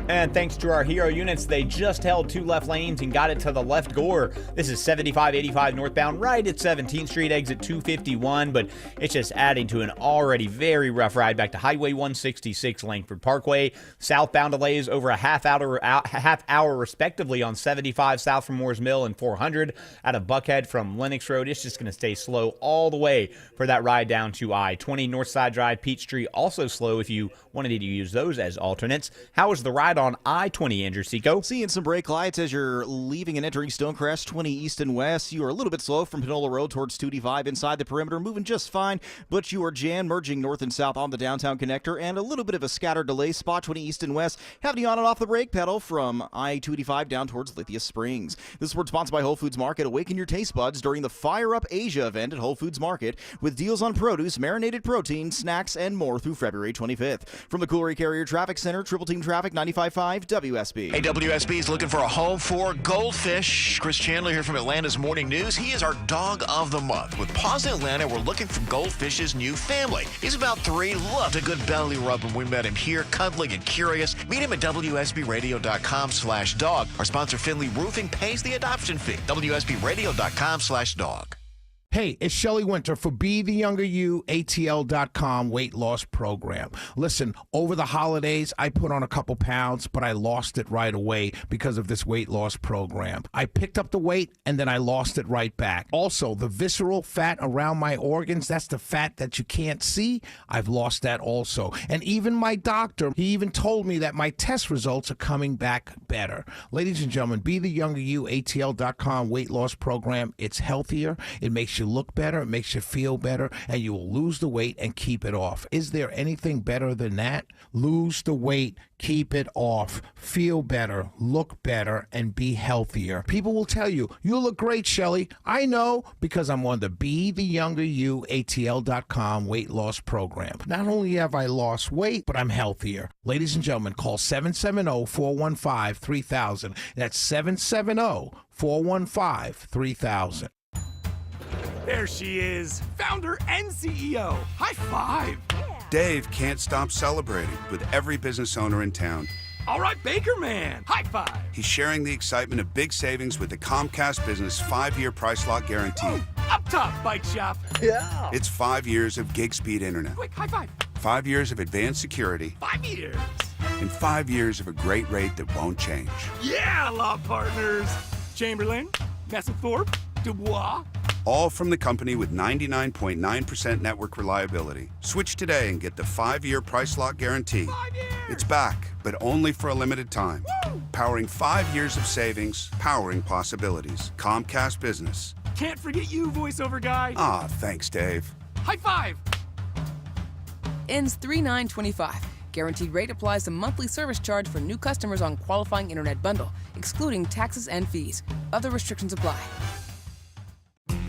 And thanks to our hero units, they just held 2 left lanes and got it to the left gore. This is 7585 northbound right at 17th Street, exit 251, but it's just adding to an already very rough ride back to Highway 166 Langford Parkway. Southbound delays over a half hour respectively on 75 south from Moores Mill and 400 out of Buckhead from Lennox Road. It's just going to stay slow all the way for that ride down to I-20 Northside Drive, Peachtree, also slow if you wanted to use those as alternates. How is the the ride on I-20, Andrew Seco. Seeing some brake lights as you're leaving and entering Stonecrest 20 east and west. You are a little bit slow from Panola Road towards 285 inside the perimeter, moving just fine, but you are jammed merging north and south on the downtown connector, and a little bit of a scattered delay spot 20 east and west, having you on and off the brake pedal from I-285 down towards Lithia Springs. This is sponsored by Whole Foods Market. Awaken your taste buds during the Fire Up Asia event at Whole Foods Market with deals on produce, marinated protein, snacks, and more through February 25th. From the Cooley Carrier Traffic Center, Triple Team Traffic 95.5 WSB. Hey, WSB is looking for a home for goldfish. Chris Chandler here from Atlanta's Morning News. He is our dog of the month. With Paws Atlanta, we're looking for Goldfish's new family. He's about 3, loved a good belly rub when we met him here, cuddling and curious. Meet him at WSBRadio.com/dog. Our sponsor, Finley Roofing, pays the adoption fee. WSBRadio.com/dog. Hey, it's Shelley Winter for Be the Younger You, ATL.com weight loss program. Listen, over the holidays, I put on a couple pounds, but I lost it right away because of this weight loss program. I picked up the weight and then I lost it right back. Also, the visceral fat around my organs, that's the fat that you can't see, I've lost that also. And even my doctor, he even told me that my test results are coming back better. Ladies and gentlemen, Be the Younger You, ATL.com weight loss program. It's healthier. It makes you look better, it makes you feel better, and you will lose the weight and keep it off. Is there anything better than that? Lose the weight, keep it off, feel better, look better, and be healthier. People will tell you, you look great, Shelley. I know, because I'm on the Be the Younger You, ATL.com weight loss program. Not only have I lost weight, but I'm healthier. Ladies and gentlemen, call 770-415-3000. That's 770-415-3000. There she is, founder and CEO. High five. Dave can't stop celebrating with every business owner in town. All right, Baker Man. High five. He's sharing the excitement of big savings with the Comcast Business 5-year price lock guarantee. Up top, Bike Shop. Yeah. It's 5 years of gig speed internet. Quick, high five. 5 years of advanced security. 5 years. And 5 years of a great rate that won't change. Yeah, law partners. Chamberlain, Messethorpe, Dubois. All from the company with 99.9% network reliability. Switch today and get the 5-year price lock guarantee. 5 years. It's back, but only for a limited time. Woo! Powering 5 years of savings, powering possibilities. Comcast Business. Can't forget you, voiceover guy. Ah, thanks, Dave. High five. Ends 3/9/25. Guaranteed rate applies to monthly service charge for new customers on qualifying internet bundle, excluding taxes and fees. Other restrictions apply.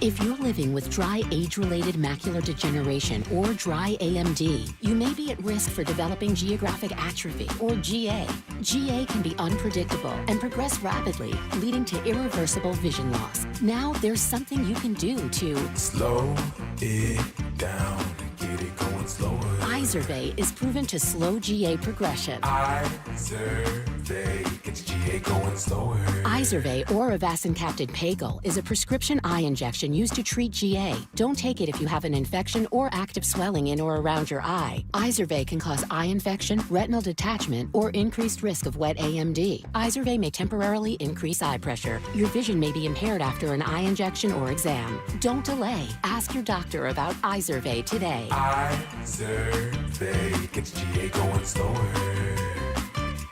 If you're living with dry age-related macular degeneration or dry AMD, you may be at risk for developing geographic atrophy or GA. GA can be unpredictable and progress rapidly, leading to irreversible vision loss. Now there's something you can do to slow it down, get it going slower. Izervay is proven to slow GA progression. Izervay gets GA going slower. Izervay or avacincaptad pegol is a prescription eye injection used to treat GA. Don't take it if you have an infection or active swelling in or around your eye. Izervay can cause eye infection, retinal detachment, or increased risk of wet AMD. Izervay may temporarily increase eye pressure. Your vision may be impaired after an eye injection or exam. Don't delay. Ask your doctor about Izervay today. Izervay gets GA going slower.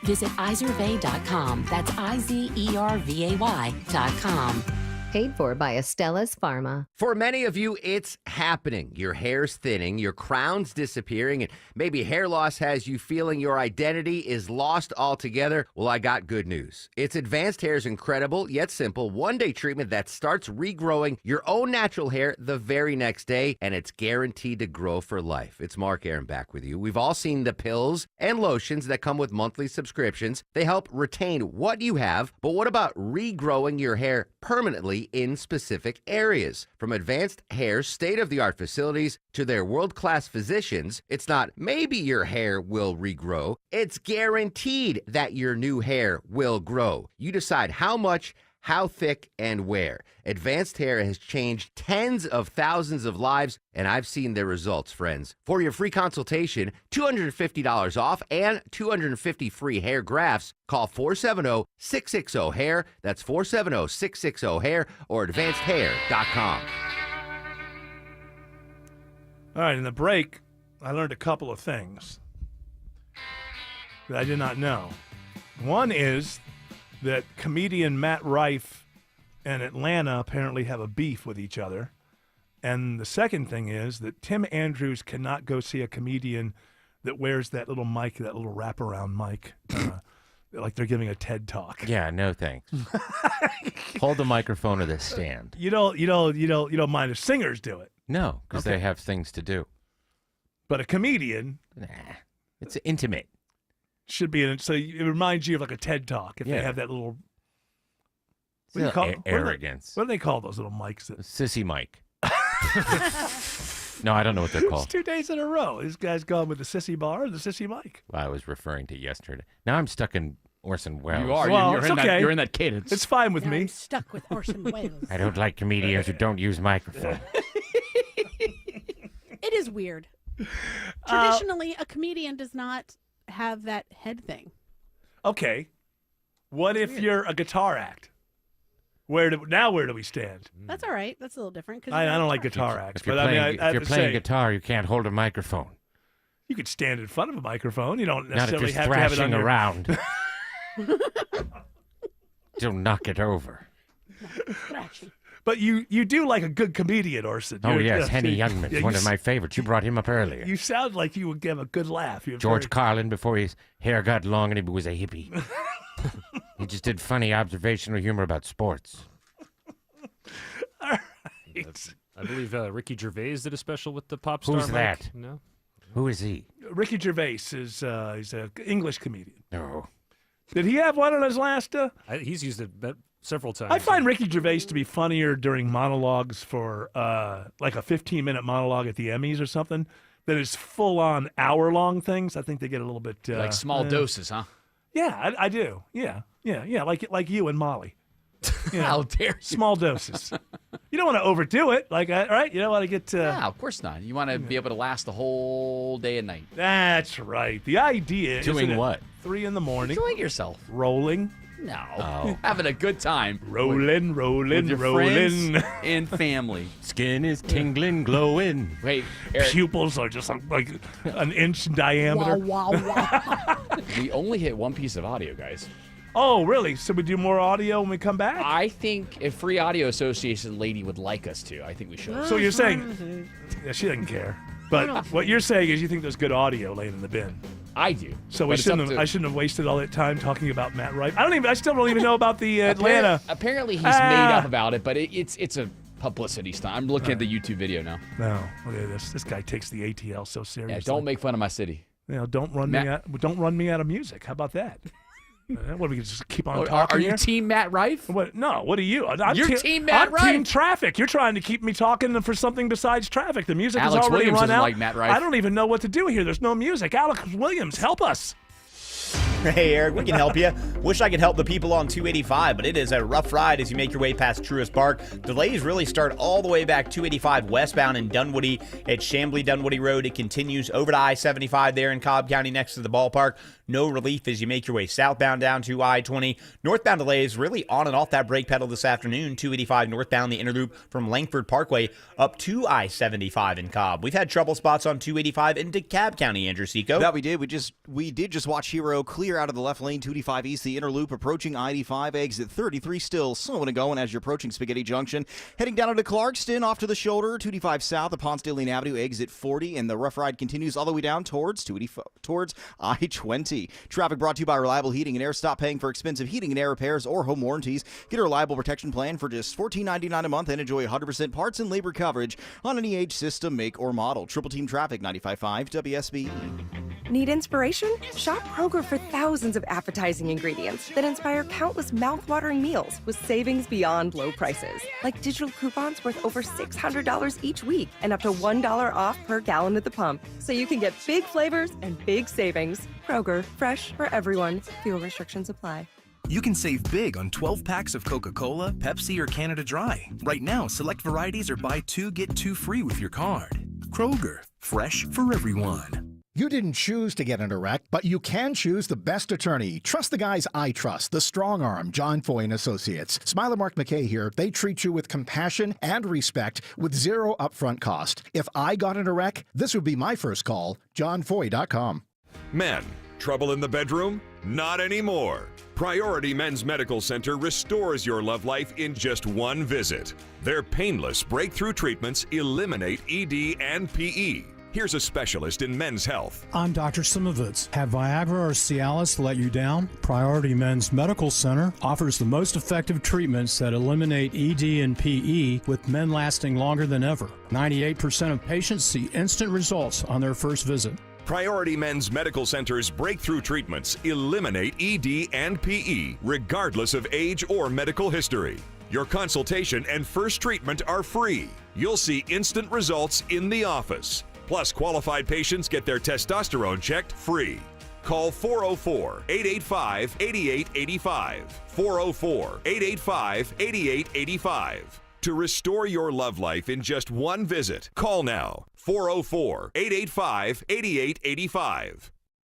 Visit Izervay.com. That's IZERVAY.com. Paid for by Estella's Pharma. For many of you, it's happening. Your hair's thinning, your crown's disappearing, and maybe hair loss has you feeling your identity is lost altogether. Well, I got good news. It's Advanced Hair's incredible, yet simple, one-day treatment that starts regrowing your own natural hair the very next day, and it's guaranteed to grow for life. It's Mark Aaron back with you. We've all seen the pills and lotions that come with monthly subscriptions. They help retain what you have, but what about regrowing your hair permanently in specific areas? From Advanced Hair's state-of-the-art facilities to their world-class physicians, it's not maybe your hair will regrow, it's guaranteed that your new hair will grow. You decide how much, how thick, and where. Advanced Hair has changed tens of thousands of lives, and I've seen their results, friends. For your free consultation, $250 off, and 250 free hair grafts, call 470-660-HAIR. That's 470-660-HAIR or advancedhair.com. All right, in the break, I learned a couple of things that I did not know. One is that comedian Matt Rife and Atlanta apparently have a beef with each other. And the second thing is that Tim Andrews cannot go see a comedian that wears that little mic, that little wraparound mic, like they're giving a TED Talk. Yeah, no thanks. Hold the microphone or the stand. You don't mind if singers do it. No, because Okay. they have things to do. But a comedian, It's intimate. should be in it. So it reminds you of like a TED Talk if they Yeah. have that little. It's a little arrogance. What do they call those little mics? That, Sissy mic. No, I don't know what they're it's called. 2 days in a row. This guy's gone with the sissy bar or the sissy mic. I was referring to yesterday. Now I'm stuck in Orson Welles. You are. Well, you're it's in okay. that. You're in that cadence. It's fine with Now me. I'm stuck with Orson Welles. I don't like comedians who don't use microphones. It is weird. Traditionally, a comedian does not have that head thing. Okay. What if you're a guitar act? Where do we stand? That's all right. That's a little different. 'Cause I you're don't a like guitar- guitar acts, If you're but playing, I mean, I if you're have to playing say, guitar, you can't hold a microphone. you could stand in front of a microphone. You don't Not if necessarily you're have to have it on thrashing your... around. Don't knock it over. Thrashing. But you do like a good comedian, Orson. Oh, You're- yes, yeah, Henny see, Youngman's yeah, one you of my favorites. You brought him up earlier. You sound like you would give a good laugh. You're George very- Carlin before his hair got long and he was a hippie. He just did funny observational humor about sports. I believe Ricky Gervais did a special with the pop star. Who's mic. that? No. Who is he? Ricky Gervais is he's an English comedian. No. Did he have one on his last? He's used it several times. I find Ricky Gervais to be funnier during monologues for like a 15-minute monologue at the Emmys or something than his full-on hour-long things. I think they get a little bit like small doses, huh? Yeah, I do. Yeah, like you and Molly. You know, How dare you? Small doses. You don't want to overdo it, like right? You don't want to get. No, of course not. You want to be able to last the whole day and night. That's right. The idea Doing isn't it, what? 3 in the morning. Enjoying yourself. Rolling. No. Having a good time. Rolling, with your rolling. friends and family. Skin is tingling, glowing. Wait, Eric, Pupils are just like an inch in diameter. Wow, wow. we only hit one piece of audio, guys. Oh, really? So we do more audio when we come back? I think if Free Audio Association lady would like us to, I think we should. So you're saying... Yeah, she doesn't care. But what you're saying is you think there's good audio laying in the bin. I do. So But it's up to- I shouldn't have wasted all that time talking about Matt Rife. I still don't even know about the Atlanta. Apparently he's made up about it, but it's a publicity stunt. I'm looking at the YouTube video now. No, look at this. This guy takes the ATL so seriously. Yeah, don't make fun of my city. You know, don't run me out of music. How about that? What, we can just keep on Oh, talking are you here? Team Matt Rife? What? No, what are you? I'm You're Team Matt I'm Rife. Team Traffic. You're trying to keep me talking for something besides traffic. The music Alex has already Williams run doesn't out. like Matt Rife. I don't even know what to do here. There's no music. Alex Williams, help us. Hey, Eric, we can help you. Wish I could help the people on 285, but it is a rough ride as you make your way past Truist Park. Delays really start all the way back 285 westbound in Dunwoody at Chamblee-Dunwoody Road. It continues over to I-75 there in Cobb County next to the ballpark. No relief as you make your way southbound down to I-20. Northbound delays really on and off that brake pedal this afternoon. 285 northbound, the inner loop from Langford Parkway up to I-75 in Cobb. We've had trouble spots on 285 in DeKalb County, Andrew Seco. That we did. We did just watch Hero clear out of the left lane, 285 east, the inner loop approaching I-85, exit 33, still slowing and going as you're approaching Spaghetti Junction. Heading down into Clarkston, off to the shoulder, 285 south of Ponce-de-Leon Avenue, exit 40, and the rough ride continues all the way down towards I-20. Traffic brought to you by Reliable Heating and Air. Stop paying for expensive heating and air repairs or home warranties. Get a reliable protection plan for just $14.99 a month and enjoy 100% parts and labor coverage on any age, system, make, or model. Triple Team Traffic, 95.5 WSB. Need inspiration? Shop Kroger for thousands of appetizing ingredients that inspire countless mouth-watering meals with savings beyond low prices. Like digital coupons worth over $600 each week and up to $1 off per gallon at the pump. So you can get big flavors and big savings. Kroger, fresh for everyone. Fuel restrictions apply. You can save big on 12 packs of Coca-Cola, Pepsi, or Canada Dry. Right now, select varieties or buy 2, get 2 free with your card. Kroger, fresh for everyone. You didn't choose to get in a wreck, but you can choose the best attorney. Trust the guys I trust, the strong arm, John Foy & Associates. Smiler Mark McKay here. They treat you with compassion and respect with zero upfront cost. If I got in a wreck, this would be my first call, johnfoy.com. Men, trouble in the bedroom? Not anymore. Priority Men's Medical Center restores your love life in just one visit. Their painless breakthrough treatments eliminate ED and PE. Here's a specialist in men's health. I'm Dr. Simovitz. Have Viagra or Cialis let you down? Priority Men's Medical Center offers the most effective treatments that eliminate ED and PE, with men lasting longer than ever. 98% of patients see instant results on their first visit. Priority Men's Medical Center's breakthrough treatments eliminate ED and PE, regardless of age or medical history. Your consultation and first treatment are free. You'll see instant results in the office. Plus, qualified patients get their testosterone checked free. Call 404-885-8885. 404-885-8885. To restore your love life in just one visit, call now. 404-885-8885.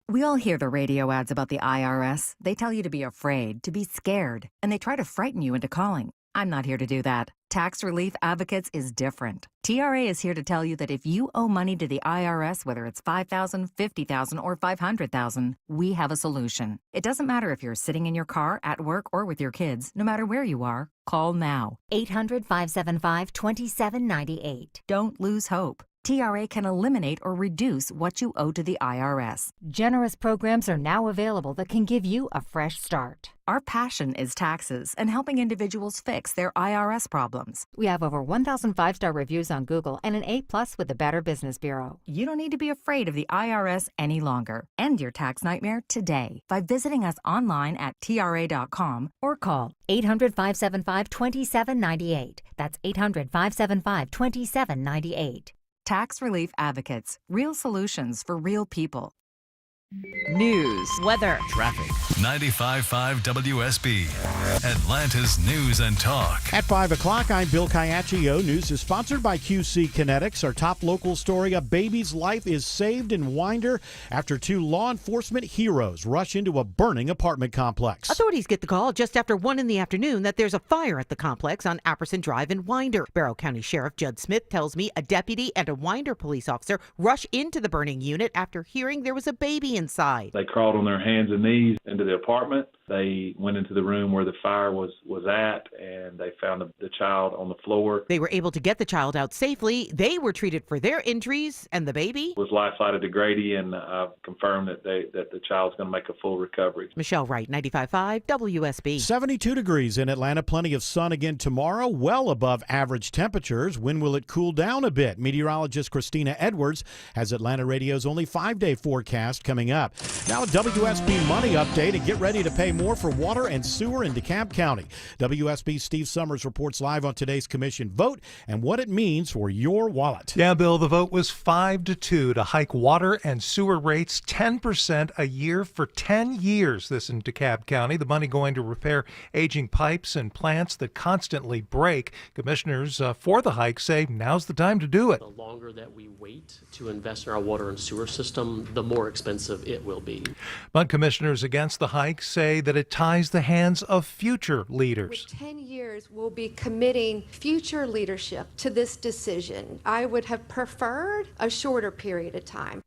We all hear the radio ads about the IRS. They tell you to be afraid, to be scared, and they try to frighten you into calling. I'm not here to do that. Tax Relief Advocates is different. TRA is here to tell you that if you owe money to the IRS, whether it's $5,000, $50,000, or $500,000, we have a solution. It doesn't matter if you're sitting in your car, at work, or with your kids. No matter where you are, call now. 800-575-2798. Don't lose hope. TRA can eliminate or reduce what you owe to the IRS. Generous programs are now available that can give you a fresh start. Our passion is taxes and helping individuals fix their IRS problems. We have over 1,000 5-star reviews on Google and an A+ with the Better Business Bureau. You don't need to be afraid of the IRS any longer. End your tax nightmare today by visiting us online at TRA.com or call 800-575-2798. That's 800-575-2798. Tax Relief Advocates. Real solutions for real people. News, weather, traffic. 95.5 WSB, Atlanta's News and Talk. At 5 o'clock, I'm Bill Caiaccio. News is sponsored by QC Kinetics. Our top local story, a baby's life is saved in Winder after two law enforcement heroes rush into a burning apartment complex. Authorities get the call just after 1 in the afternoon that there's a fire at the complex on Apperson Drive in Winder. Barrow County Sheriff Judd Smith tells me a deputy and a Winder police officer rush into the burning unit after hearing there was a baby inside. They crawled on their hands and knees into the apartment. They went into the room where the fire was at, and they found the child on the floor. They were able to get the child out safely. They were treated for their injuries, and the baby was life-flighted to Grady, and I've confirmed that the child's going to make a full recovery. Michelle Wright, 95.5 WSB. 72 degrees in Atlanta. Plenty of sun again tomorrow, well above average temperatures. When will it cool down a bit? Meteorologist Christina Edwards has Atlanta Radio's only 5-day forecast coming up. Now a WSB money update, and get ready to pay more for water and sewer in DeKalb County. WSB's Steve Summers reports live on today's commission vote and what it means for your wallet. Yeah, Bill, the vote was 5-2 to hike water and sewer rates 10% a year for 10 years. This in DeKalb County. The money going to repair aging pipes and plants that constantly break. Commissioners for the hike say now's the time to do it. The longer that we wait to invest in our water and sewer system, the more expensive it will be. But commissioners against the hike say that it ties the hands of future leaders. With 10 years, we'll be committing future leadership to this decision. I would have preferred a shorter period of time.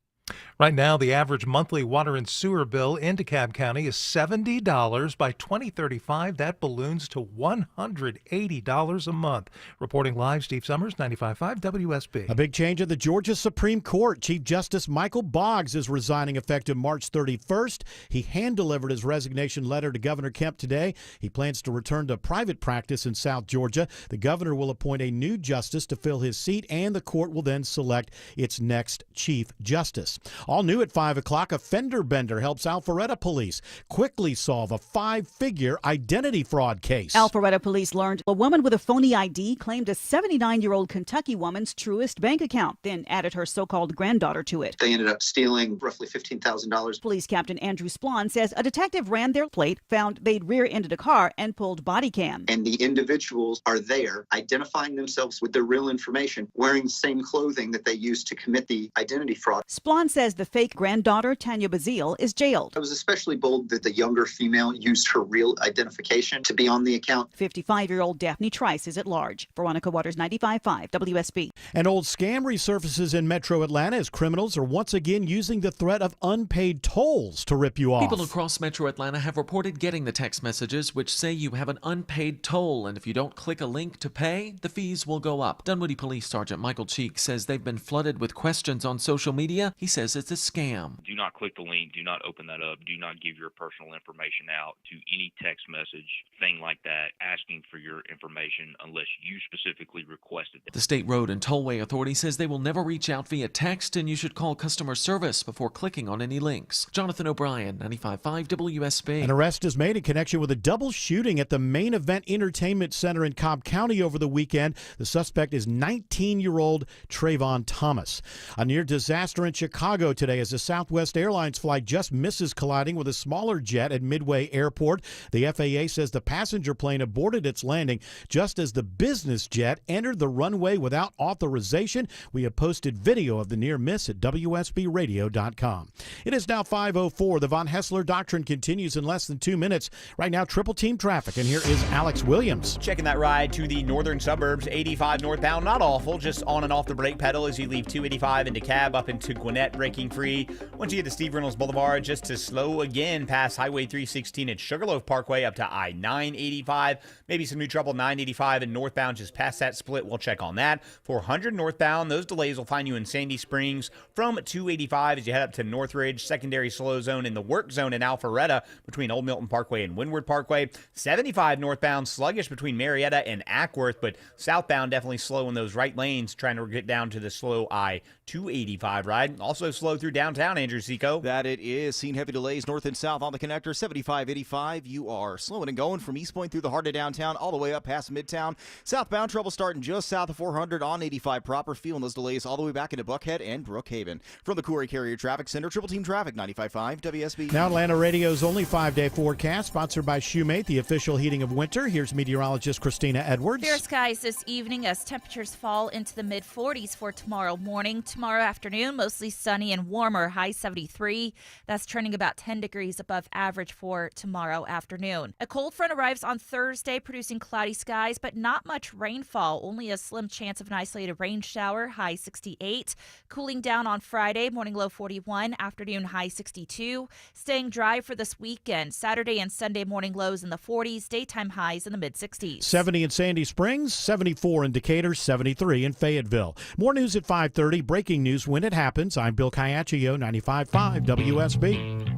Right now, the average monthly water and sewer bill in DeKalb County is $70. By 2035, that balloons to $180 a month. Reporting live, Steve Summers, 95.5 WSB. A big change at the Georgia Supreme Court. Chief Justice Michael Boggs is resigning effective March 31st. He hand-delivered his resignation letter to Governor Kemp today. He plans to return to private practice in South Georgia. The governor will appoint a new justice to fill his seat, and the court will then select its next chief justice. All new at 5 o'clock, a fender bender helps Alpharetta police quickly solve a 5-figure identity fraud case. Alpharetta police learned a woman with a phony ID claimed a 79-year-old Kentucky woman's Truist bank account, then added her so-called granddaughter to it. They ended up stealing roughly $15,000. Police Captain Andrew Splon says a detective ran their plate, found they'd rear-ended a car, and pulled body cam. And the individuals are there identifying themselves with their real information, wearing the same clothing that they used to commit the identity fraud. Splon says the fake granddaughter, Tanya Bazile, is jailed. I was especially bold that the younger female used her real identification to be on the account. 55-year-old Daphne Trice is at large. Veronica Waters, 95.5 WSB. An old scam resurfaces in Metro Atlanta as criminals are once again using the threat of unpaid tolls to rip you off. People across Metro Atlanta have reported getting the text messages which say you have an unpaid toll, and if you don't click a link to pay, the fees will go up. Dunwoody Police Sergeant Michael Cheek says they've been flooded with questions on social media. He says it's a scam. Do not click the link. Do not open that up. Do not give your personal information out to any text message, thing like that, asking for your information unless you specifically requested it. The State Road and Tollway Authority says they will never reach out via text, and you should call customer service before clicking on any links. Jonathan O'Brien, 95.5 WSB. An arrest is made in connection with a double shooting at the Main Event Entertainment Center in Cobb County over the weekend. The suspect is 19-year-old Trayvon Thomas. A near disaster in Chicago today as a Southwest Airlines flight just misses colliding with a smaller jet at Midway Airport. The FAA says the passenger plane aborted its landing just as the business jet entered the runway without authorization. We have posted video of the near miss at WSBRadio.com. It is now 5:04. The Von Hessler Doctrine continues in less than 2 minutes. Right now, triple team traffic, and here is Alex Williams. Checking that ride to the northern suburbs, 85 northbound, not awful, just on and off the brake pedal as you leave 285 into Cab up into Gwinnett, braking free. Once you get to Steve Reynolds Boulevard, just to slow again past Highway 316 at Sugarloaf Parkway up to I-985. Maybe some new trouble 985 and northbound just past that split. We'll check on that. 400 northbound, those delays will find you in Sandy Springs from 285 as you head up to Northridge. Secondary slow zone in the work zone in Alpharetta between Old Milton Parkway and Windward Parkway. 75 northbound, sluggish between Marietta and Ackworth, but southbound definitely slow in those right lanes, trying to get down to the slow I-285 ride. Also slow through downtown, Andrew Seco. That it is. Seen heavy delays north and south on the connector. 75-85. You are slowing and going from East Point through the heart of downtown all the way up past Midtown. Southbound trouble starting just south of 400 on 85 proper. Feeling those delays all the way back into Buckhead and Brookhaven. From the Corey Carrier Traffic Center, Triple Team Traffic, 95.5 WSB. Now Atlanta Radio's only 5-day forecast, sponsored by Shoemate, the official heating of winter. Here's meteorologist Christina Edwards. Fair skies this evening as temperatures fall into the mid-40s for tomorrow morning. Tomorrow afternoon, mostly sunny and warmer, high 73. That's trending about 10 degrees above average for tomorrow afternoon. A cold front arrives on Thursday, producing cloudy skies, but not much rainfall. Only a slim chance of an isolated rain shower, high 68. Cooling down on Friday, morning low 41, afternoon high 62. Staying dry for this weekend. Saturday and Sunday morning lows in the 40s, daytime highs in the mid-60s. 70 in Sandy Springs, 74 in Decatur, 73 in Fayetteville. More news at 5:30. Breaking news when it happens. I'm Bill Caiaccio, 95.5 WSB.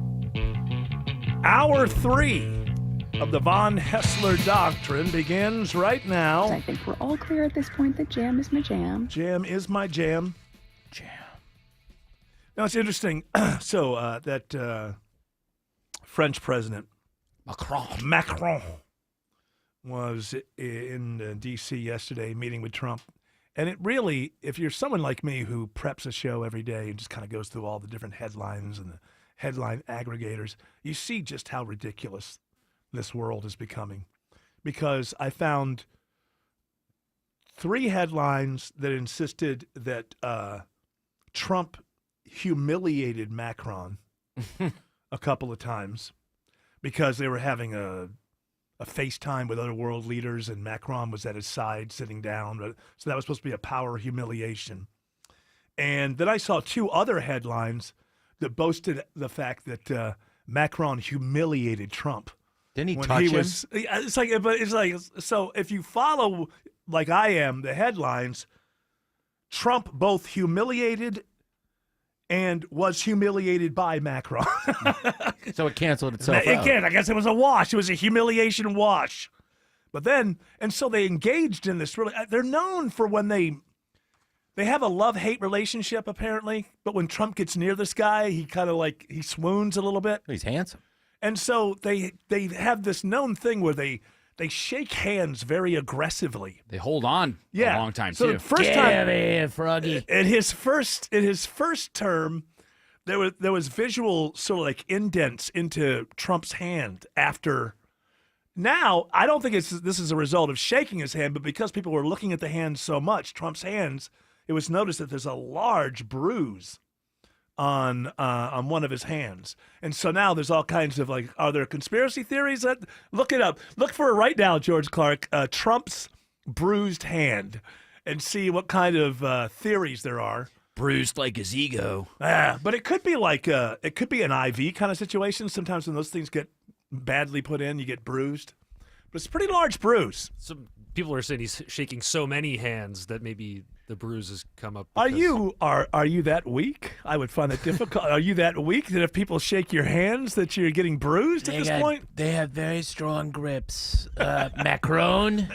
Hour 3 of the Von Hessler Doctrine begins right now. I think we're all clear at this point that jam is my jam. Jam is my jam. Jam. Now, it's interesting. That French president, Macron, was in D.C. yesterday meeting with Trump. And it really, if you're someone like me who preps a show every day and just kind of goes through all the different headlines and the headline aggregators, you see just how ridiculous this world is becoming. Because I found 3 headlines that insisted that Trump humiliated Macron a couple of times because they were having a FaceTime with other world leaders, and Macron was at his side sitting down. So that was supposed to be a power humiliation. And then I saw 2 other headlines that boasted the fact that Macron humiliated Trump. Didn't he touch him? It's like, so if you follow, like I am, the headlines, Trump both humiliated and was humiliated by Macron. So it canceled itself out. Again, I guess it was a wash. It was a humiliation wash. But then, and so they engaged in this really, they're known for when they have a love-hate relationship, apparently. But when Trump gets near this guy, he kind of he swoons a little bit. He's handsome. And so they have this known thing where they shake hands very aggressively. They hold on a long time, so too. The first time, here, Froggy. In his first term, there was visual sort of indents into Trump's hand after. Now, I don't think this is a result of shaking his hand, but because people were looking at the hand so much, Trump's hands, it was noticed that there's a large bruise on one of his hands. And so now there's all kinds of like, are there conspiracy theories? Look it up. Look for it right now, George Clark, Trump's bruised hand, and see what kind of theories there are. Bruised like his ego. Yeah, but it could be like it could be an IV kind of situation. Sometimes when those things get badly put in, you get bruised. But it's a pretty large bruise. Some people are saying he's shaking so many hands that maybe the bruises come up. Are you that weak? I would find it difficult. Are you that weak that if people shake your hands that you're getting bruised at this point? They have very strong grips. Macron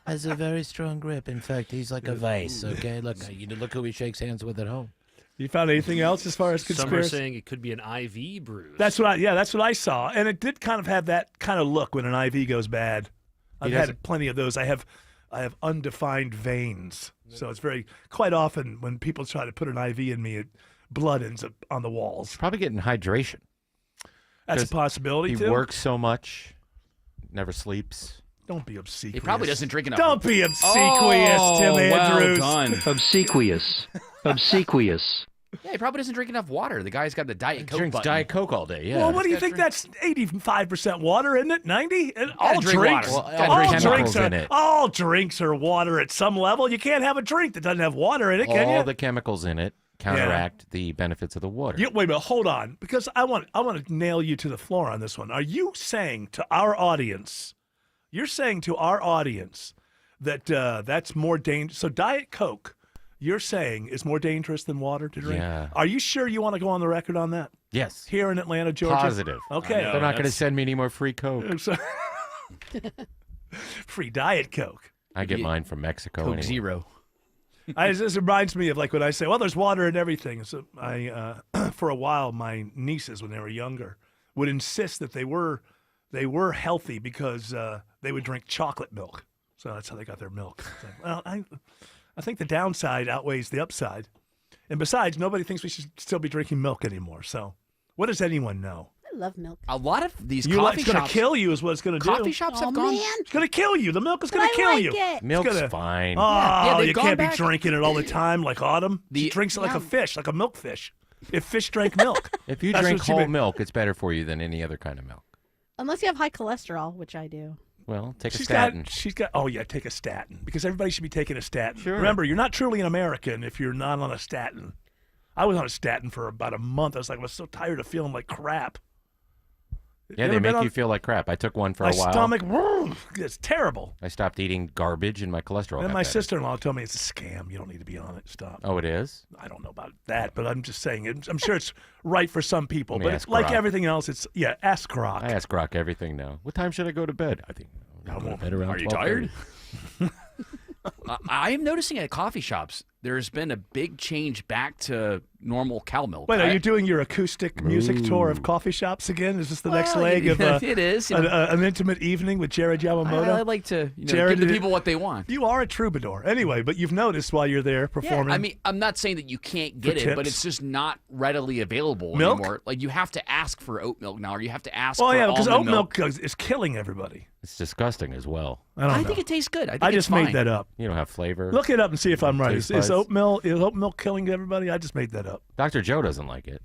has a very strong grip. In fact, he's like a vice. Okay, look who he shakes hands with at home. You found anything else as far as conspiracy? Some are saying it could be an IV bruise. That's what I saw, and it did kind of have that kind of look when an IV goes bad. I've had plenty of those. I have undefined veins, so it's quite often when people try to put an IV in me, blood ends up on the walls. He's probably getting hydration. That's a possibility. He works so much, never sleeps. Don't be obsequious. He probably doesn't drink enough. Don't be obsequious, Tim Andrews. Well done. Obsequious. Yeah, he probably doesn't drink enough water. The guy's got the Diet Coke Drinks button. Diet Coke all day, yeah. Well, what do you think? That's 85% water, isn't it? 90? And all drink drinks, water. Well, all drinks are water at some level. You can't have a drink that doesn't have water in it, can you? All the chemicals in it counteract the benefits of the water. Wait a minute, hold on, because I want to nail you to the floor on this one. Are you saying to our audience? You're saying to our audience that that's more dangerous. So Diet Coke, you're saying, is more dangerous than water to drink? Yeah. Are you sure you want to go on the record on that? Yes. Here in Atlanta, Georgia? Positive. Okay. They're not going to send me any more free Coke. Free Diet Coke. I get mine from Mexico Coke anyway. Zero. This reminds me of like when I say, well, there's water in everything. So for a while, my nieces, when they were younger, would insist that they were healthy because they would drink chocolate milk. So that's how they got their milk. Well, I think the downside outweighs the upside. And besides, nobody thinks we should still be drinking milk anymore. So what does anyone know? I love milk. A lot of these It's coffee going shops. to kill you is what it's going to do. Coffee shops have gone. It's going to kill you. The milk is going to kill you. Milk's fine. Oh, they've you gone can't back. be drinking it all the time like Autumn. She drinks it like a fish, like a milk fish. If fish drank milk. If you That's drink what she whole meant. milk, it's better for you than any other kind of milk. Unless you have high cholesterol, which I do. Well, take a She's statin. take a statin because everybody should be taking a statin. Sure. Remember, you're not truly an American if you're not on a statin. I was on a statin for about a month. I was so tired of feeling like crap. Yeah, they make you feel like crap. I took one for a My while. stomach, it's terrible. I stopped eating garbage and my cholesterol And got my better. sister-in-law told me it's a scam. You don't need to be on it. Stop. Oh, it is? I don't know about that, but I'm just saying. I'm sure it's right for some people. Let me But ask it's like Grok. everything else, ask Grok. I ask Grok everything now. What time should I go to bed? I think I'll go to bed around Are you 12:30. tired? I am noticing at coffee shops there's been a big change back to normal cow milk. Wait, are you doing your acoustic music tour of coffee shops again? Is this the next Well, leg of it is, you know. an intimate evening with Jared Yamamoto? I like to give the people what they want. You are a troubadour. Anyway, but you've noticed while you're there performing. Yeah, I mean, I'm not saying that you can't get For it, but tips? it's just not readily available Milk? anymore. Like you have to ask for oat milk now, or you have to ask Oh for yeah, because oat almond milk is killing everybody. It's disgusting as well. I don't know. think it tastes good. I just made that up. You don't have flavor. Look it up and see if I'm right. Taste Is buds. oat milk killing everybody? I just made that up. Dr. Joe doesn't like it.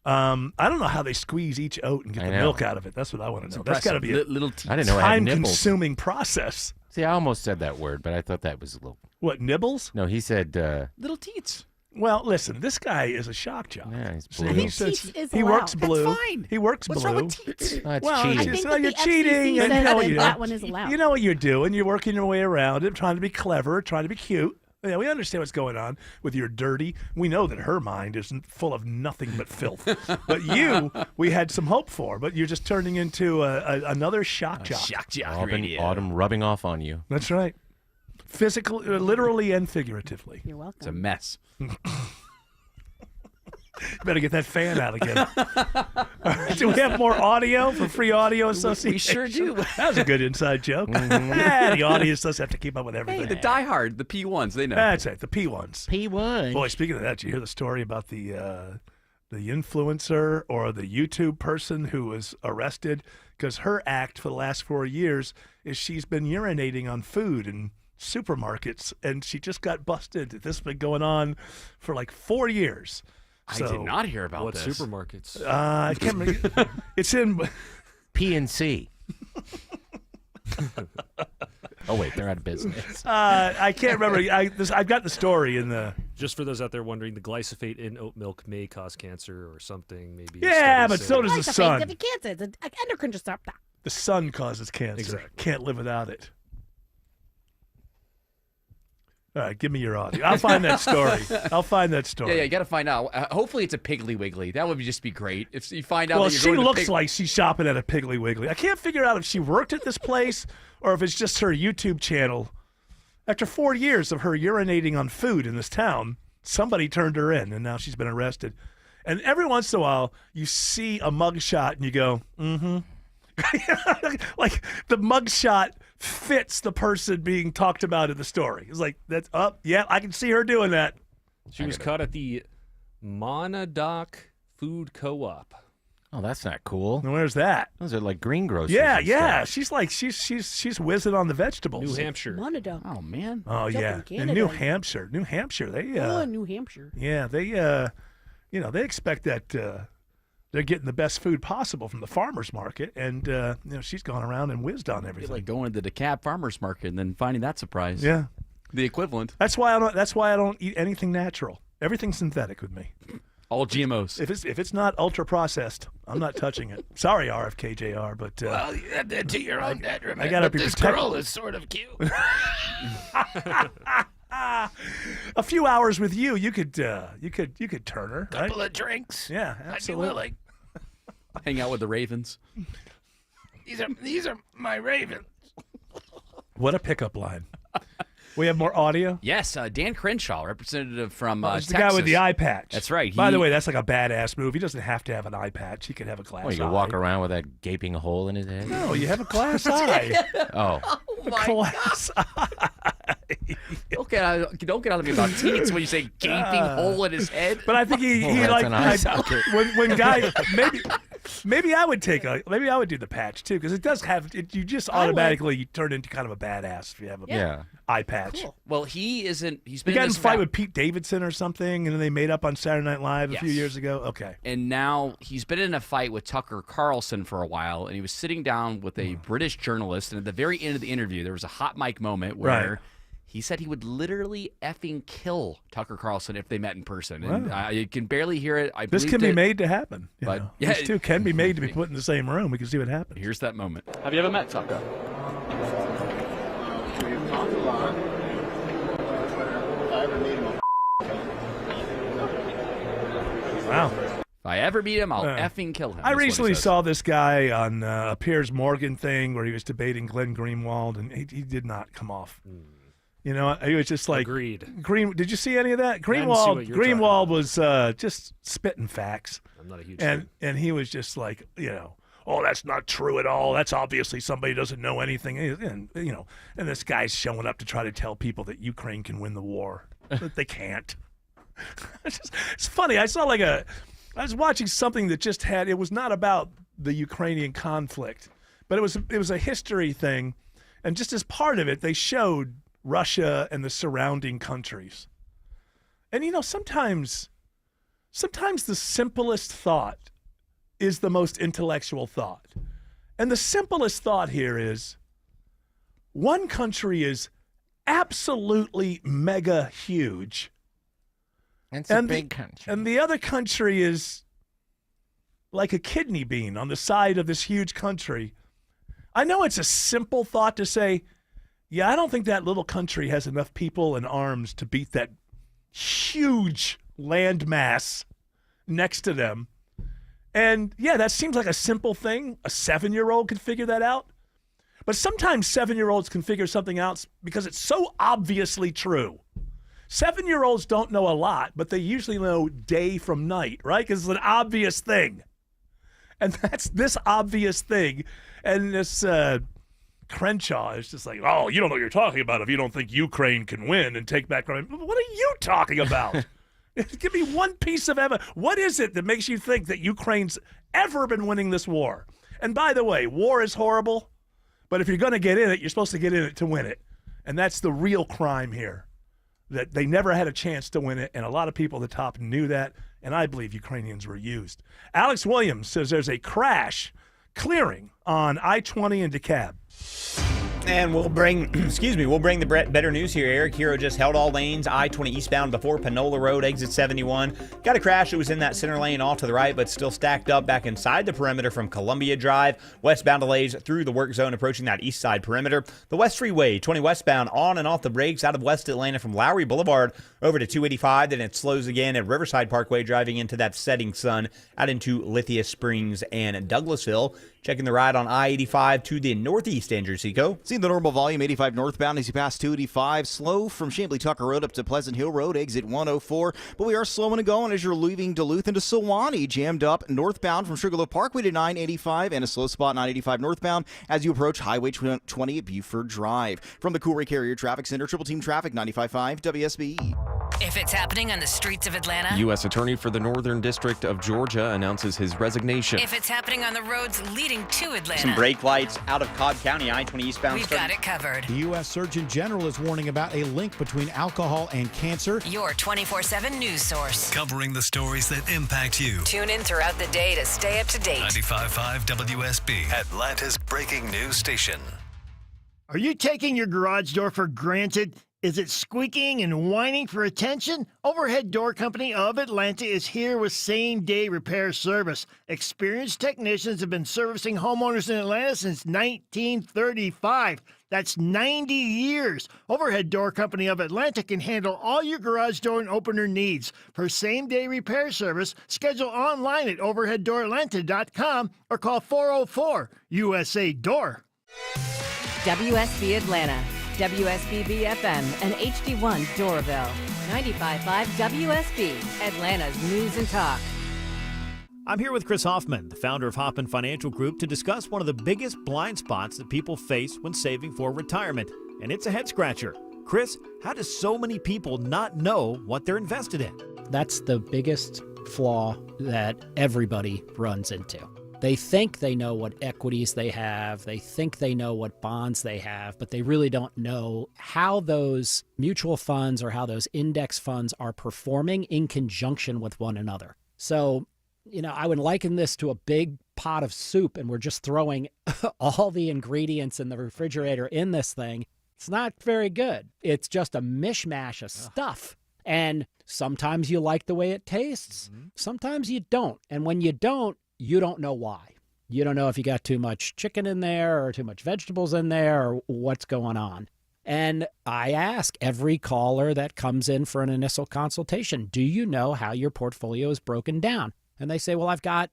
I don't know how they squeeze each oat and get I the know. milk out of it. That's what I want to know. That's got to be a little teeth. I didn't know it had nibbles. time-consuming process. See, I almost said that word, but I thought that was a little. What, nibbles? No, he said. Little teats. Well, listen, this guy is a shock jock. Yeah, he's See, blue. I think teats is he allowed. works blue. That's fine. He works What's blue. wrong with teats? That's Well, cheating. I think you're that the cheating. FCC And said you know what that you're that one is allowed. You know what you're doing. You're working your way around it, trying to be clever, trying to be cute. Yeah, we understand what's going on with your dirty. We know that her mind isn't full of nothing but filth. But you, we had some hope for. But you're just turning into another shock jock. Shock jock Autumn, radio. autumn rubbing off on you. That's right. Physical, literally and figuratively. You're welcome. It's a mess. Better get that fan out again. Do we have more audio for Free Audio Association? We sure do. That was a good inside joke. The audience does have to keep up with everything. Hey, the diehard, the P1s, they know. That's it, the P1s. P1. Boy, speaking of that, did you hear the story about the influencer or the YouTube person who was arrested because her act for the last 4 years is she's been urinating on food in supermarkets, and she just got busted. This has been going on for like 4 years. I did not hear about what this. supermarkets? I can't remember. It's in PNC. Oh wait, they're out of business. I can't remember. I've got the story in the. Just for those out there wondering, the glyphosate in oat milk may cause cancer or something. Maybe. Yeah, but so does the sun. If you can't, it's an endocrine disruptor. The sun causes cancer. Exactly. Can't live without it. All right, give me your audio. I'll find that story. Yeah, you got to find out. Hopefully, it's a Piggly Wiggly. That would just be great if you find out. Well, that she you're going looks to like she's shopping at a Piggly Wiggly. I can't figure out if she worked at this place or if it's just her YouTube channel. After 4 years of her urinating on food in this town, somebody turned her in, and now she's been arrested. And every once in a while, you see a mugshot, and you go, mm-hmm. Like the mugshot fits the person being talked about in the story. It's like, that's up. Yeah, I can see her doing that. She was caught at the Monadoc Food Co-op. Oh, that's not cool. And where's that? Those are like greengrocers. Yeah, and yeah. stuff. She's like she's whizzing on the vegetables. New Hampshire. Monadoc. Oh man. Oh It's up yeah. in In Canada. New Hampshire. New Hampshire. They New Hampshire. yeah, they they expect that they're getting the best food possible from the farmers market, and she's gone around and whizzed on It'd be everything. like going to the DeKalb Farmers Market and then finding that surprise. Yeah. The equivalent. That's why I don't eat anything natural. Everything's synthetic with me. All GMOs. If it's not ultra processed, I'm not touching it. Sorry, RFKJR, but Well, you have that to your own detriment. I gotta but be this protected. girl is sort of cute. A few hours with you could turn her. Right? Couple of drinks. Yeah, I'd be absolutely. willing. Hang out with the Ravens. These are my ravens. What a pickup line. We have more audio. Yes, Dan Crenshaw, representative from It's the Texas. guy with the eye patch. That's right. By the way, that's like a badass move. He doesn't have to have an eye patch. He could have a glass Oh, you eye. can walk around with that gaping hole in his head? No, you have a glass eye. Oh. Glass eye. Don't get out of me about teens when you say gaping hole in his head. But I think he that's like an eye socket. when guys maybe I would do the patch too, because it does have you just automatically turn into kind of a badass if you have a eye patch. Cool. Well, he isn't. He's He been got in in a this fight rap- with Pete Davidson or something, and then they made up on Saturday Night Live a few Yes. years ago. Okay. And now he's been in a fight with Tucker Carlson for a while, and he was sitting down with a British journalist, and at the very end of the interview, there was a hot mic moment where Right. he said he would literally effing kill Tucker Carlson if they met in person. And you can barely hear it. I This believed can be it, made to happen. you but know. yeah, These two can be made to be put in the same room. We can see what happens. Here's that moment. Have you ever met Tucker? Wow. If I ever meet him, I'll Yeah. effing kill him. I is what he recently says. saw this guy on a Piers Morgan thing where he was debating Glenn Greenwald, and he did not come off. You know, he was just like Agreed. Did you see any of that? I didn't see what you're talking Greenwald was just spitting facts, I'm not a huge fan. and he was just like, oh, that's not true at all. That's obviously somebody doesn't know anything, and and this guy's showing up to try to tell people that Ukraine can win the war, but they can't. It's funny. I was watching something that just had. It was not about the Ukrainian conflict, but it was a history thing, and just as part of it, they showed Russia and the surrounding countries. And sometimes the simplest thought is the most intellectual thought. And the simplest thought here is one country is absolutely mega huge. It's a big country. And the other country is like a kidney bean on the side of this huge country. I know it's a simple thought to say, yeah, I don't think that little country has enough people and arms to beat that huge landmass next to them. And yeah, that seems like a simple thing. A 7-year-old could figure that out. But sometimes 7-year-olds can figure something out because it's so obviously true. 7-year-olds don't know a lot, but they usually know day from night, right? Because it's an obvious thing. And that's this obvious thing. And this Crenshaw is just like, oh, you don't know what you're talking about if you don't think Ukraine can win and take back Crimea. What are you talking about? Give me one piece of evidence. What is it that makes you think that Ukraine's ever been winning this war? And by the way, war is horrible, but if you're going to get in it, you're supposed to get in it to win it. And that's the real crime here, that they never had a chance to win it, and a lot of people at the top knew that, and I believe Ukrainians were used. Alex Williams says there's a crash clearing on I-20 in DeKalb. And we'll bring the better news here. Eric Hero just held all lanes, I-20 eastbound before Panola Road, exit 71. Got a crash. It was in that center lane off to the right, but still stacked up back inside the perimeter from Columbia Drive. Westbound delays through the work zone approaching that east side perimeter. The West Freeway, 20 westbound on and off the brakes out of West Atlanta from Lowry Boulevard over to 285. Then it slows again at Riverside Parkway, driving into that setting sun out into Lithia Springs and Douglasville. Checking the ride on I-85 to the northeast, Andrew Seco. Seeing the normal volume, 85 northbound as you pass 285. Slow from Chamblee Tucker Road up to Pleasant Hill Road, exit 104. But we are slowing and going as you're leaving Duluth into Sewanee. Jammed up northbound from Sugarloaf Parkway to 985 and a slow spot 985 northbound as you approach Highway 20 at Buford Drive. From the Coolray Carrier Traffic Center, Triple Team Traffic 95.5 WSB. If it's happening on the streets of Atlanta. U.S. Attorney for the Northern District of Georgia announces his resignation. If it's happening on the roads leading to Atlanta. Some brake lights out of Cobb County, I-20 eastbound. We've got it covered. The U.S. Surgeon General is warning about a link between alcohol and cancer. Your 24/7 news source. Covering the stories that impact you. Tune in throughout the day to stay up to date. 95.5 WSB, Atlanta's breaking news station. Are you taking your garage door for granted? Is it squeaking and whining for attention? Overhead Door Company of Atlanta is here with same-day repair service. Experienced technicians have been servicing homeowners in Atlanta since 1935. That's 90 years. Overhead Door Company of Atlanta can handle all your garage door and opener needs. For same-day repair service, schedule online at overheaddooratlanta.com or call 404-USA-DOOR. WSB Atlanta, WSB BFM, and HD1 Doraville. 95.5 WSB, Atlanta's News and Talk. I'm here with Chris Hoffman, the founder of Hoffman Financial Group, to discuss one of the biggest blind spots that people face when saving for retirement, and it's a head-scratcher. Chris, how do so many people not know what they're invested in? That's the biggest flaw that everybody runs into. They think they know what equities they have, they think they know what bonds they have, but they really don't know how those mutual funds or how those index funds are performing in conjunction with one another. So, I would liken this to a big pot of soup and we're just throwing all the ingredients in the refrigerator in this thing. It's not very good. It's just a mishmash of stuff. And sometimes you like the way it tastes. Sometimes you don't. And when you don't know why. You don't know if you got too much chicken in there or too much vegetables in there or what's going on. And I ask every caller that comes in for an initial consultation, do you know how your portfolio is broken down? And they say, well, I've got,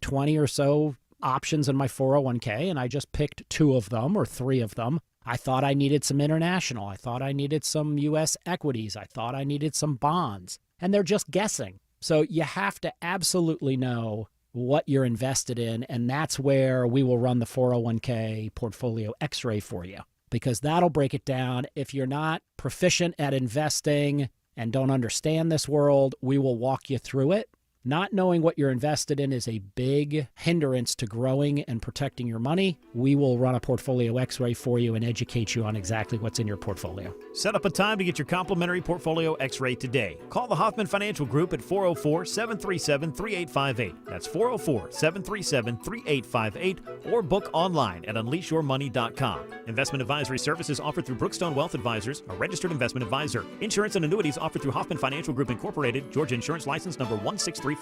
20 or so options in my 401k, and I just picked 2 of them or 3 of them. I thought I needed some international. I thought I needed some U.S. equities. I thought I needed some bonds. And they're just guessing. So you have to absolutely know what you're invested in, and that's where we will run the 401k portfolio x-ray for you, because that'll break it down. If you're not proficient at investing and don't understand this world, we will walk you through it. Not knowing what you're invested in is a big hindrance to growing and protecting your money. We will run a portfolio x-ray for you and educate you on exactly what's in your portfolio. Set up a time to get your complimentary portfolio x-ray today. Call the Hoffman Financial Group at 404-737-3858. That's 404-737-3858, or book online at unleashyourmoney.com. Investment advisory services offered through Brookstone Wealth Advisors, a registered investment advisor. Insurance and annuities offered through Hoffman Financial Group Incorporated, Georgia Insurance License number 163546.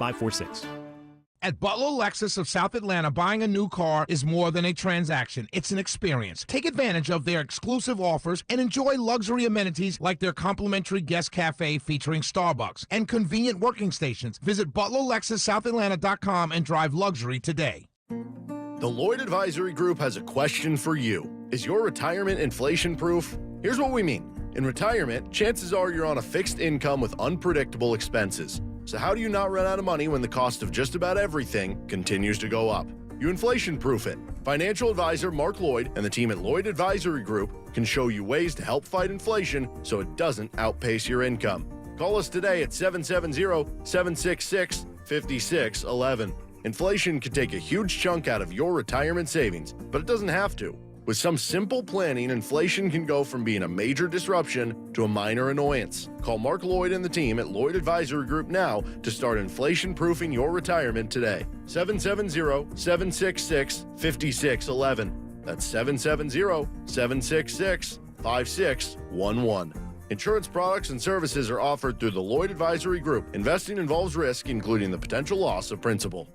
At Butler Lexus of South Atlanta, buying a new car is more than a transaction. It's an experience. Take advantage of their exclusive offers and enjoy luxury amenities like their complimentary guest cafe featuring Starbucks and convenient working stations. Visit ButlerLexusSouthAtlanta.com and drive luxury today. The Lloyd Advisory Group has a question for you. Is your retirement inflation-proof? Here's what we mean. In retirement, chances are you're on a fixed income with unpredictable expenses. So how do you not run out of money when the cost of just about everything continues to go up? You inflation-proof it. Financial advisor Mark Lloyd and the team at Lloyd Advisory Group can show you ways to help fight inflation so it doesn't outpace your income. Call us today at 770-766-5611. Inflation could take a huge chunk out of your retirement savings, but it doesn't have to. With some simple planning, inflation can go from being a major disruption to a minor annoyance. Call Mark Lloyd and the team at Lloyd Advisory Group now to start inflation-proofing your retirement today. 770-766-5611. That's 770-766-5611. Insurance products and services are offered through the Lloyd Advisory Group. Investing involves risk, including the potential loss of principal.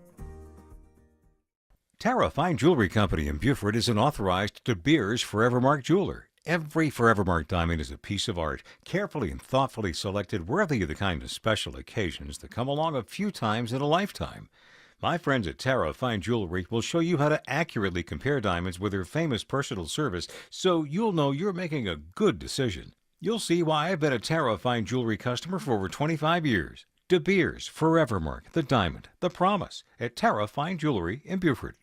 Tara Fine Jewelry Company in Beaufort is an authorized De Beers Forevermark jeweler. Every Forevermark diamond is a piece of art, carefully and thoughtfully selected, worthy of the kind of special occasions that come along a few times in a lifetime. My friends at Tara Fine Jewelry will show you how to accurately compare diamonds with their famous personal service, so you'll know you're making a good decision. You'll see why I've been a Tara Fine Jewelry customer for over 25 years. De Beers Forevermark, the diamond, the promise, at Tara Fine Jewelry in Beaufort.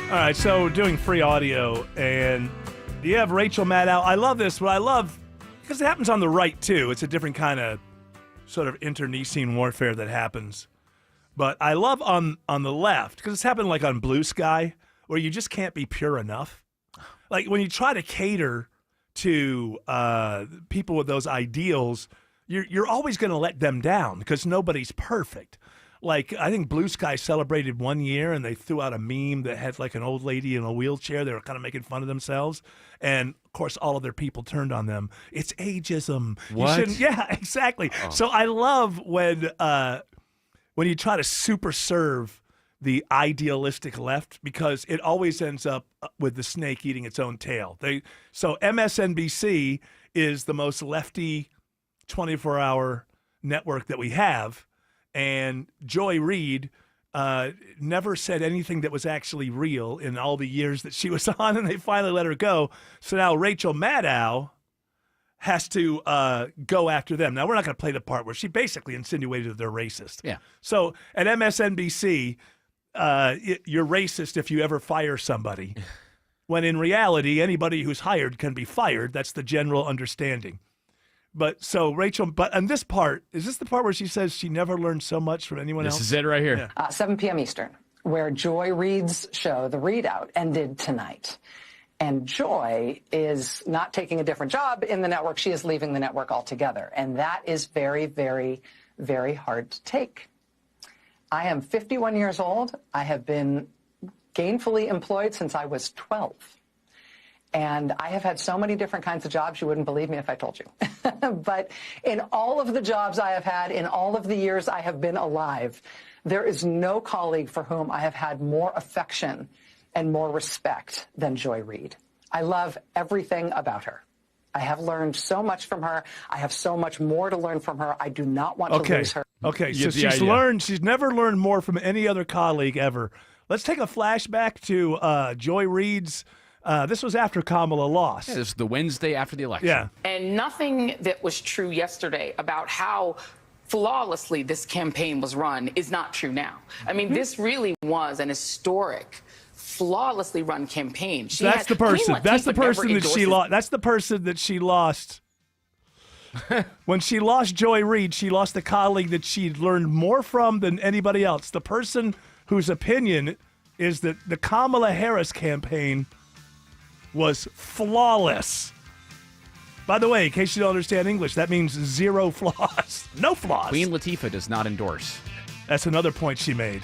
All right, so we're doing free audio, and you have Rachel Maddow. I love this, but I love, because it happens on the right, too. It's a different kind of sort of internecine warfare that happens. But I love on the left, because it's happened like on Blue Sky, where you just can't be pure enough. Like when you try to cater to people with those ideals, you're always going to let them down because nobody's perfect. Like, I think Blue Sky celebrated 1 year, and they threw out a meme that had, like, an old lady in a wheelchair. They were kind of making fun of themselves. And, of course, all of their people turned on them. It's ageism. What? You shouldn't, yeah, exactly. Oh. So I love when you try to super serve the idealistic left, because it always ends up with the snake eating its own tail. So MSNBC is the most lefty 24-hour network that we have. And Joy Reid never said anything that was actually real in all the years that she was on, and they finally let her go. So now Rachel Maddow has to go after them. Now, we're not going to play the part where she basically insinuated that they're racist. Yeah. So at MSNBC, you're racist if you ever fire somebody, when in reality, anybody who's hired can be fired. That's the general understanding. But so Rachel, and this part, is this the part where she says she never learned so much from anyone else? This is it right here. 7 p.m. Eastern, where Joy Reid's show, The Readout, ended tonight. And Joy is not taking a different job in the network. She is leaving the network altogether. And that is very, very, very hard to take. I am 51 years old. I have been gainfully employed since I was 12. And I have had so many different kinds of jobs, you wouldn't believe me if I told you. But in all of the jobs I have had, in all of the years I have been alive, there is no colleague for whom I have had more affection and more respect than Joy Reid. I love everything about her. I have learned so much from her. I have so much more to learn from her. I do not want to lose her. Okay, so she's never learned more from any other colleague ever. Let's take a flashback to Joy Reid's. This was after Kamala lost. Yeah, this was the Wednesday after the election. Yeah. And nothing that was true yesterday about how flawlessly this campaign was run is not true now. I mean, this really was an historic, flawlessly run campaign. That's the person. That's the person that she lost. That's the person that she lost. When she lost Joy Reid, she lost the colleague that she'd learned more from than anybody else. The person whose opinion is that the Kamala Harris campaign was flawless. By the way, in case you don't understand English, that means zero flaws. No flaws. Queen Latifah does not endorse. That's another point she made.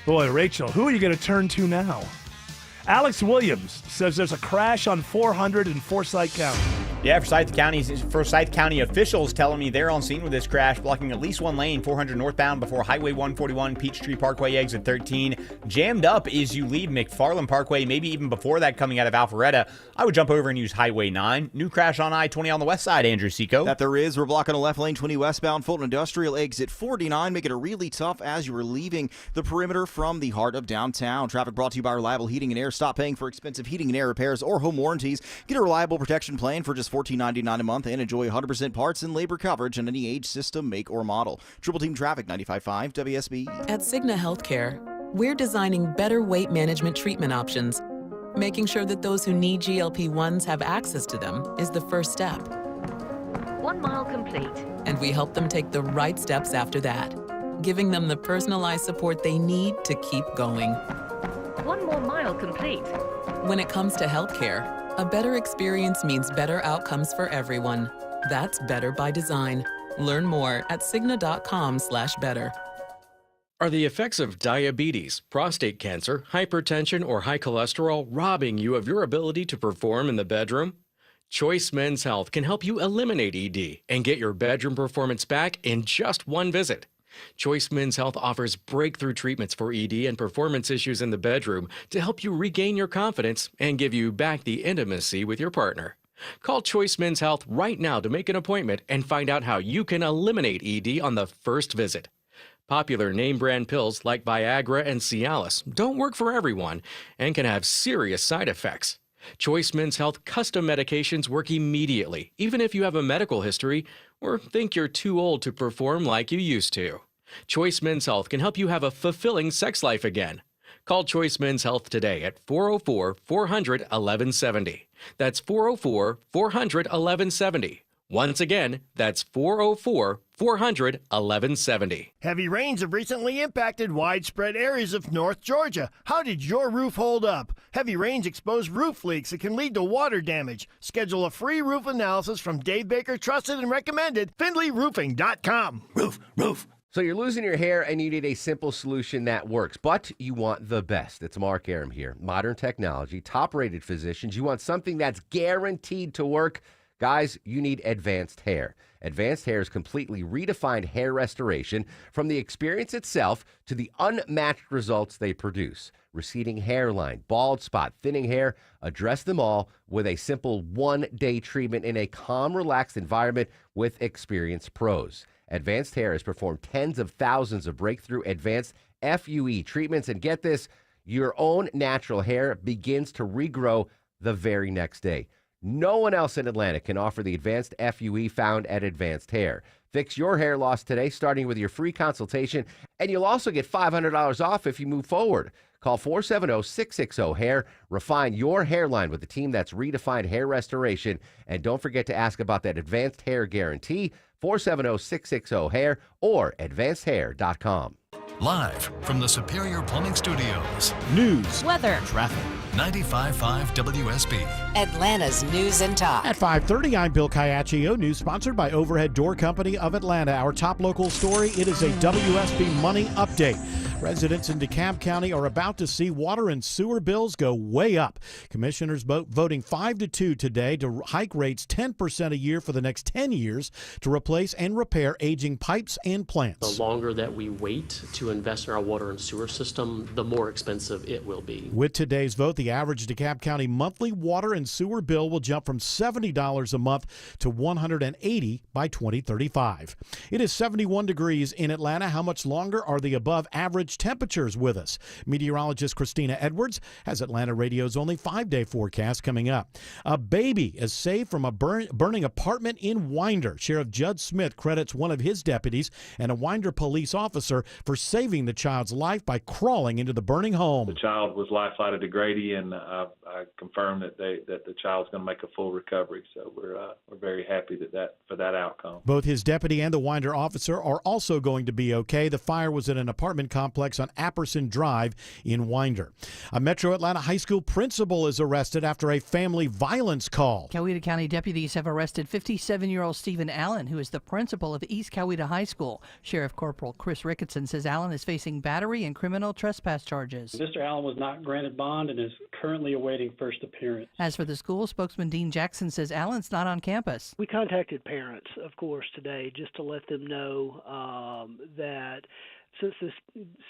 Boy, Rachel, who are you going to turn to now? Alex Williams says there's a crash on 400 in Forsyth County. Yeah, Forsyth County officials telling me they're on scene with this crash, blocking at least one lane, 400 northbound before Highway 141, Peachtree Parkway, exit 13. Jammed up as you leave McFarland Parkway, maybe even before that coming out of Alpharetta. I would jump over and use Highway 9. New crash on I-20 on the west side, Andrew Seco. That there is. We're blocking a left lane, 20 westbound, Fulton Industrial, exit 49, making it really tough as you were leaving the perimeter from the heart of downtown. Traffic brought to you by Reliable Heating and Air. Stop paying for expensive heating and air repairs or home warranties. Get a reliable protection plan for just $14.99 a month and enjoy 100% parts and labor coverage on any age, system, make, or model. Triple Team Traffic, 95.5 WSB. At Cigna Healthcare, we're designing better weight management treatment options. Making sure that those who need GLP-1s have access to them is the first step. 1 mile complete. And we help them take the right steps after that, giving them the personalized support they need to keep going. 1 more mile complete. When it comes to healthcare, a better experience means better outcomes for everyone. That's better by design. Learn more at Cigna.com/better. Are the effects of diabetes, prostate cancer, hypertension, or high cholesterol robbing you of your ability to perform in the bedroom? Choice Men's Health can help you eliminate ED and get your bedroom performance back in just one visit. Choice Men's Health offers breakthrough treatments for ED and performance issues in the bedroom to help you regain your confidence and give you back the intimacy with your partner. Call Choice Men's Health right now to make an appointment and find out how you can eliminate ED on the first visit. Popular name brand pills like Viagra and Cialis don't work for everyone and can have serious side effects. Choice Men's Health custom medications work immediately, even if you have a medical history or think you're too old to perform like you used to. Choice Men's Health can help you have a fulfilling sex life again. Call Choice Men's Health today at 404-400-1170. That's 404-400-1170. Once again, that's 404-400-1170. Heavy rains have recently impacted widespread areas of North Georgia. How did your roof hold up? Heavy rains expose roof leaks that can lead to water damage. Schedule a free roof analysis from Dave Baker, trusted and recommended, FindlayRoofing.com. Roof. So you're losing your hair and you need a simple solution that works, but you want the best. It's Mark Aram here. Modern technology, top-rated physicians. You want something that's guaranteed to work. Guys, you need Advanced Hair. Advanced Hair's completely redefined hair restoration, from the experience itself to the unmatched results they produce. Receding hairline, bald spot, thinning hair, address them all with a simple one-day treatment in a calm, relaxed environment with experienced pros. Advanced Hair has performed tens of thousands of breakthrough advanced FUE treatments, and get this, your own natural hair begins to regrow the very next day. No one else in Atlanta can offer the advanced FUE found at Advanced Hair. Fix your hair loss today, starting with your free consultation, and you'll also get $500 off if you move forward. Call 470-660-HAIR. Refine your hairline with the team that's redefined hair restoration. And don't forget to ask about that Advanced Hair Guarantee, 470-660-HAIR or advancedhair.com. Live from the Superior Plumbing Studios. News, weather, traffic. 95.5 WSB. Atlanta's News and Talk. At 5:30, I'm Bill Caiaccio. News sponsored by Overhead Door Company of Atlanta. Our top local story, it is a WSB Money Update. Residents in DeKalb County are about to see water and sewer bills go way up. Commissioners voting 5-2 today to hike rates 10% a year for the next 10 years to replace and repair aging pipes and plants. The longer that we wait to invest in our water and sewer system, the more expensive it will be. With today's vote, the average DeKalb County monthly water and sewer bill will jump from $70 a month to $180 by 2035. It is 71 degrees in Atlanta. How much longer are the above average temperatures with us? Meteorologist Christina Edwards has Atlanta Radio's only 5-day forecast coming up. A baby is saved from a burning apartment in Winder. Sheriff Judd Smith credits one of his deputies and a Winder police officer for saving the child's life by crawling into the burning home. The child was life-flighted to Grady, and I confirmed that the child's going to make a full recovery. So we're very happy for that outcome. Both his deputy and the Winder officer are also going to be okay. The fire was in an apartment complex on Apperson Drive in Winder. A Metro Atlanta high school principal is arrested after a family violence call. Coweta County deputies have arrested 57-year-old Stephen Allen, who is the principal of East Coweta High School. Sheriff Corporal Chris Ricketson says Allen is facing battery and criminal trespass charges. Mr. Allen was not granted bond and is currently awaiting first appearance. As for the school, spokesman Dean Jackson says Allen's not on campus. We contacted parents, of course, today just to let them know that since this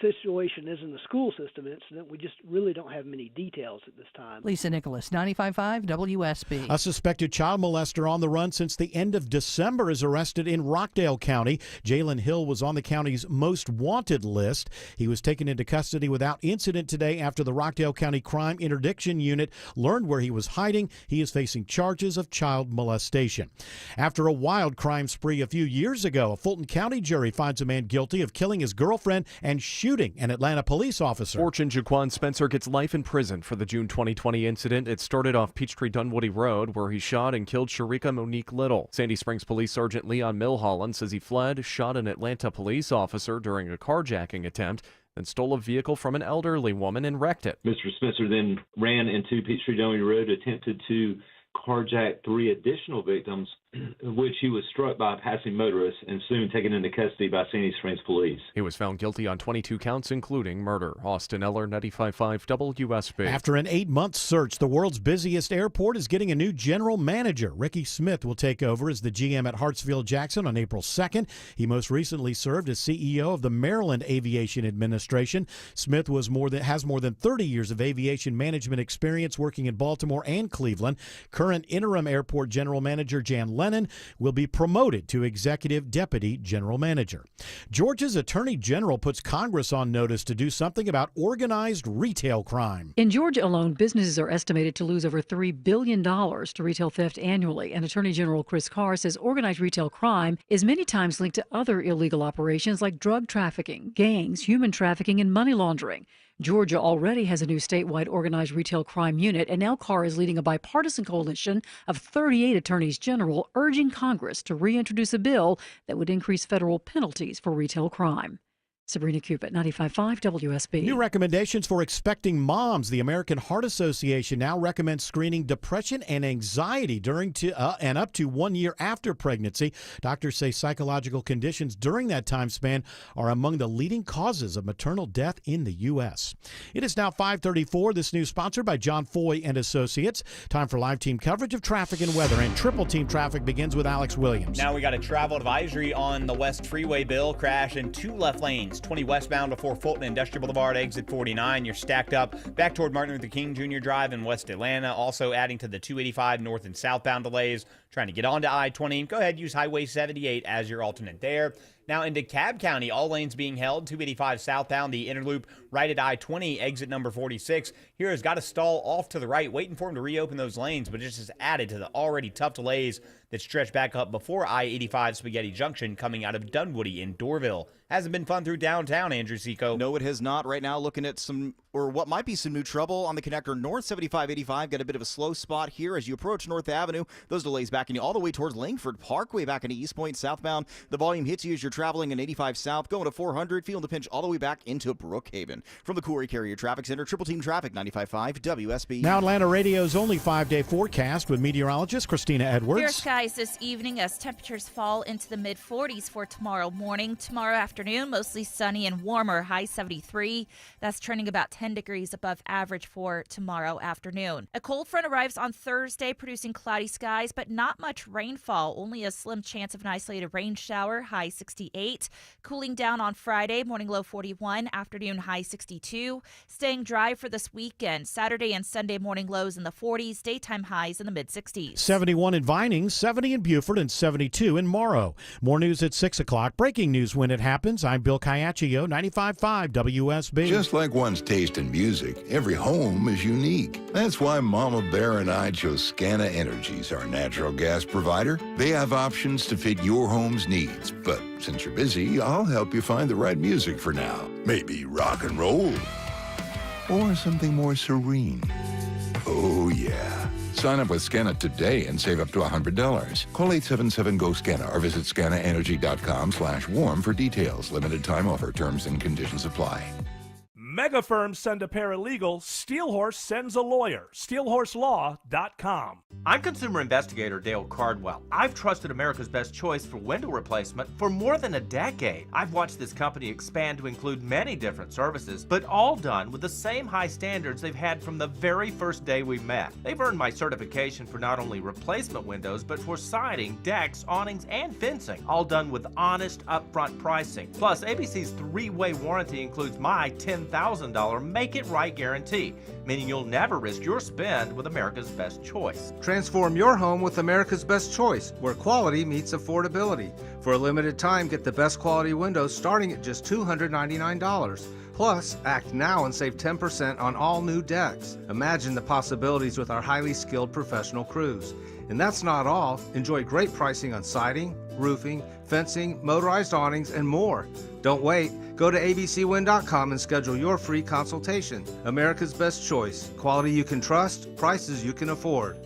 situation isn't a school system incident, we just really don't have many details at this time. Lisa Nicholas, 95.5 WSB. A suspected child molester on the run since the end of December is arrested in Rockdale County. Jalen Hill was on the county's most wanted list. He was taken into custody without incident today after the Rockdale County Crime Interdiction Unit learned where he was hiding. He is facing charges of child molestation. After a wild crime spree a few years ago, a Fulton County jury finds a man guilty of killing his girlfriend and shooting an Atlanta police officer. Fortune Jaquan Spencer gets life in prison for the June 2020 incident. It started off Peachtree Dunwoody Road, where he shot and killed Sharika Monique Little. Sandy Springs Police Sergeant Leon Milholland says he fled, shot an Atlanta police officer during a carjacking attempt, then stole a vehicle from an elderly woman and wrecked it. Mr. Spencer then ran into Peachtree Dunwoody Road, attempted to carjack 3 additional victims, which he was struck by a passing motorist and soon taken into custody by Sandy Springs police. He was found guilty on 22 counts, including murder. Austin Eller, 95.5 WSB. After an 8-month search, the world's busiest airport is getting a new general manager. Ricky Smith will take over as the GM at Hartsfield-Jackson on April 2nd. He most recently served as CEO of the Maryland Aviation Administration. Smith has more than 30 years of aviation management experience working in Baltimore and Cleveland. Current interim airport general manager Jan Lennon will be promoted to executive deputy general manager. Georgia's attorney general puts Congress on notice to do something about organized retail crime. In Georgia alone, businesses are estimated to lose over $3 billion to retail theft annually. And Attorney General Chris Carr says organized retail crime is many times linked to other illegal operations like drug trafficking, gangs, human trafficking, and money laundering. Georgia already has a new statewide organized retail crime unit, and now Carr is leading a bipartisan coalition of 38 attorneys general urging Congress to reintroduce a bill that would increase federal penalties for retail crime. Sabrina Cupid, 95.5 WSB. New recommendations for expecting moms. The American Heart Association now recommends screening depression and anxiety during and up to 1 year after pregnancy. Doctors say psychological conditions during that time span are among the leading causes of maternal death in the U.S. It is now 5:34. This news sponsored by John Foy and Associates. Time for live team coverage of traffic and weather. And triple team traffic begins with Alex Williams. Now we got a travel advisory on the West Freeway, Bill. Crash in 2 left lanes. 20 westbound before Fulton Industrial Boulevard, exit 49. You're stacked up back toward Martin Luther King Jr. Drive in West Atlanta. Also adding to the 285 north and southbound delays. Trying to get onto I-20. Go ahead, use Highway 78 as your alternate there. Now into DeKalb County, all lanes being held. 285 southbound, the inner loop right at I-20, exit number 46. Here has got to stall off to the right, waiting for him to reopen those lanes, but just has added to the already tough delays that stretch back up before I-85 Spaghetti Junction coming out of Dunwoody in Dorville. Hasn't been fun through downtown, Andrew Seco. No, it has not. Right now, looking at some, or what might be some new trouble on the connector north 7585. Got a bit of a slow spot here as you approach North Avenue. Those delays backing you all the way towards Langford Parkway back into East Point southbound. The volume hits you as you're traveling in 85 south, going to 400, feeling the pinch all the way back into Brookhaven. From the Corey Carrier Traffic Center, Triple Team Traffic, 95.5 WSB. Now Atlanta Radio's only 5-day forecast with meteorologist Christina Edwards. Clear skies this evening as temperatures fall into the mid-40s for tomorrow morning. Tomorrow afternoon, mostly sunny and warmer, high 73. That's trending about 10 degrees above average for tomorrow afternoon. A cold front arrives on Thursday, producing cloudy skies, but not much rainfall. Only a slim chance of an isolated rain shower, high 68. Cooling down on Friday, morning low 41, afternoon high 62. Staying dry for this weekend. Saturday and Sunday morning lows in the 40s, daytime highs in the mid-60s. 71 in Vining, 70 in Beaufort, and 72 in Morrow. More news at 6 o'clock. Breaking news when it happens. I'm Bill Caiaccio, 95.5 WSB. Just like one's taste in music, every home is unique. That's why Mama Bear and I chose Scana Energies, our natural gas provider. They have options to fit your home's needs. But since you're busy, I'll help you find the right music for now. Maybe rock and roll. Or something more serene. Oh, yeah. Sign up with Scana today and save up to $100. Call 877-GO-SCANA or visit scanaenergy.com/warm for details. Limited time offer. Terms and conditions apply. Mega firms send a paralegal. Steelhorse sends a lawyer. SteelhorseLaw.com. I'm consumer investigator Dale Cardwell. I've trusted America's Best Choice for window replacement for more than a decade. I've watched this company expand to include many different services, but all done with the same high standards they've had from the very first day we met. They've earned my certification for not only replacement windows, but for siding, decks, awnings, and fencing, all done with honest, upfront pricing. Plus, ABC's 3-way warranty includes my $10,000 Make It Right guarantee, meaning you'll never risk your spend with America's Best Choice. Transform your home with America's Best Choice, where quality meets affordability. For a limited time, get the best quality windows starting at just $299. Plus, act now and save 10% on all new decks. Imagine the possibilities with our highly skilled professional crews. And that's not all. Enjoy great pricing on siding, roofing, fencing, motorized awnings, and more. Don't wait. Go to abcwin.com and schedule your free consultation. America's Best Choice. Quality you can trust, prices you can afford.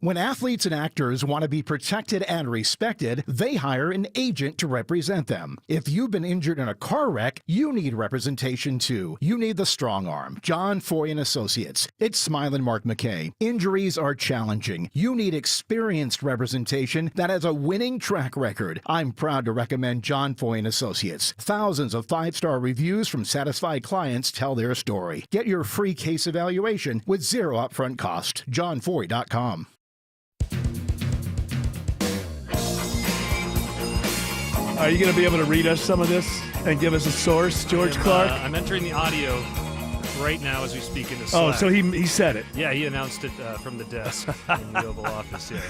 When athletes and actors want to be protected and respected, they hire an agent to represent them. If you've been injured in a car wreck, you need representation too. You need the strong arm, John Foy and Associates. It's Smile and Mark McKay. Injuries are challenging. You need experienced representation that has a winning track record. I'm proud to recommend John Foy and Associates. Thousands of 5-star reviews from satisfied clients tell their story. Get your free case evaluation with zero upfront cost. JohnFoy.com. Are you going to be able to read us some of this and give us a source, George Clark? I'm entering the audio right now as we speak in the Slack. Oh, so he said it. Yeah, he announced it from the desk in the Oval Office, yeah.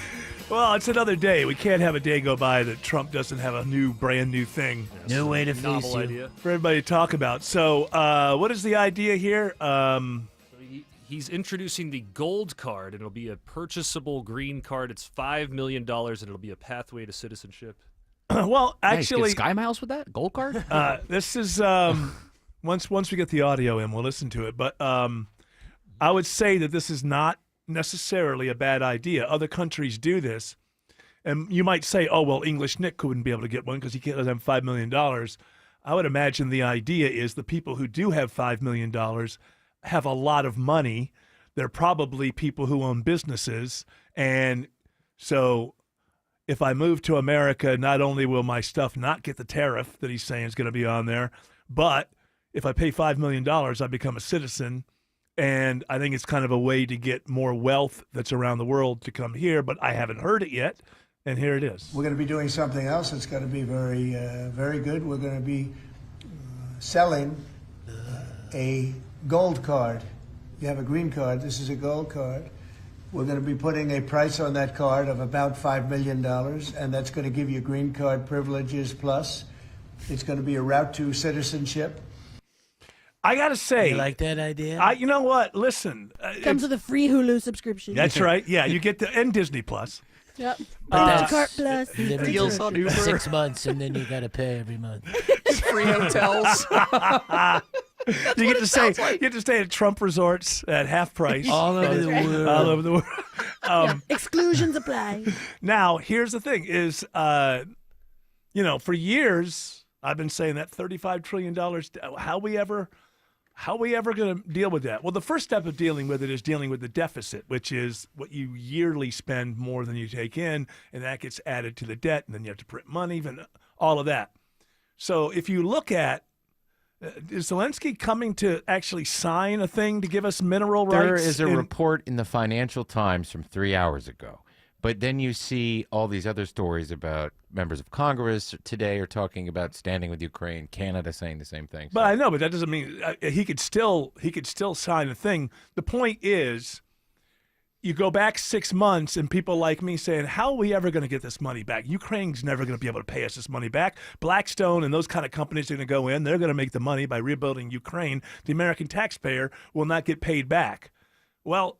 Well, it's another day. We can't have a day go by that Trump doesn't have a brand new thing. No way to face you. Idea. For everybody to talk about. So what is the idea here? He's introducing the gold card, and it'll be a purchasable green card. It's $5 million, and it'll be a pathway to citizenship. Well, Nice. actually, Get Sky Miles with that gold card. This is once we get the audio in, we'll listen to it. But I would say that this is not necessarily a bad idea. Other countries do this, and you might say, "Oh, well, English Nick couldn't be able to get one because he doesn't have $5 million." I would imagine the idea is the people who do have $5 million have a lot of money. They're probably people who own businesses, and so if I move to America, not only will my stuff not get the tariff that he's saying is going to be on there, but if I pay $5 million, I become a citizen. And I think it's kind of a way to get more wealth that's around the world to come here, but I haven't heard it yet. And here it is. We're going to be doing something else that's going to be very, very good. We're going to be selling a gold card. You have a green card. This is a gold card. We're going to be putting a price on that card of about $5 million, and that's going to give you green card privileges plus. It's going to be a route to citizenship. I got to say. You like that idea? You know what? Listen. Comes with a free Hulu subscription. That's right. Yeah, you get and Disney Plus. Yep. But Instacart Plus. Deals on Uber. 6 months, and then you got to pay every month. Free hotels. You get to stay. You get to stay at Trump resorts at half price. All over the world. All over the world. Exclusions apply. Now, here's the thing: is for years I've been saying that $35 trillion. How we ever going to deal with that? Well, the first step of dealing with it is dealing with the deficit, which is what you yearly spend more than you take in, and that gets added to the debt, and then you have to print money, and all of that. So if you look at is Zelensky coming to actually sign a thing to give us mineral rights? There is a report in the Financial Times from 3 hours ago. But then you see all these other stories about members of Congress today are talking about standing with Ukraine, Canada saying the same thing. But I know, but that doesn't mean he could still sign a thing. The point is, you go back 6 months and people like me saying, how are we ever going to get this money back? Ukraine's never going to be able to pay us this money back. Blackstone and those kind of companies are going to go in. They're going to make the money by rebuilding Ukraine. The American taxpayer will not get paid back. Well,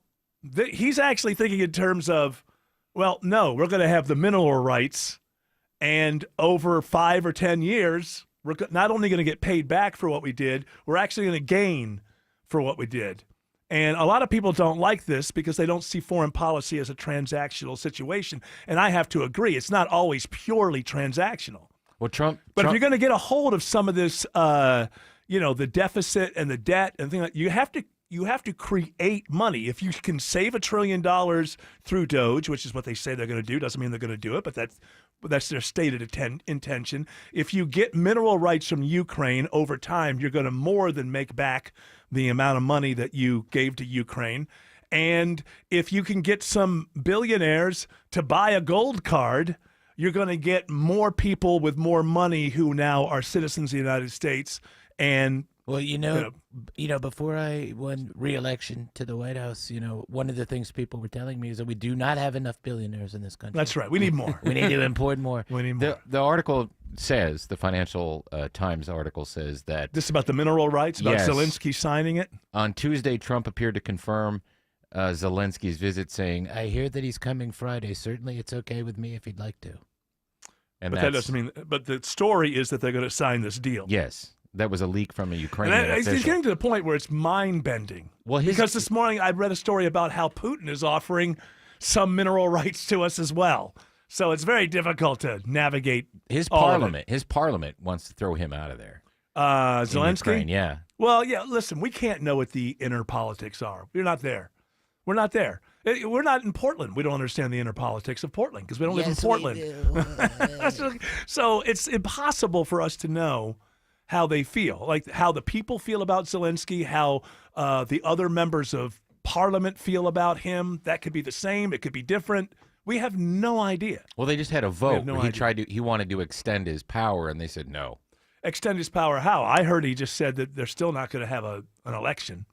he's actually thinking in terms of, well, no, we're going to have the mineral rights, and over 5 or 10 years, we're not only going to get paid back for what we did, we're actually going to gain for what we did. And a lot of people don't like this because they don't see foreign policy as a transactional situation. And I have to agree, it's not always purely transactional. Well, Trump. If you're going to get a hold of some of this, the deficit and the debt and things like that, you have to create money. If you can save $1 trillion through Doge, which is what they say they're going to do, doesn't mean they're going to do it, but that's their stated intention. If you get mineral rights from Ukraine over time, you're going to more than make back the amount of money that you gave to Ukraine. And if you can get some billionaires to buy a gold card, you're going to get more people with more money who now are citizens of the United States. And well, before I won re-election to the White House, one of the things people were telling me is that we do not have enough billionaires in this country. That's right. We need more. We need to import more. We need more. The article says, the Financial Times article says that... This is about the mineral rights, about Zelensky signing it? On Tuesday, Trump appeared to confirm Zelensky's visit, saying... I hear that he's coming Friday. Certainly it's okay with me if he'd like to. But that doesn't mean... But the story is that they're going to sign this deal. Yes. That was a leak from a Ukrainian official. It's getting to the point where it's mind-bending. Well, because this morning I read a story about how Putin is offering some mineral rights to us as well. So it's very difficult to navigate His all of it. parliament. His parliament wants to throw him out of there. Zelensky? Ukraine, yeah. Well, yeah, listen, we can't know what the inner politics are. We're not there. We're not there. We're not in Portland. We don't understand the inner politics of Portland because we don't live in Portland. So it's impossible for us to know how they feel, like how the people feel about Zelensky, how the other members of parliament feel about him. That could be the same. It could be different. We have no idea. Well, they just had a vote. no where idea. He wanted to extend his power, and they said no. Extend his power how? I heard he just said that they're still not going to have an election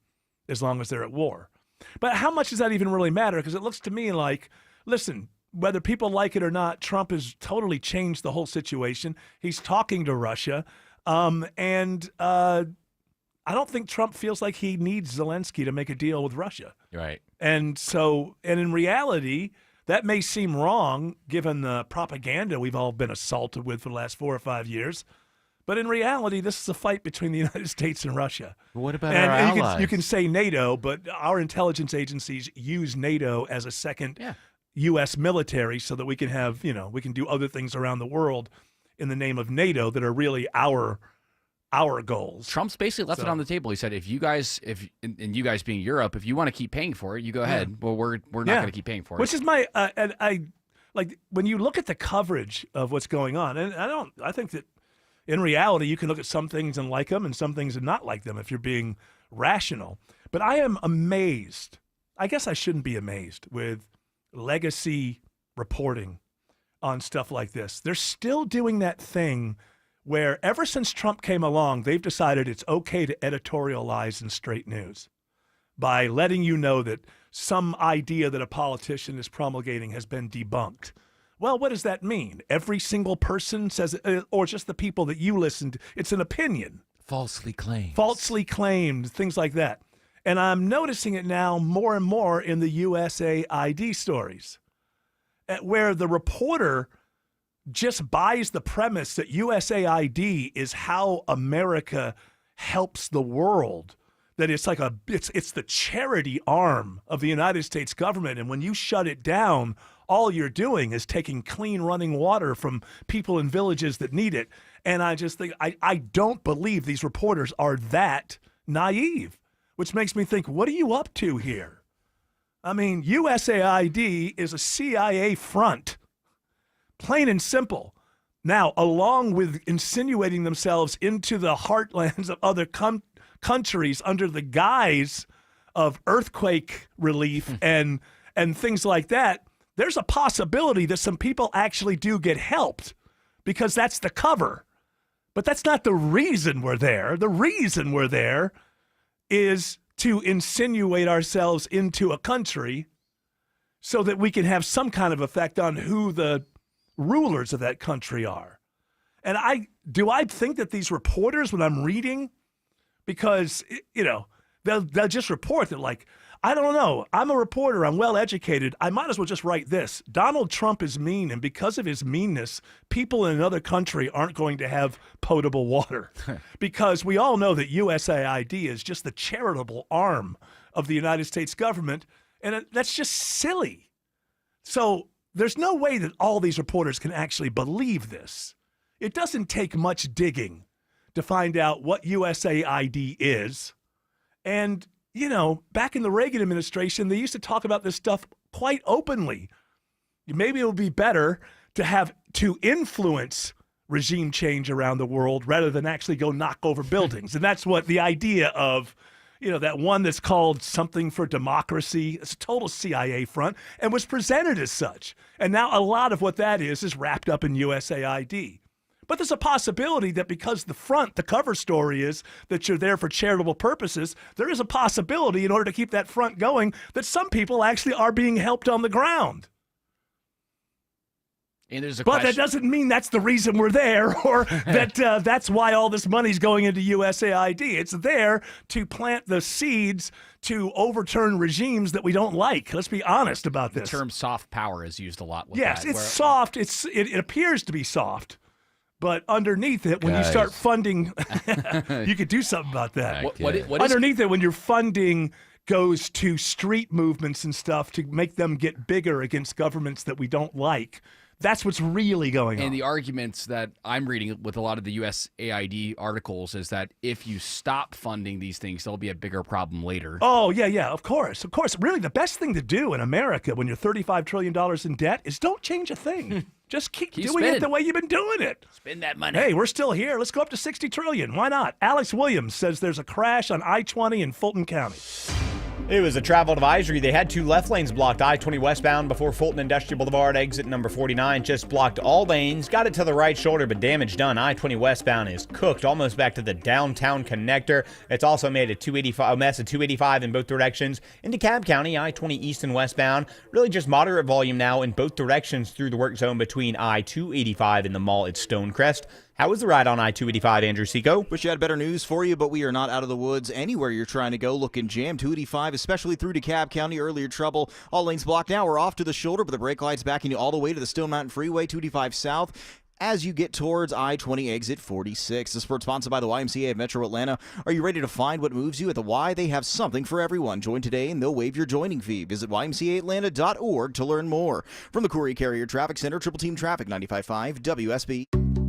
as long as they're at war. But how much does that even really matter? Because it looks to me like, listen, whether people like it or not, Trump has totally changed the whole situation. He's talking to Russia. And I don't think Trump feels like he needs Zelensky to make a deal with Russia. Right. And in reality, that may seem wrong given the propaganda we've all been assaulted with for the last 4 or 5 years. But in reality, this is a fight between the United States and Russia. What about our allies? You can say NATO, but our intelligence agencies use NATO as a second U.S. military so that we can have, we can do other things around the world in the name of NATO that are really our goals. Trump's basically left it on the table. He said, if you guys being Europe, if you want to keep paying for it, you go ahead. Well, we're not going to keep paying for it. Which is my and I like when you look at the coverage of what's going on, and I think that in reality you can look at some things and like them and some things and not like them if you're being rational. But I am amazed. I guess I shouldn't be amazed with legacy reporting on stuff like this. They're still doing that thing where ever since Trump came along, they've decided it's okay to editorialize in straight news by letting you know that some idea that a politician is promulgating has been debunked. Well, what does that mean? Every single person says it, or just the people that you listened? It's an opinion. Falsely claimed. Falsely claimed, things like that. And I'm noticing it now more and more in the USAID stories, where the reporter just buys the premise that USAID is how America helps the world, that it's like it's the charity arm of the United States government. And when you shut it down, all you're doing is taking clean running water from people in villages that need it. And I just think, I don't believe these reporters are that naive, which makes me think, what are you up to here? I mean, USAID is a CIA front. Plain and simple. Now, along with insinuating themselves into the heartlands of other countries under the guise of earthquake relief and things like that, there's a possibility that some people actually do get helped because that's the cover. But that's not the reason we're there. The reason we're there is to insinuate ourselves into a country so that we can have some kind of effect on who the rulers of that country are. And I think that these reporters, when I'm reading, because they'll just report that, like, I don't know, I'm a reporter, I'm well educated, I might as well just write this: Donald Trump is mean, and because of his meanness, people in another country aren't going to have potable water. Because we all know that USAID is just the charitable arm of the United States government, and that's just silly. So there's no way that all these reporters can actually believe this. It doesn't take much digging to find out what USAID is. And, back in the Reagan administration, they used to talk about this stuff quite openly. Maybe it would be better to influence regime change around the world rather than actually go knock over buildings. And that's what the idea of, that one that's called Something for Democracy, it's a total CIA front and was presented as such. And now a lot of what that is wrapped up in USAID. But there's a possibility that because the cover story is that you're there for charitable purposes, there is a possibility in order to keep that front going that some people actually are being helped on the ground. And there's but that doesn't mean that's the reason we're there, or that that's why all this money's going into USAID. It's there to plant the seeds to overturn regimes that we don't like. Let's be honest about this. The term soft power is used a lot with yes, that. It's soft. It appears to be soft. But underneath it, when you start funding, you could do something about that. What is, underneath it, when you're funding goes to street movements and stuff to make them get bigger against governments that we don't like. That's what's really going on. And the arguments that I'm reading with a lot of the USAID articles is that if you stop funding these things, there'll be a bigger problem later. Oh, yeah, of course. Really, the best thing to do in America when you're $35 trillion in debt is don't change a thing. Just keep doing spending it the way you've been doing it. Spend that money. Hey, we're still here. Let's go up to $60 trillion. Why not? Alex Williams says there's a crash on I-20 in Fulton County. It was a travel advisory. They had 2 left lanes blocked. I-20 westbound before Fulton Industrial Boulevard, exit number 49. Just blocked all lanes. Got it to the right shoulder, but damage done. I-20 westbound is cooked almost back to the downtown connector. It's also made a mess of 285 in both directions. In DeKalb County, I-20 east and westbound. Really just moderate volume now in both directions through the work zone between I-285 and the mall at Stonecrest. How was the ride on I-285, Andrew Seco? Wish I had better news for you, but we are not out of the woods anywhere you're trying to go. Looking jammed. 285, especially through DeKalb County. Earlier trouble. All lanes blocked now. We're off to the shoulder, but the brake lights backing you all the way to the Stone Mountain Freeway, 285 south. As you get towards I-20 exit 46. The sport sponsored by the YMCA of Metro Atlanta. Are you ready to find what moves you at the Y? They have something for everyone. Join today and they'll waive your joining fee. Visit ymcaatlanta.org to learn more. From the Corey Carrier Traffic Center, Triple Team Traffic 95.5 WSB.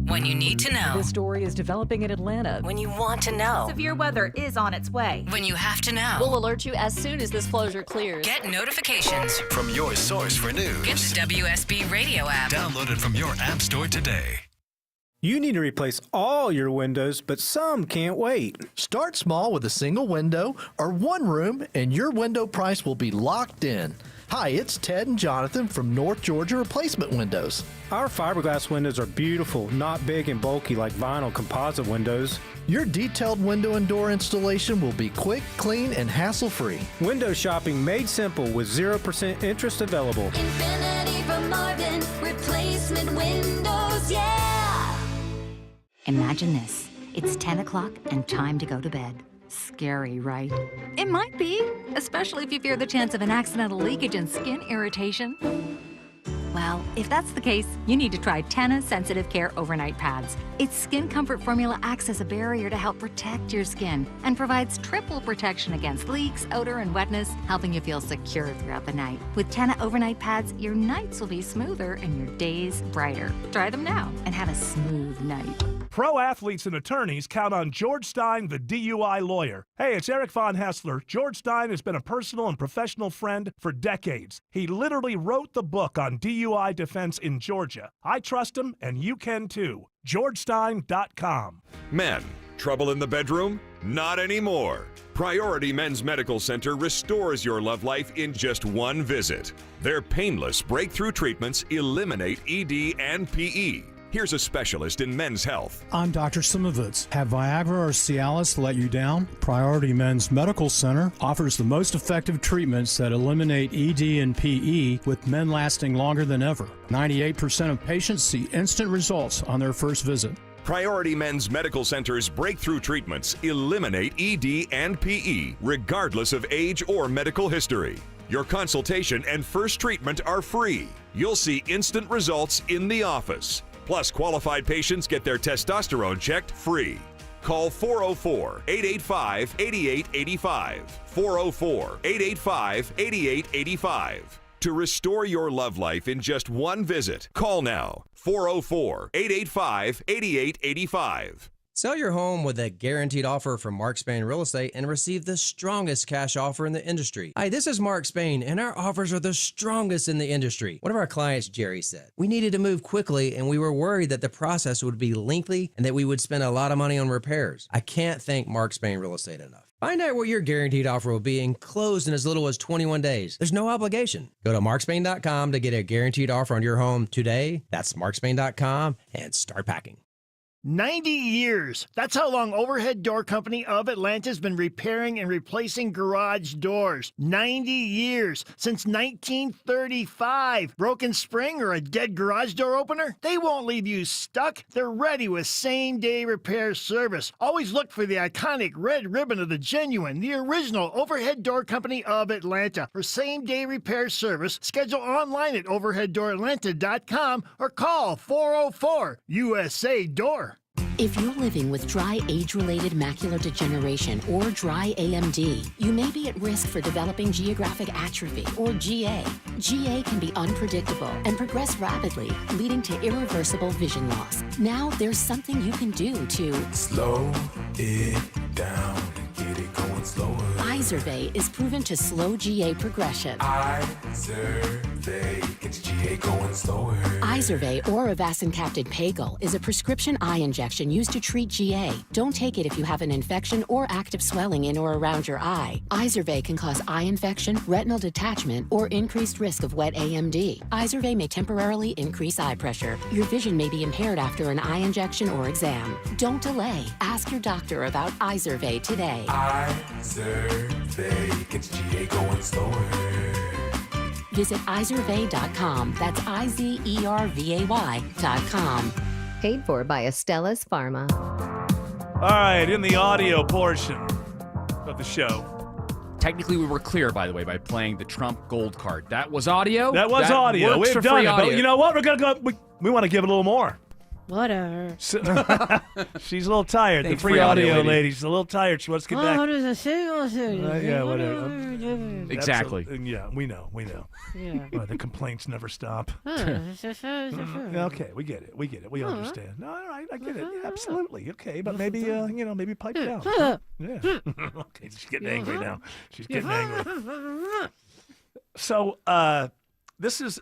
When you need to know. This story is developing in Atlanta. When you want to know. Severe weather is on its way. When you have to know. We'll alert you as soon as this closure clears. Get notifications from your source for news. Get the WSB radio app. Download it from your app store today. You need to replace all your windows, but some can't wait. Start small with a single window or one room, and your window price will be locked in. Hi, it's Ted and Jonathan from North Georgia Replacement Windows. Our fiberglass windows are beautiful, not big and bulky like vinyl composite windows. Your detailed window and door installation will be quick, clean, and hassle-free. Window shopping made simple with 0% interest available. Infinity from Marvin, replacement windows, yeah! Imagine this. It's 10 o'clock and time to go to bed. Scary, right? It might be, especially if you fear the chance of an accidental leakage and skin irritation. Well, if that's the case, you need to try Tena Sensitive Care Overnight Pads. Its Skin Comfort formula acts as a barrier to help protect your skin and provides triple protection against leaks, odor, and wetness, helping you feel secure throughout the night. With Tena Overnight Pads, your nights will be smoother and your days brighter. Try them now and have a smooth night. Pro athletes and attorneys count on George Stein, the DUI lawyer. Hey, it's Eric Von Hessler. George Stein has been a personal and professional friend for decades. He literally wrote the book on DUI defense in Georgia. I trust him, and you can too. GeorgeStein.com. Men, trouble in the bedroom? Not anymore. Priority Men's Medical Center restores your love life in just one visit. Their painless breakthrough treatments eliminate ED and PE. Here's a specialist in men's health. I'm Dr. Simovitz. Have Viagra or Cialis let you down? Priority Men's Medical Center offers the most effective treatments that eliminate ED and PE, with men lasting longer than ever. 98% of patients see instant results on their first visit. Priority Men's Medical Center's breakthrough treatments eliminate ED and PE, regardless of age or medical history. Your consultation and first treatment are free. You'll see instant results in the office. Plus, qualified patients get their testosterone checked free. Call 404-885-8885. 404-885-8885. To restore your love life in just one visit, call now. 404-885-8885. Sell your home with a guaranteed offer from Mark Spain Real Estate and receive the strongest cash offer in the industry. Hi, this is Mark Spain, and our offers are the strongest in the industry. One of our clients, Jerry, said, we needed to move quickly, and we were worried that the process would be lengthy and that we would spend a lot of money on repairs. I can't thank Mark Spain Real Estate enough. Find out what your guaranteed offer will be and close in as little as 21 days. There's no obligation. Go to markspain.com to get a guaranteed offer on your home today. That's markspain.com and start packing. 90 years. That's how long Overhead Door Company of Atlanta has been repairing and replacing garage doors. 90 years. Since 1935. Broken spring or a dead garage door opener? They won't leave you stuck. They're ready with same-day repair service. Always look for the iconic red ribbon of the genuine, the original Overhead Door Company of Atlanta. For same-day repair service, schedule online at overheaddooratlanta.com or call 404-USA-DOOR. If you're living with dry age-related macular degeneration or dry AMD, you may be at risk for developing geographic atrophy or GA. GA can be unpredictable and progress rapidly, leading to irreversible vision loss. Now there's something you can do to slow it down and get it going slower. Izervay is proven to slow GA progression. Izervay gets GA going slower. Izervay or avacincaptad pegol is a prescription eye injection used to treat GA. Don't take it if you have an infection or active swelling in or around your eye. Izervay can cause eye infection, retinal detachment, or increased risk of wet AMD. Izervay may temporarily increase eye pressure. Your vision may be impaired after an eye injection or exam. Don't delay. Ask your doctor about Izervay today. Izervay gets GA going slower. Visit Izervay.com. That's IZERVAY.com. Paid for by Astellas Pharma. All right, in the audio portion of the show. Technically, we were clear, by the way, by playing the Trump gold card. That was audio. That was audio. We've We've done it. But you know what? We're going to go. We want to give it a little more. Whatever. She's a little tired. Thanks, the free audio lady. She's a little tired. She wants to get back. What is a single Yeah, whatever. Exactly. Yeah, we know. Yeah. Well, the complaints never stop. Okay, we get it. We understand. No, all right, I get it. Yeah, absolutely. Okay, but maybe maybe pipe down. Yeah. Okay, she's getting angry now. She's getting angry. So, this is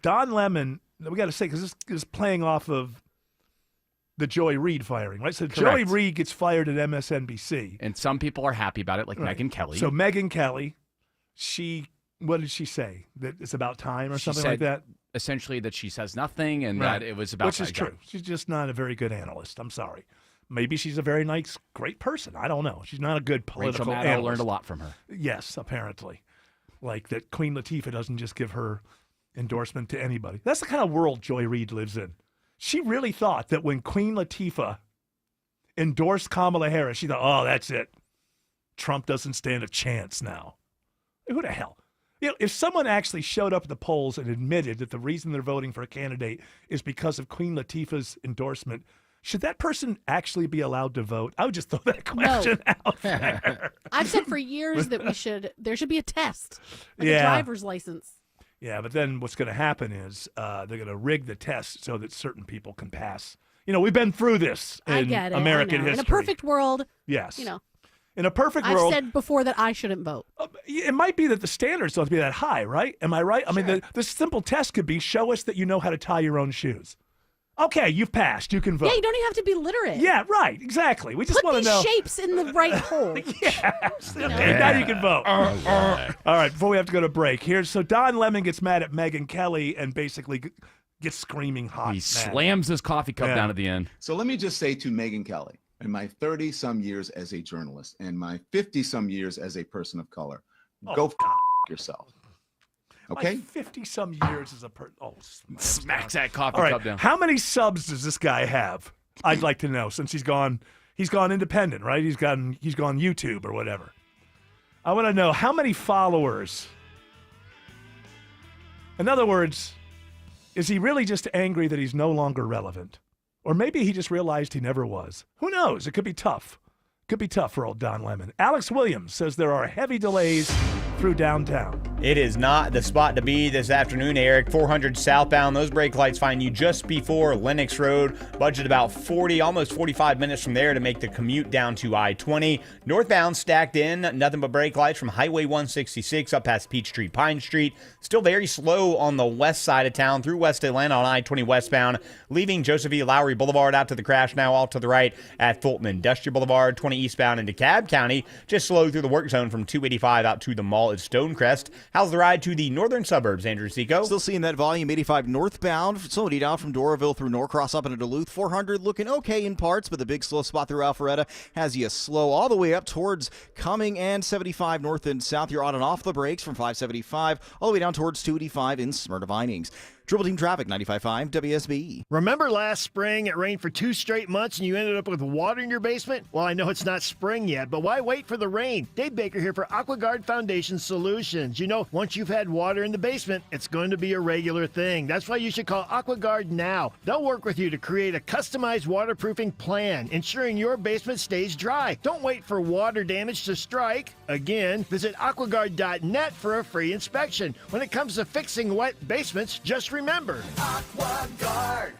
Don Lemon. We got to say, because this is playing off of the Joy Reid firing, right? So Correct. Joy Reid gets fired at MSNBC. And some people are happy about it, like Right. Megyn Kelly. So Megyn Kelly, what did she say? That it's about time or something like that? Essentially that she says nothing and Right. that it was about Which is true. She's just not a very good analyst. I'm sorry. Maybe she's a very nice, great person. I don't know. She's not a good political Rachel Maddow analyst. learned a lot from her. Yes, apparently. Like that Queen Latifah doesn't just give her endorsement to anybody. That's the kind of world Joy Reid lives in. She really thought that when Queen Latifah endorsed Kamala Harris, she thought, oh, that's it. Trump doesn't stand a chance now. Who the hell? If someone actually showed up at the polls and admitted that the reason they're voting for a candidate is because of Queen Latifah's endorsement, should that person actually be allowed to vote? I would just throw that question out there. I've said for years that there should be a test, like Yeah. a driver's license. Yeah, but then what's going to happen is they're going to rig the test so that certain people can pass. We've been through this in I get it. American I know. history. In a perfect world, Yes. In a perfect I've world, said before that I shouldn't vote. it might be that the standards don't have to be that high, right? Am I right? I mean, the simple test could be show us that you know how to tie your own shoes. Okay, you've passed. You can vote. Yeah, you don't even have to be literate. Yeah, right. Exactly. We just Put want to these know. shapes in the right hole. Yes. Okay, now you can vote. All right, before we have to go to break, so Don Lemon gets mad at Megyn Kelly and basically gets screaming hot. He slams his coffee cup down at the end. So let me just say to Megyn Kelly, in my 30-some years as a journalist and my 50-some years as a person of color, go f yourself. Okay? 50-some years as a person. Oh, smacks that coffee all right. cup down. How many subs does this guy have? I'd like to know since he's gone independent, right? He's gone YouTube or whatever. I want to know how many followers. In other words, is he really just angry that he's no longer relevant? Or maybe he just realized he never was. Who knows? It could be tough. Could be tough for old Don Lemon. Alex Williams says there are heavy delays through downtown. It is not the spot to be this afternoon, Eric. 400 southbound. Those brake lights find you just before Lenox Road. Budget about 40, almost 45 minutes from there to make the commute down to I-20. Northbound stacked in. Nothing but brake lights from Highway 166 up past Peachtree, Pine Street. Still very slow on the west side of town through West Atlanta on I-20 westbound. Leaving Joseph E. Lowry Boulevard out to the crash now all to the right at Fulton Industrial Boulevard. 20 eastbound into DeKalb County. Just slow through the work zone from 285 out to the mall at Stonecrest. How's the ride to the northern suburbs, Andrew Seco? Still seeing that volume 85 northbound. Slowing down from Doraville through Norcross up into Duluth. 400 looking okay in parts, but the big slow spot through Alpharetta has you slow all the way up towards Cumming and 75 north and south. You're on and off the brakes from 575 all the way down towards 285 in Smyrna Vinings. Triple Team Traffic, 95.5 WSB. Remember last spring it rained for 2 straight months and you ended up with water in your basement? Well, I know it's not spring yet, but why wait for the rain? Dave Baker here for AquaGuard Foundation Solutions. You know, once you've had water in the basement, it's going to be a regular thing. That's why you should call AquaGuard now. They'll work with you to create a customized waterproofing plan, ensuring your basement stays dry. Don't wait for water damage to strike. Again, visit aquaguard.net for a free inspection. When it comes to fixing wet basements, just remember AquaGuard.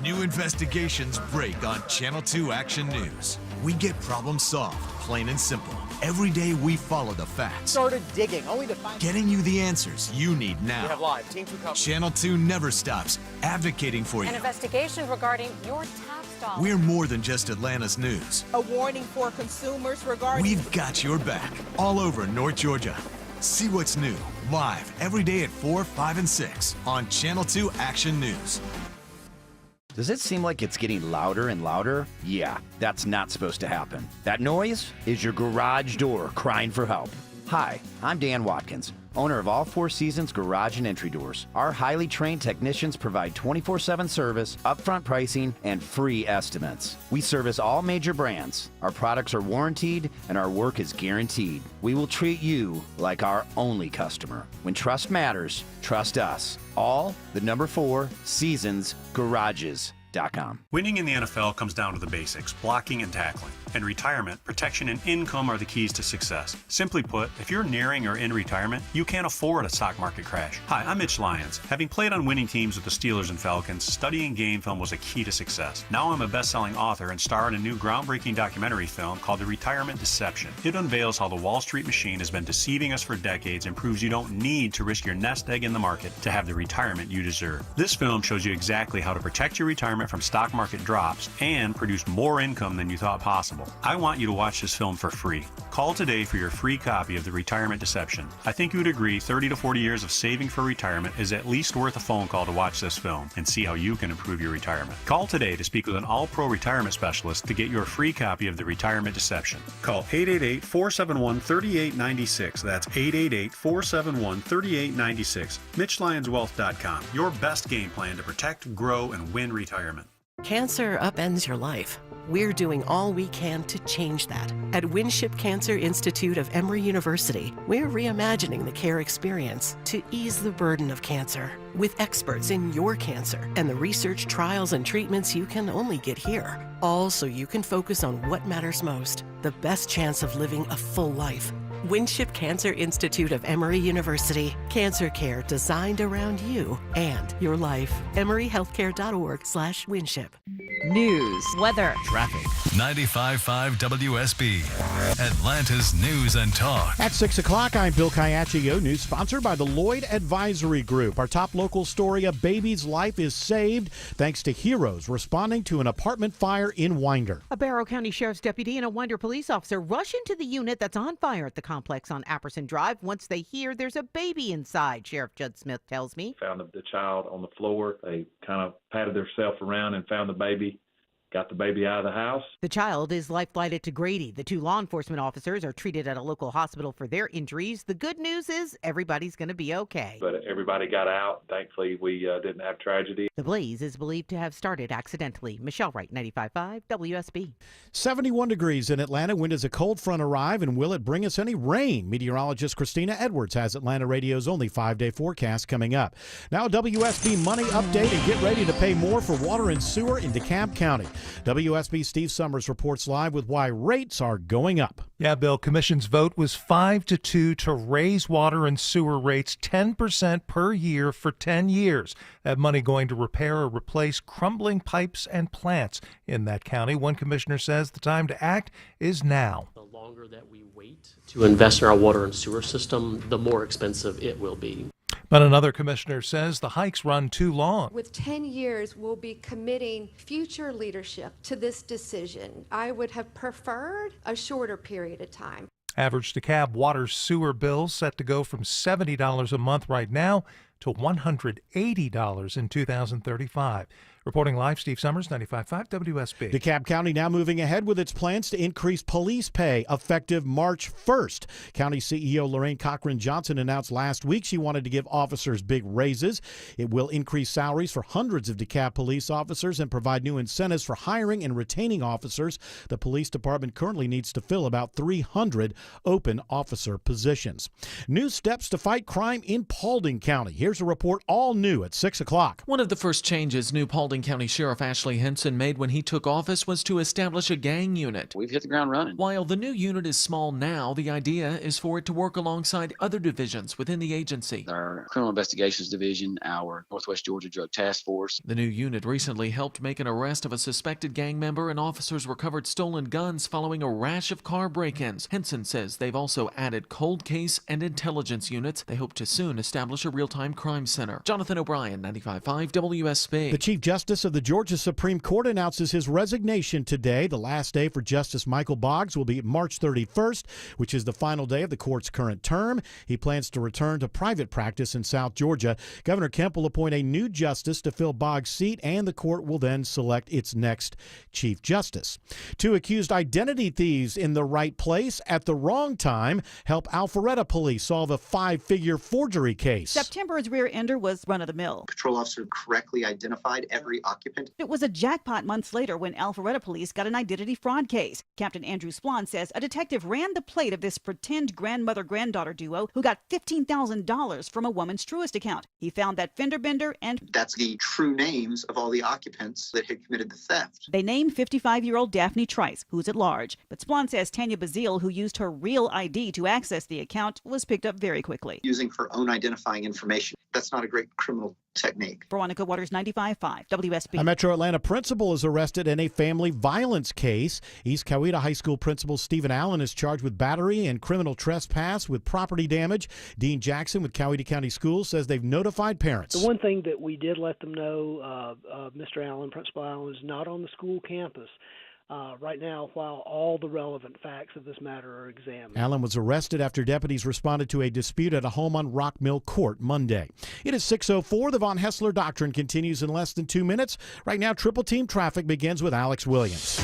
New investigations break on Channel 2 Action News. We get problems solved, plain and simple. Every day we follow the facts. Started digging, only to find... Getting you the answers you need now. We have live. Team 2 coverage. Channel 2 never stops advocating for you. An investigation regarding your tax dollars. We're more than just Atlanta's news. A warning for consumers regarding... We've got your back all over North Georgia. See what's new, live, every day at 4, 5, and 6 on Channel 2 Action News. Does it seem like it's getting louder and louder? Yeah, that's not supposed to happen. That noise is your garage door crying for help. Hi, I'm Dan Watkins, owner of All Four Seasons Garage and Entry Doors. Our highly trained technicians provide 24/7 service, upfront pricing, and free estimates. We service all major brands. Our products are warranted, and our work is guaranteed. We will treat you like our only customer. When trust matters, trust us. All the number 4 Seasons Garages.com. Winning in the NFL comes down to the basics, blocking and tackling. In retirement, protection and income are the keys to success. Simply put, if you're nearing or in retirement, you can't afford a stock market crash. Hi, I'm Mitch Lyons. Having played on winning teams with the Steelers and Falcons, studying game film was a key to success. Now I'm a best-selling author and star in a new groundbreaking documentary film called The Retirement Deception. It unveils how the Wall Street machine has been deceiving us for decades and proves you don't need to risk your nest egg in the market to have the retirement you deserve. This film shows you exactly how to protect your retirement from stock market drops and produce more income than you thought possible. I want you to watch this film for free. Call today for your free copy of The Retirement Deception. I think you would agree 30 to 40 years of saving for retirement is at least worth a phone call to watch this film and see how you can improve your retirement. Call today to speak with an all-pro retirement specialist to get your free copy of The Retirement Deception. Call 888-471-3896. That's 888-471-3896. MitchLyonsWealth.com. Your best game plan to protect, grow, and win retirement. Cancer upends your life. We're doing all we can to change that. At Winship Cancer Institute of Emory University, we're reimagining the care experience to ease the burden of cancer. With experts in your cancer and the research, trials, and treatments you can only get here. All so you can focus on what matters most, the best chance of living a full life. Winship Cancer Institute of Emory University. Cancer care designed around you and your life. EmoryHealthcare.org/Winship. News, weather, traffic. 95.5 WSB, Atlanta's News and Talk. At 6 o'clock, I'm Bill Caiaccio. News sponsored by the Lloyd Advisory Group. Our top local story, a baby's life is saved thanks to heroes responding to an apartment fire in Winder. A Barrow County Sheriff's deputy and a Winder police officer rush into the unit that's on fire at the complex on Apperson Drive once they hear there's a baby inside, Sheriff Judd Smith tells me. Found the child on the floor. They kind of patted themselves around and found the baby. Got the baby out of the house. The child is life-flighted to Grady. The 2 law enforcement officers are treated at a local hospital for their injuries. The good news is everybody's going to be okay. But everybody got out. Thankfully, we didn't have tragedy. The blaze is believed to have started accidentally. Michelle Wright, 95.5 WSB. 71 degrees in Atlanta. When does a cold front arrive, and will it bring us any rain? Meteorologist Christina Edwards has Atlanta Radio's only 5-day forecast coming up. Now, WSB Money Update, and get ready to pay more for water and sewer in DeKalb County. WSB Steve Summers reports live with why rates are going up. Yeah, Bill, Commission's vote was 5-2 to raise water and sewer rates 10% per year for 10 years. That money going to repair or replace crumbling pipes and plants in that county. One commissioner says the time to act is now. The longer that we wait to invest in our water and sewer system, the more expensive it will be. But another commissioner says the hikes run too long. With 10 years, we'll be committing future leadership to this decision. I would have preferred a shorter period of time. Average DeKalb water sewer bills set to go from $70 a month right now to $180 in 2035. Reporting live, Steve Summers, 95.5 WSB. DeKalb County now moving ahead with its plans to increase police pay effective March 1st. County CEO Lorraine Cochran Johnson announced last week she wanted to give officers big raises. It will increase salaries for hundreds of DeKalb police officers and provide new incentives for hiring and retaining officers. The police department currently needs to fill about 300 open officer positions. New steps to fight crime in Paulding County. Here's a report all new at 6 o'clock. One of the first changes new Paulding County Sheriff Ashley Henson made when he took office was to establish a gang unit. We've hit the ground running. While the new unit is small now, the idea is for it to work alongside other divisions within the agency. Our Criminal Investigations Division, our Northwest Georgia Drug Task Force. The new unit recently helped make an arrest of a suspected gang member, and officers recovered stolen guns following a rash of car break-ins. Henson says they've also added cold case and intelligence units. They hope to soon establish a real-time crime center. Jonathan O'Brien, 95.5 WSB. The Chief Justice of the Georgia Supreme Court announces his resignation today. The last day for Justice Michael Boggs will be March 31st, which is the final day of the court's current term. He plans to return to private practice in South Georgia. Governor Kemp will appoint a new justice to fill Boggs' seat, and the court will then select its next Chief Justice. Two accused identity thieves in the right place at the wrong time help Alpharetta police solve a 5-figure forgery case. September's rear ender was run-of-the-mill. Patrol officer correctly identified every occupant. It was a jackpot months later when Alpharetta police got an identity fraud case. Captain Andrew Splon says a detective ran the plate of this pretend grandmother-granddaughter duo who got $15,000 from a woman's Truist account. He found that fender bender, and that's the true names of all the occupants that had committed the theft. They named 55-year-old Daphne Trice, who's at large. But Splon says Tanya Bazile, who used her real ID to access the account, was picked up very quickly. Using her own identifying information. That's not a great criminal technique. Veronica Waters, 95.5 WSB. A Metro Atlanta principal is arrested in a family violence case. East Coweta High School principal Stephen Allen is charged with battery and criminal trespass with property damage. Dean Jackson with Coweta County Schools says they've notified parents. The one thing that we did let them know, Mr. Allen, Principal Allen, is not on the school campus right now while all the relevant facts of this matter are examined. Allen was arrested after deputies responded to a dispute at a home on Rock Mill Court Monday. It is 6:04. The Von Hessler Doctrine continues in less than 2 minutes. Right now, Triple Team Traffic begins with Alex Williams.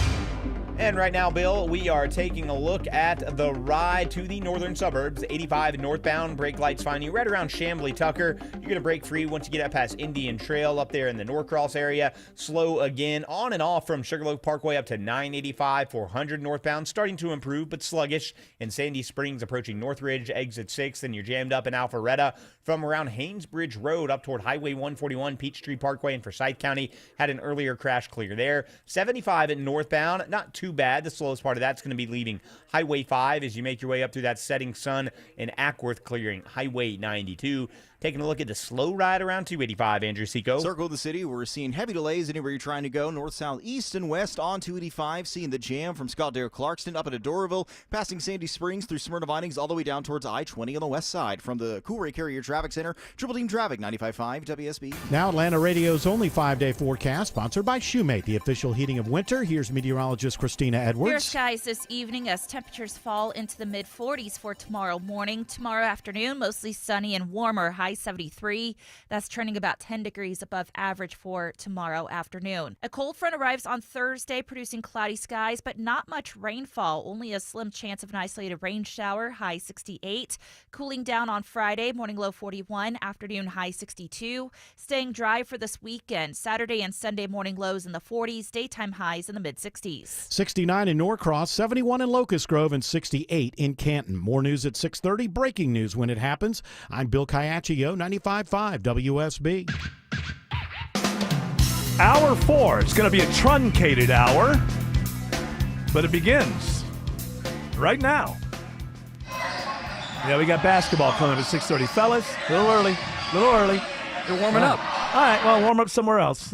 And right now, Bill, we are taking a look at the ride to the northern suburbs. 85 northbound, brake lights find you right around Chamblee Tucker. You're going to break free once you get up past Indian Trail up there in the Norcross area. Slow again on and off from Sugarloaf Parkway up to 985, 400 northbound. Starting to improve, but sluggish. In Sandy Springs, approaching Northridge, exit 6. Then you're jammed up in Alpharetta from around Haynesbridge Road up toward Highway 141, Peachtree Parkway, and Forsyth County. Had an earlier crash clear there. 75 at northbound, not too bad. The slowest part of that's going to be leaving Highway 5 as you make your way up through that setting sun in Ackworth, clearing Highway 92. Taking a look at the slow ride around 285, Andrew Seco. Circle the city. We're seeing heavy delays anywhere you're trying to go. North, south, east, and west on 285. Seeing the jam from Scottsdale Clarkston up into Doraville, passing Sandy Springs through Smyrna Vinings all the way down towards I-20 on the west side. From the Coolray Carrier Traffic Center, Triple Team Traffic, 95.5 WSB. Now Atlanta Radio's only 5-day forecast, sponsored by Shoemate, the official heating of winter. Here's meteorologist Christina Edwards. Clear skies this evening as temperatures fall into the mid-40s for tomorrow morning. Tomorrow afternoon, mostly sunny and warmer, high 73. That's trending about 10 degrees above average for tomorrow afternoon. A cold front arrives on Thursday, producing cloudy skies, but not much rainfall. Only a slim chance of an isolated rain shower, high 68. Cooling down on Friday, morning low 41, afternoon high 62. Staying dry for this weekend. Saturday and Sunday morning lows in the 40s, daytime highs in the mid-60s. 69 in Norcross, 71 in Locust Grove, and 68 in Canton. More news at 6:30. Breaking news when it happens. I'm Bill Caiaccio, 95.5 WSB. Hour 4. It's going to be a truncated hour, but it begins right now. Yeah, we got basketball coming at 6:30. Fellas, a little early. You're warming up. All right, well, warm up somewhere else.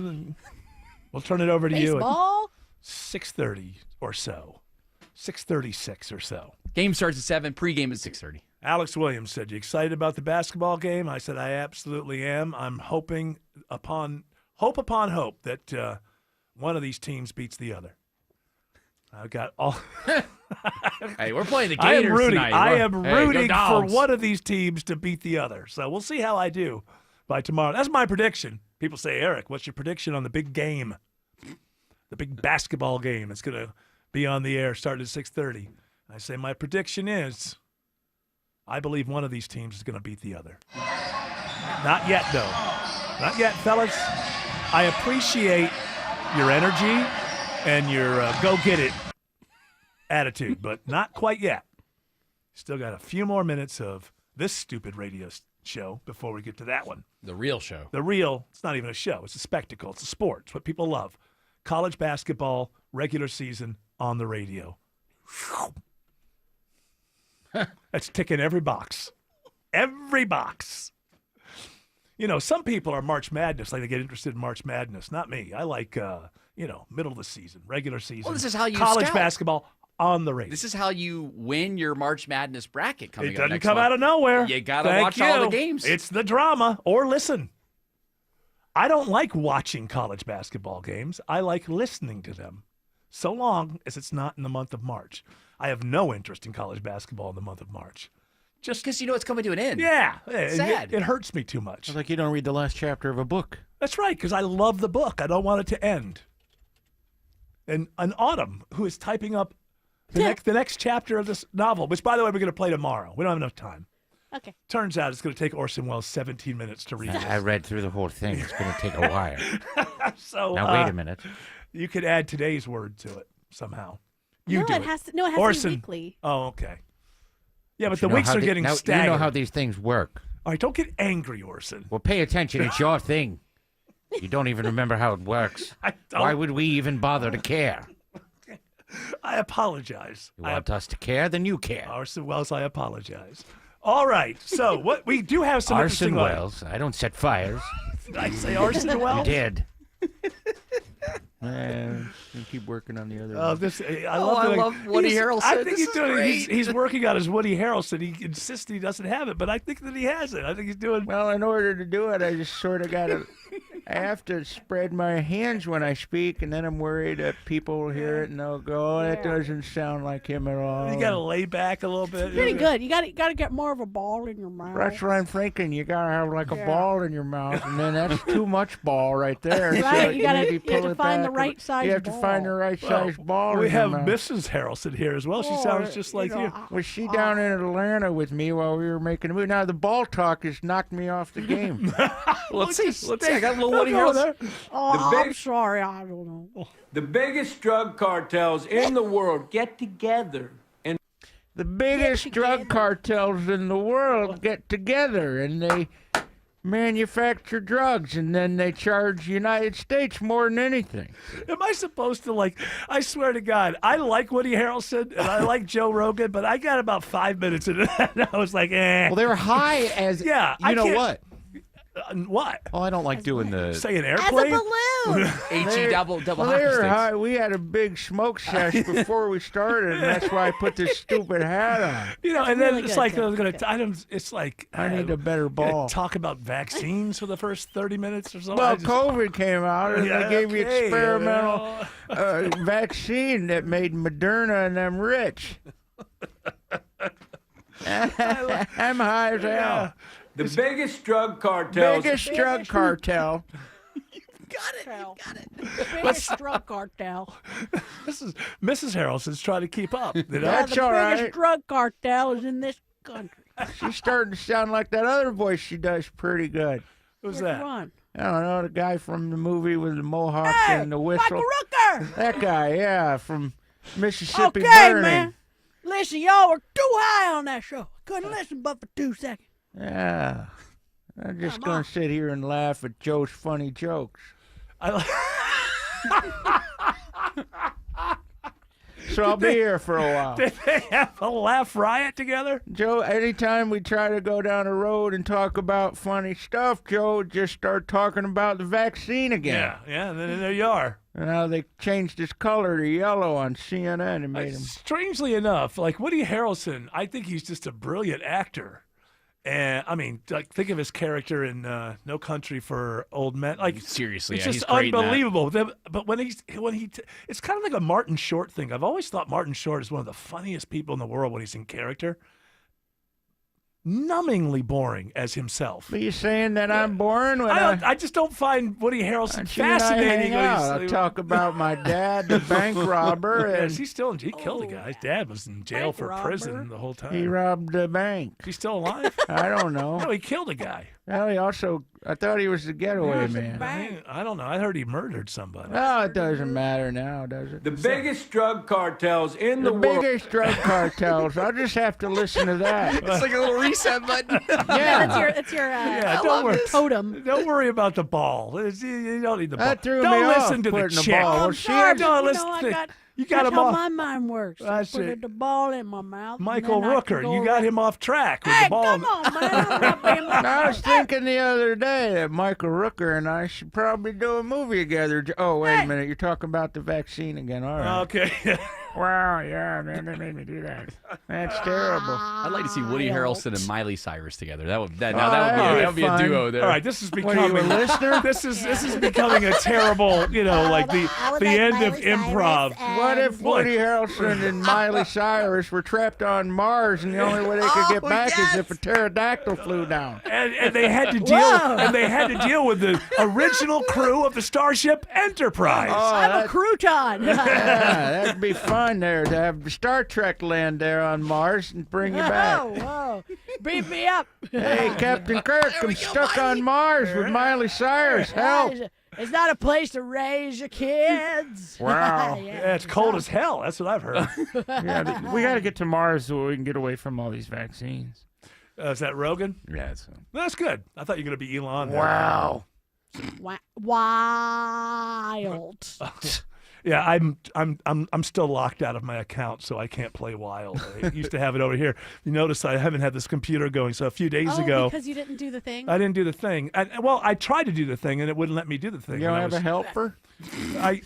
We'll turn it over to you Baseball? at 6:30 or so. 6:36 or so. Game starts at 7. Pregame at 6:30. Alex Williams said, "You excited about the basketball game?" I said, "I absolutely am. I'm hoping upon hope that one of these teams beats the other." I've got all. Hey, we're playing the Gators tonight. I am rooting for one of these teams to beat the other. So we'll see how I do. by tomorrow. That's my prediction. People say, Eric, what's your prediction on the big game? The big basketball game. It's going to be on the air starting at 6:30. I say my prediction is I believe one of these teams is going to beat the other. Not yet, though. Not yet, fellas. I appreciate your energy and your go-get-it attitude, but not quite yet. Still got a few more minutes of this stupid radio show before we get to that one. The real show. The real, it's not even a show. It's a spectacle. It's a sport. It's what people love. College basketball, regular season on the radio. That's ticking every box. Every box. You know, some people are March Madness, like they get interested in March Madness. Not me. I like, middle of the season, regular season. Well, this is how you college scout. basketball on the radio. This is how you win your March Madness bracket coming It up doesn't next come month. out of nowhere. You got to Thank watch all you. the games. It's the drama. Or listen. I don't like watching college basketball games. I like listening to them, so long as it's not in the month of March. I have no interest in college basketball in the month of March. Just because you know it's coming to an end. Yeah. Sad. It hurts me too much. It's like you don't read the last chapter of a book. That's right, because I love the book. I don't want it to end. And Autumn, who is typing up the next chapter of this novel, which, by the way, we're going to play tomorrow. We don't have enough time. Okay. Turns out it's going to take Orson Welles 17 minutes to read it. I read through the whole thing. It's going to take a while. So now, wait a minute. You could add today's word to it somehow. You do it has to. No, it has Orson. to be weekly. Oh, okay. Yeah, but You the know weeks how are the- getting now, staggered. You know how these things work. All right, don't get angry, Orson. Well, pay attention. It's your thing. You don't even remember how it works. Why would we even bother to care? I apologize. You want us to care? Then you care. Orson Welles, I apologize. All right, so what we do have some Orson interesting Welles. I don't set fires. Did I say Orson Welles? You did. Keep working on the other. I love Woody he's- Harrelson. I think This he's is doing. great. He's working on his Woody Harrelson. He insists he doesn't have it, but I think that he has it. I think he's doing. Well, in order to do it, I just sort of got to. I have to spread my hands when I speak, and then I'm worried that people will hear it and they'll go, "Oh, that doesn't sound like him at all." You got to lay back a little bit. Pretty good. You got to get more of a ball in your mouth. That's what I'm thinking. You gotta have like a Yeah. ball in your mouth, and then that's too much ball right there. Right, you gotta- maybe you have pull to it find the back. right size You have to find the right size ball. We in your have mouth. Mrs. Harrelson here as well. She sounds just like you. Was she down in Atlanta with me while we were making a movie? Now the ball talk has knocked me off the game. Let's see. Let's see. I got a little Woody Don't go Harrelson. there. Oh, I'm sorry. I don't know. The biggest drug cartels in the world get together and The biggest drug cartels in the world get together and they manufacture drugs, and then they charge the United States more than anything. Am I supposed to I swear to God, I like Woody Harrelson and I like Joe Rogan, but I got about 5 minutes into that and I was like, eh. Well, they were high as. Yeah, You I know can't- what? What? Oh, I don't like doing the. Say an As a airplane? balloon. HE double Well, hockey they were sticks. high. We had a big smoke sesh before we started, and that's why I put this stupid hat on. You know, and then Really it's good, like I Jeff. was gonna. It's like I need a better gonna ball. talk about vaccines for the first 30 minutes or something. Well, I just- COVID came out, and Yeah, they gave me okay, experimental you know. vaccine that made Moderna and them rich. I'm high as hell. the biggest drug cartels. Biggest drug cartel. Biggest drug cartel. Mrs. Harrelson's trying to keep up. You know? That's the all biggest right. drug cartel is in this country. She's starting to sound like that other voice she does pretty good. Who's Which that? one? I don't know, the guy from the movie with the mohawk Hey, and the whistle. Michael Rooker. That guy, yeah, from Mississippi Okay, Burning. man. Listen, y'all were too high on that show. Couldn't listen but for 2 seconds. Yeah. I'm just Come going on. to sit here and laugh at Joe's funny jokes. So I'll be here for a while. Did they have a laugh riot together? Joe, anytime we try to go down the road and talk about funny stuff, Joe would just start talking about the vaccine again. Yeah, and then there you are. And now they changed his color to yellow on CNN and made him. Strangely enough, like Woody Harrelson, I think he's just a brilliant actor. And I mean, like, think of his character in No Country for Old Men. Like, Seriously, it's yeah, just he's great in that. unbelievable. But when it's kind of like a Martin Short thing. I've always thought Martin Short is one of the funniest people in the world when he's in character. numbingly boring as himself. Are you saying that I'm boring? When I just don't find Woody Harrelson fascinating. I'll talk about my dad, the bank robber. And he killed a guy. His dad was in jail for prison the whole time. He robbed the bank. He's still alive? I don't know. No, he killed a guy. Well, I thought he was the getaway man. I don't know. I heard he murdered somebody. Oh, it doesn't matter now, does it? The biggest drug cartels in the world. The biggest drug cartels. I'll just have to listen to that. It's like a little reset button. Yeah. It's your don't worry. totem. Don't worry about the ball. You don't need the ball. That threw don't me listen off, to the putting the chick. ball. Well, I'm sorry, don't but listen. You got that's him how off. my mind works. I put the ball in my mouth. Michael Rooker, you got him off track with the ball. Come on, man. I'm not being I was thinking the other day that Michael Rooker and I should probably do a movie together. Oh, wait a minute. You're talking about the vaccine again. All right. Okay. Wow, yeah, man, they made me do that. That's terrible. I'd like to see Woody Harrelson and Miley Cyrus together. That would be a fun. duo there. All right, this is What are you, becoming a listener? This is becoming a terrible, like the end of improv. What if Woody Harrelson and Miley Cyrus were trapped on Mars, and the only way they could get back is if a pterodactyl flew down? And they had to deal with the original crew of the Starship Enterprise. I'm a crouton. Yeah, that'd be fun there to have the Star Trek land there on Mars and bring you back. Whoa. Beat me up. Hey, Captain Kirk, I'm stuck on Mars with Miley Cyrus. Help. It's not a place to raise your kids. Wow. Yeah, it's cold as hell. That's what I've heard. Yeah, we got to get to Mars so we can get away from all these vaccines. Is that Rogan? Yeah, that's good. I thought you were going to be Elon. There. Wow. Wild. Yeah, I'm still locked out of my account, so I can't play Wild. I used to have it over here. You notice I haven't had this computer going. So a few days ago, because you didn't do the thing. I didn't do the thing. I tried to do the thing, and it wouldn't let me do the thing. You don't have a helper? A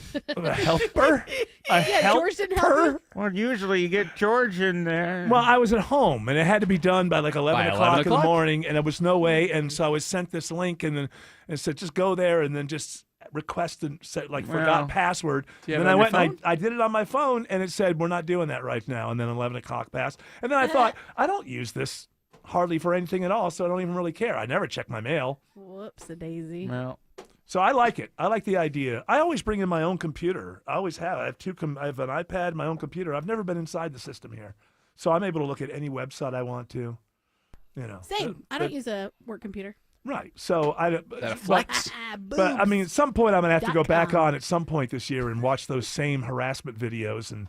helper? George didn't help you? Well, usually you get George in there. Well, I was at home, and it had to be done by like 11 o'clock in the morning, and there was no way. And so I was sent this link, and said, just go there, and then just request and said forgot password. And then I went and I did it on my phone, and it said, we're not doing that right now. And then 11 o'clock passed. And then I thought, I don't use this hardly for anything at all, so I don't even really care. I never check my mail. Whoops-a-daisy. Well. So I like it. I like the idea. I always bring in my own computer. I always have. I have I have an iPad, my own computer. I've never been inside the system here. So I'm able to look at any website I want to. Same. I don't use a work computer. Right. So that flex. But I mean, at some point I'm gonna have to go back on at some point this year and watch those same harassment videos, and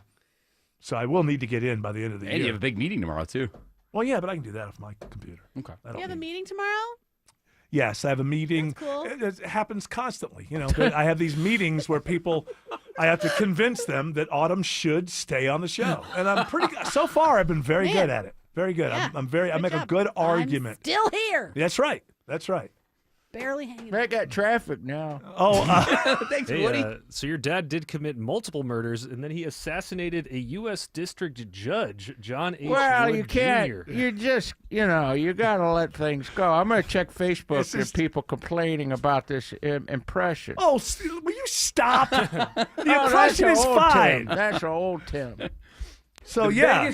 so I will need to get in by the end of the year. And you have a big meeting tomorrow too. Well, yeah, but I can do that off my computer. Okay. You have a meeting tomorrow? Yes, I have a meeting. That's cool. It happens constantly. I have these meetings where I have to convince them that Autumn should stay on the show, and I'm so far I've been very good at it. Very good. Yeah. I make a good argument. I'm still here. That's right. That's right. Barely hanging. They got traffic now. Oh, thanks, Hey, Woody. so your dad did commit multiple murders, and then he assassinated a U.S. district judge, John H. Well, Wood you can't. Jr. You just, you got to let things go. I'm going to check Facebook and people complaining about this impression. Oh, will you stop? The Oh, impression is fine. That's old Tim. So, yeah,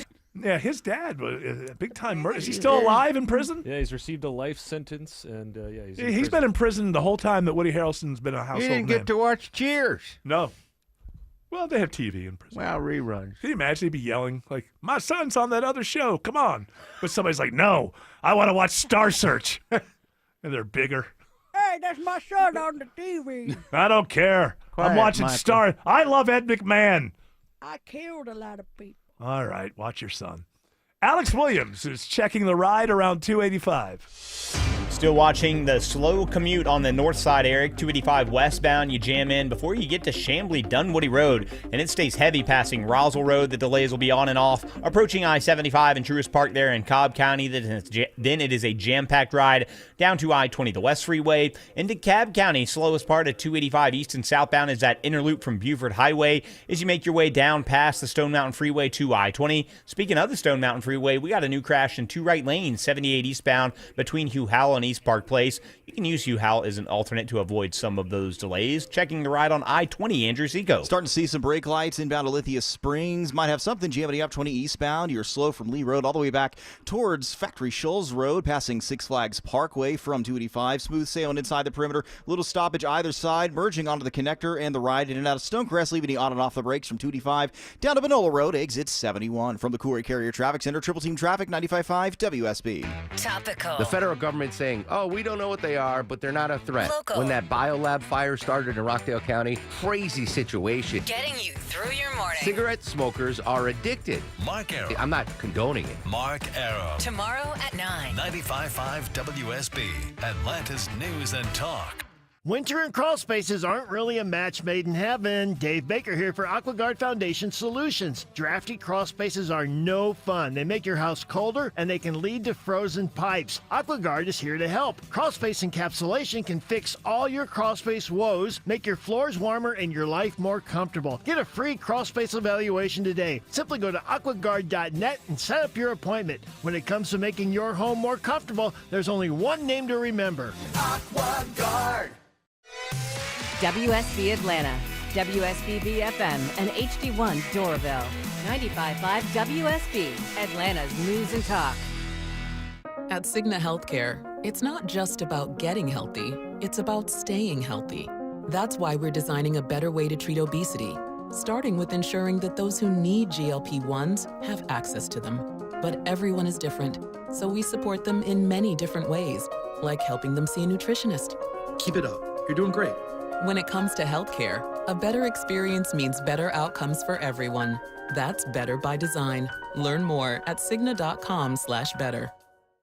his dad was a big-time murderer. Is he still alive in prison? Yeah, he's received a life sentence, and he's been in prison the whole time that Woody Harrelson's been a household You didn't name. get to watch Cheers. No. Well, they have TV in prison. Well, reruns. Can you imagine he'd be yelling, like, my son's on that other show, come on. But somebody's like, no, I want to watch Star Search. And they're bigger. Hey, that's my son on the TV. I don't care. I'm Quiet, watching Michael. Star. I love Ed McMahon. I killed a lot of people. All right, watch your son. Alex Williams is checking the ride around 285. Still watching the slow commute on the north side, Eric. 285 westbound, you jam in before you get to Chamblee Dunwoody Road, and it stays heavy passing Roswell Road. The delays will be on and off. Approaching I-75 and Truist Park there in Cobb County, then it is a jam-packed ride down to I-20, the West Freeway. Into Cobb County, slowest part of 285 east and southbound is that inner loop from Buford Highway as you make your way down past the Stone Mountain Freeway to I-20. Speaking of the Stone Mountain Freeway, we got a new crash in two right lanes, 78 eastbound between Hugh Howell and on East Park Place. You can use U-Haul as an alternate to avoid some of those delays. Checking the ride on I-20, Andrew Seco. Starting to see some brake lights inbound to Lithia Springs. Might have something jamming up 20 eastbound. You're slow from Lee Road all the way back towards Factory Shoals Road, passing Six Flags Parkway from 285. Smooth sailing inside the perimeter. Little stoppage either side, merging onto the connector and the ride in and out of Stonecrest, leaving you on and off the brakes from 285 down to Manola Road, exit 71. From the Corey Carrier Traffic Center, Triple Team Traffic, 95.5 WSB. Topical. The federal government saying, oh, we don't know what they are, but they're not a threat. Local. When that biolab fire started in Rockdale County, crazy situation. Getting you through your morning. Cigarette smokers are addicted. Mark Arrow. I'm not condoning it. Mark Arrow. Tomorrow at 9. 95.5 WSB, Atlanta's News and Talk. Winter and crawl spaces aren't really a match made in heaven. Dave Baker here for AquaGuard Foundation Solutions. Drafty crawl spaces are no fun. They make your house colder and they can lead to frozen pipes. AquaGuard is here to help. Crawl space encapsulation can fix all your crawl space woes, make your floors warmer and your life more comfortable. Get a free crawl space evaluation today. Simply go to aquaguard.net and set up your appointment. When it comes to making your home more comfortable, there's only one name to remember. AquaGuard. WSB Atlanta, WSB FM, and HD1 Doraville. 95.5 WSB, Atlanta's News and Talk. At Cigna Healthcare, it's not just about getting healthy, it's about staying healthy. That's why we're designing a better way to treat obesity, starting with ensuring that those who need GLP-1s have access to them. But everyone is different, so we support them in many different ways, like helping them see a nutritionist. Keep it up. You're doing great. When it comes to healthcare, a better experience means better outcomes for everyone. That's better by design. Learn more at Cigna.com/better.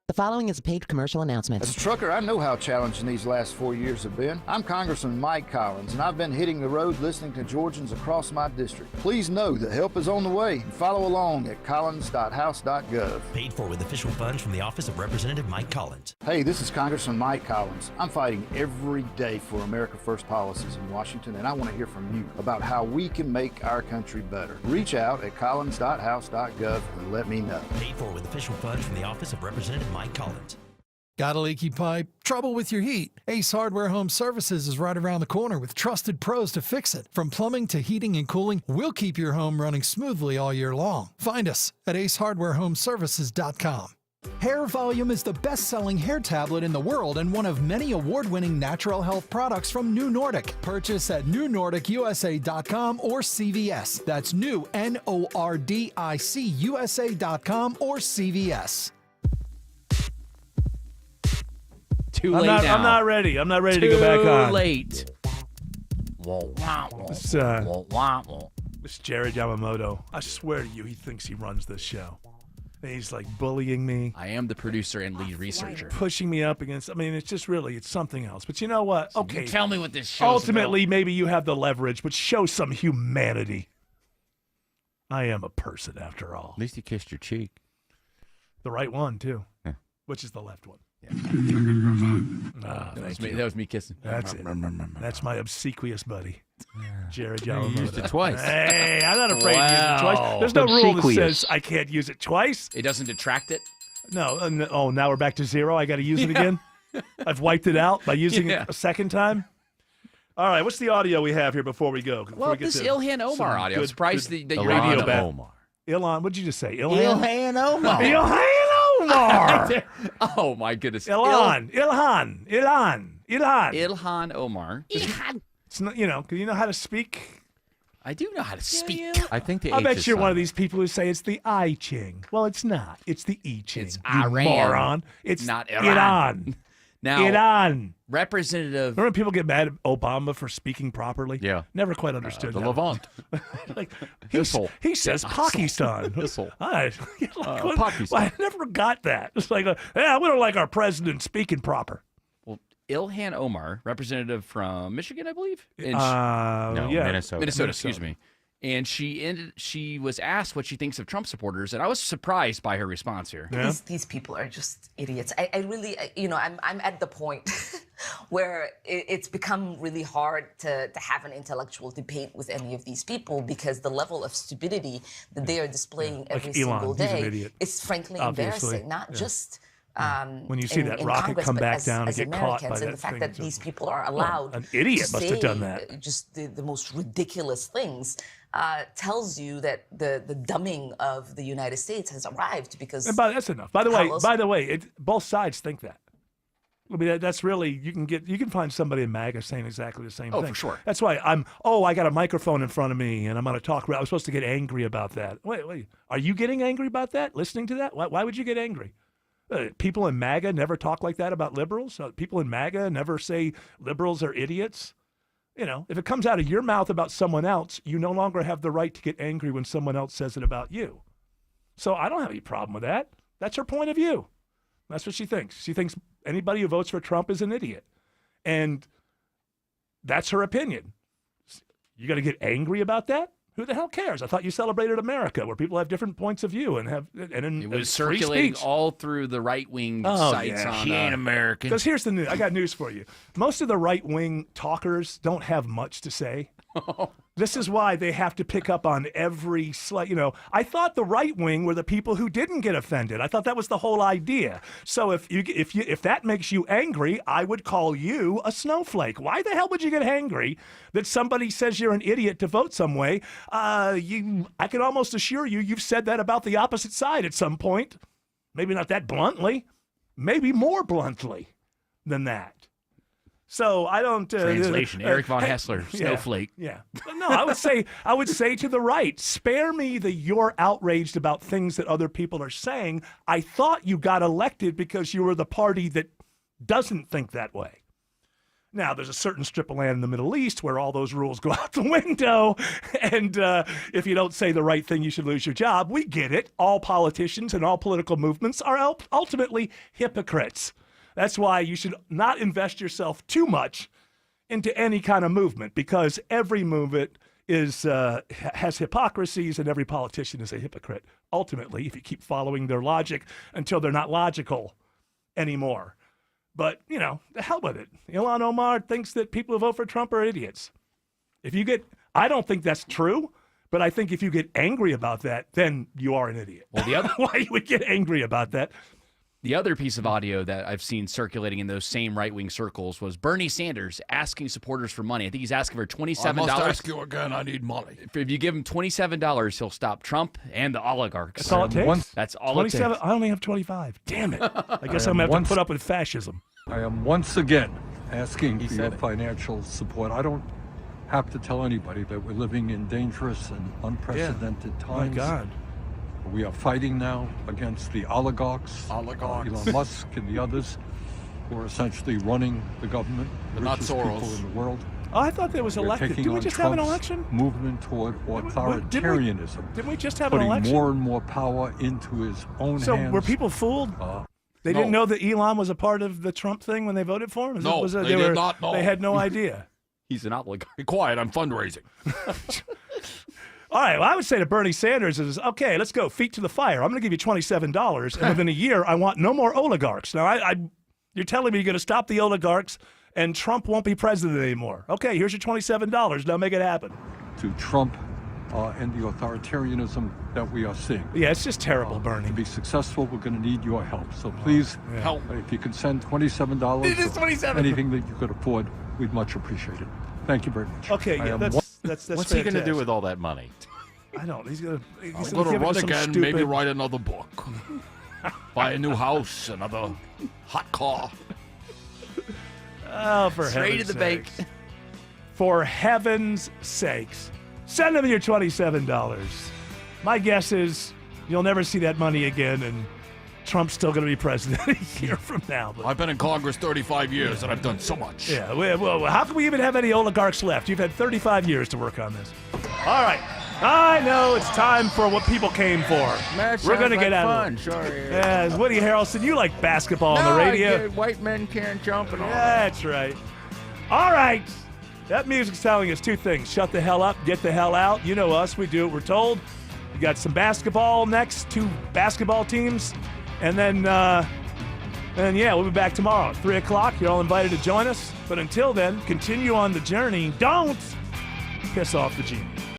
The following is a paid commercial announcement. As a trucker, I know how challenging these last 4 years have been. I'm Congressman Mike Collins, and I've been hitting the road listening to Georgians across my district. Please know that help is on the way, and follow along at collins.house.gov. Paid for with official funds from the Office of Representative Mike Collins. Hey, this is Congressman Mike Collins. I'm fighting every day for America First policies in Washington, and I want to hear from you about how we can make our country better. Reach out at collins.house.gov and let me know. Paid for with official funds from the Office of Representative Mike Collins. Got a leaky pipe? Trouble with your heat? Ace Hardware Home Services is right around the corner with trusted pros to fix it. From plumbing to heating and cooling, we'll keep your home running smoothly all year long. Find us at acehardwarehomeservices.com. Hair Volume is the best-selling hair tablet in the world and one of many award-winning natural health products from New Nordic. Purchase at newnordicusa.com or CVS. That's new, NORDICUSA.com or CVS. Too late now. I'm not ready. I'm not ready to go back on. Too late. This Jared Yamamoto, I swear to you, he thinks he runs this show. And he's like bullying me. I am the producer and lead researcher. Pushing me up against, I mean, it's just really, it's something else. But you know what? So Okay. you tell me what this show's Ultimately, maybe you have the leverage, but show some humanity. I am a person after all. At least you kissed your cheek. The right one, too. Yeah. Which is the left one. Yeah. I'm going to go vote. That was me kissing. That's it. That's my obsequious buddy, Jared Yamamoto. You used it twice. Hey, I'm not afraid to use it twice. There's no rule that says I can't use it twice. It doesn't detract it? No. Oh, now we're back to zero. I got to use it again? I've wiped it out by using it a second time? All right, what's the audio we have here before we go? Well, this Ilhan Omar audio. I'm surprised that you radio back. Omar. Ilhan, what'd you just say? Ilhan Omar. Ilhan Omar. Oh, my goodness. Ilhan Omar. It's not, do you know how to speak? I do know how to speak. I think the I H bet is you're one of silent. these people who say it's the I Ching. Well, it's not. It's the I Ching. It's you Iran. moron. It's not Iran. Now, Iran. Representative. Remember when people get mad at Obama for speaking properly? Yeah. Never quite understood the that. Levant. Like, he says Pakistan. Missile. Pakistan. Well, I never got that. It's like, we don't like our president speaking proper. Well, Ilhan Omar, representative from Michigan, I believe. And Minnesota. Excuse me. And she was asked what she thinks of Trump supporters, and I was surprised by her response here. Yeah. These people are just idiots. I really, I'm at the point where it's become really hard to have an intellectual debate with any of these people because the level of stupidity that they are displaying every single day is frankly embarrassing. Not just When you see that rocket Congress, come but back as, down and as get Americans, caught by and that the fact thing, that these people are allowed an idiot to must have say done that. just the most ridiculous things tells you that the dumbing of the United States has arrived because That's enough. By the way, both sides think that. I mean, that's really you can find somebody in MAGA saying exactly the same thing. Oh, for sure. That's why I got a microphone in front of me and I'm going to talk. I was supposed to get angry about that. Wait, are you getting angry about that? Listening to that? Why would you get angry? People in MAGA never talk like that about liberals. People in MAGA never say liberals are idiots. You know, if it comes out of your mouth about someone else, you no longer have the right to get angry when someone else says it about you. So I don't have any problem with that. That's her point of view. That's what she thinks. She thinks anybody who votes for Trump is an idiot. And that's her opinion. You got to get angry about that? Who the hell cares? I thought you celebrated America, where people have different points of view and it was circulating all through the right-wing sites. Yeah. She ain't American. Because here's the news. I got news for you. Most of the right-wing talkers don't have much to say. This is why they have to pick up on every slight. You know, I thought the right wing were the people who didn't get offended. I thought that was the whole idea. So if that makes you angry, I would call you a snowflake. Why the hell would you get angry that somebody says you're an idiot to vote some way? I can almost assure you've said that about the opposite side at some point. Maybe not that bluntly, maybe more bluntly than that. So I don't. Translation: Eric von Hassler, snowflake. Yeah. No, I would say to the right, spare me the you're outraged about things that other people are saying. I thought you got elected because you were the party that doesn't think that way. Now, there's a certain strip of land in the Middle East where all those rules go out the window, and if you don't say the right thing, you should lose your job. We get it. All politicians and all political movements are ultimately hypocrites. That's why you should not invest yourself too much into any kind of movement, because every movement has hypocrisies and every politician is a hypocrite. Ultimately, if you keep following their logic until they're not logical anymore. But, you know, the hell with it. Ilhan Omar thinks that people who vote for Trump are idiots. I don't think that's true, but I think if you get angry about that, then you are an idiot. Well, the other why you would get angry about that. The other piece of audio that I've seen circulating in those same right-wing circles was Bernie Sanders asking supporters for money. I think he's asking for $27. I must ask you again, I need money. If you give him $27, he'll stop Trump and the oligarchs. That's all it takes? That's all it takes. I only have 25. Damn it. I guess I'm going to have to put up with fascism. I am once again asking for your financial support. I don't have to tell anybody that we're living in dangerous and unprecedented times. My God. We are fighting now against the oligarchs. Elon Musk and the others who are essentially running the government, the richest people in the world. Oh, I thought there was elected. Didn't we just have an election? Movement toward authoritarianism. Didn't we just have an election? Putting more and more power into his own hands. So were people fooled? They didn't know that Elon was a part of the Trump thing when they voted for him? They did not know. They had no idea. He's an oligarch. Be quiet, I'm fundraising. All right, well, I would say to Bernie Sanders is, okay, let's go, feet to the fire. I'm going to give you $27, and within a year, I want no more oligarchs. Now, you're telling me you're going to stop the oligarchs, and Trump won't be president anymore. Okay, here's your $27. Now make it happen. To Trump and the authoritarianism that we are seeing. Yeah, it's just terrible, Bernie. To be successful, we're going to need your help. So please, help. If you can send $27, it is $27. Anything that you could afford, we'd much appreciate it. Thank you very much. Okay, yeah, that's What's he going to do with all that money? I don't. He's going to run again, maybe write another book. Buy a new house, another hot car. Oh, for Straight heaven's to the bank. sakes. For heaven's sakes. Send them your $27. My guess is you'll never see that money again, and Trump's still going to be president a year from now. But I've been in Congress 35 years, and I've done so much. yeah, well, how can we even have any oligarchs left? You've had 35 years to work on this. All right. I know it's time for what people came for. We're going to get out of it. Sure is. Yeah, Woody Harrelson, you like basketball on the radio. White men can't jump and all That's right. All right. That music's telling us two things. Shut the hell up, get the hell out. You know us. We do what we're told. We got some basketball next, 2 basketball teams. And then we'll be back tomorrow at 3 o'clock. You're all invited to join us. But until then, continue on the journey. Don't piss off the genie.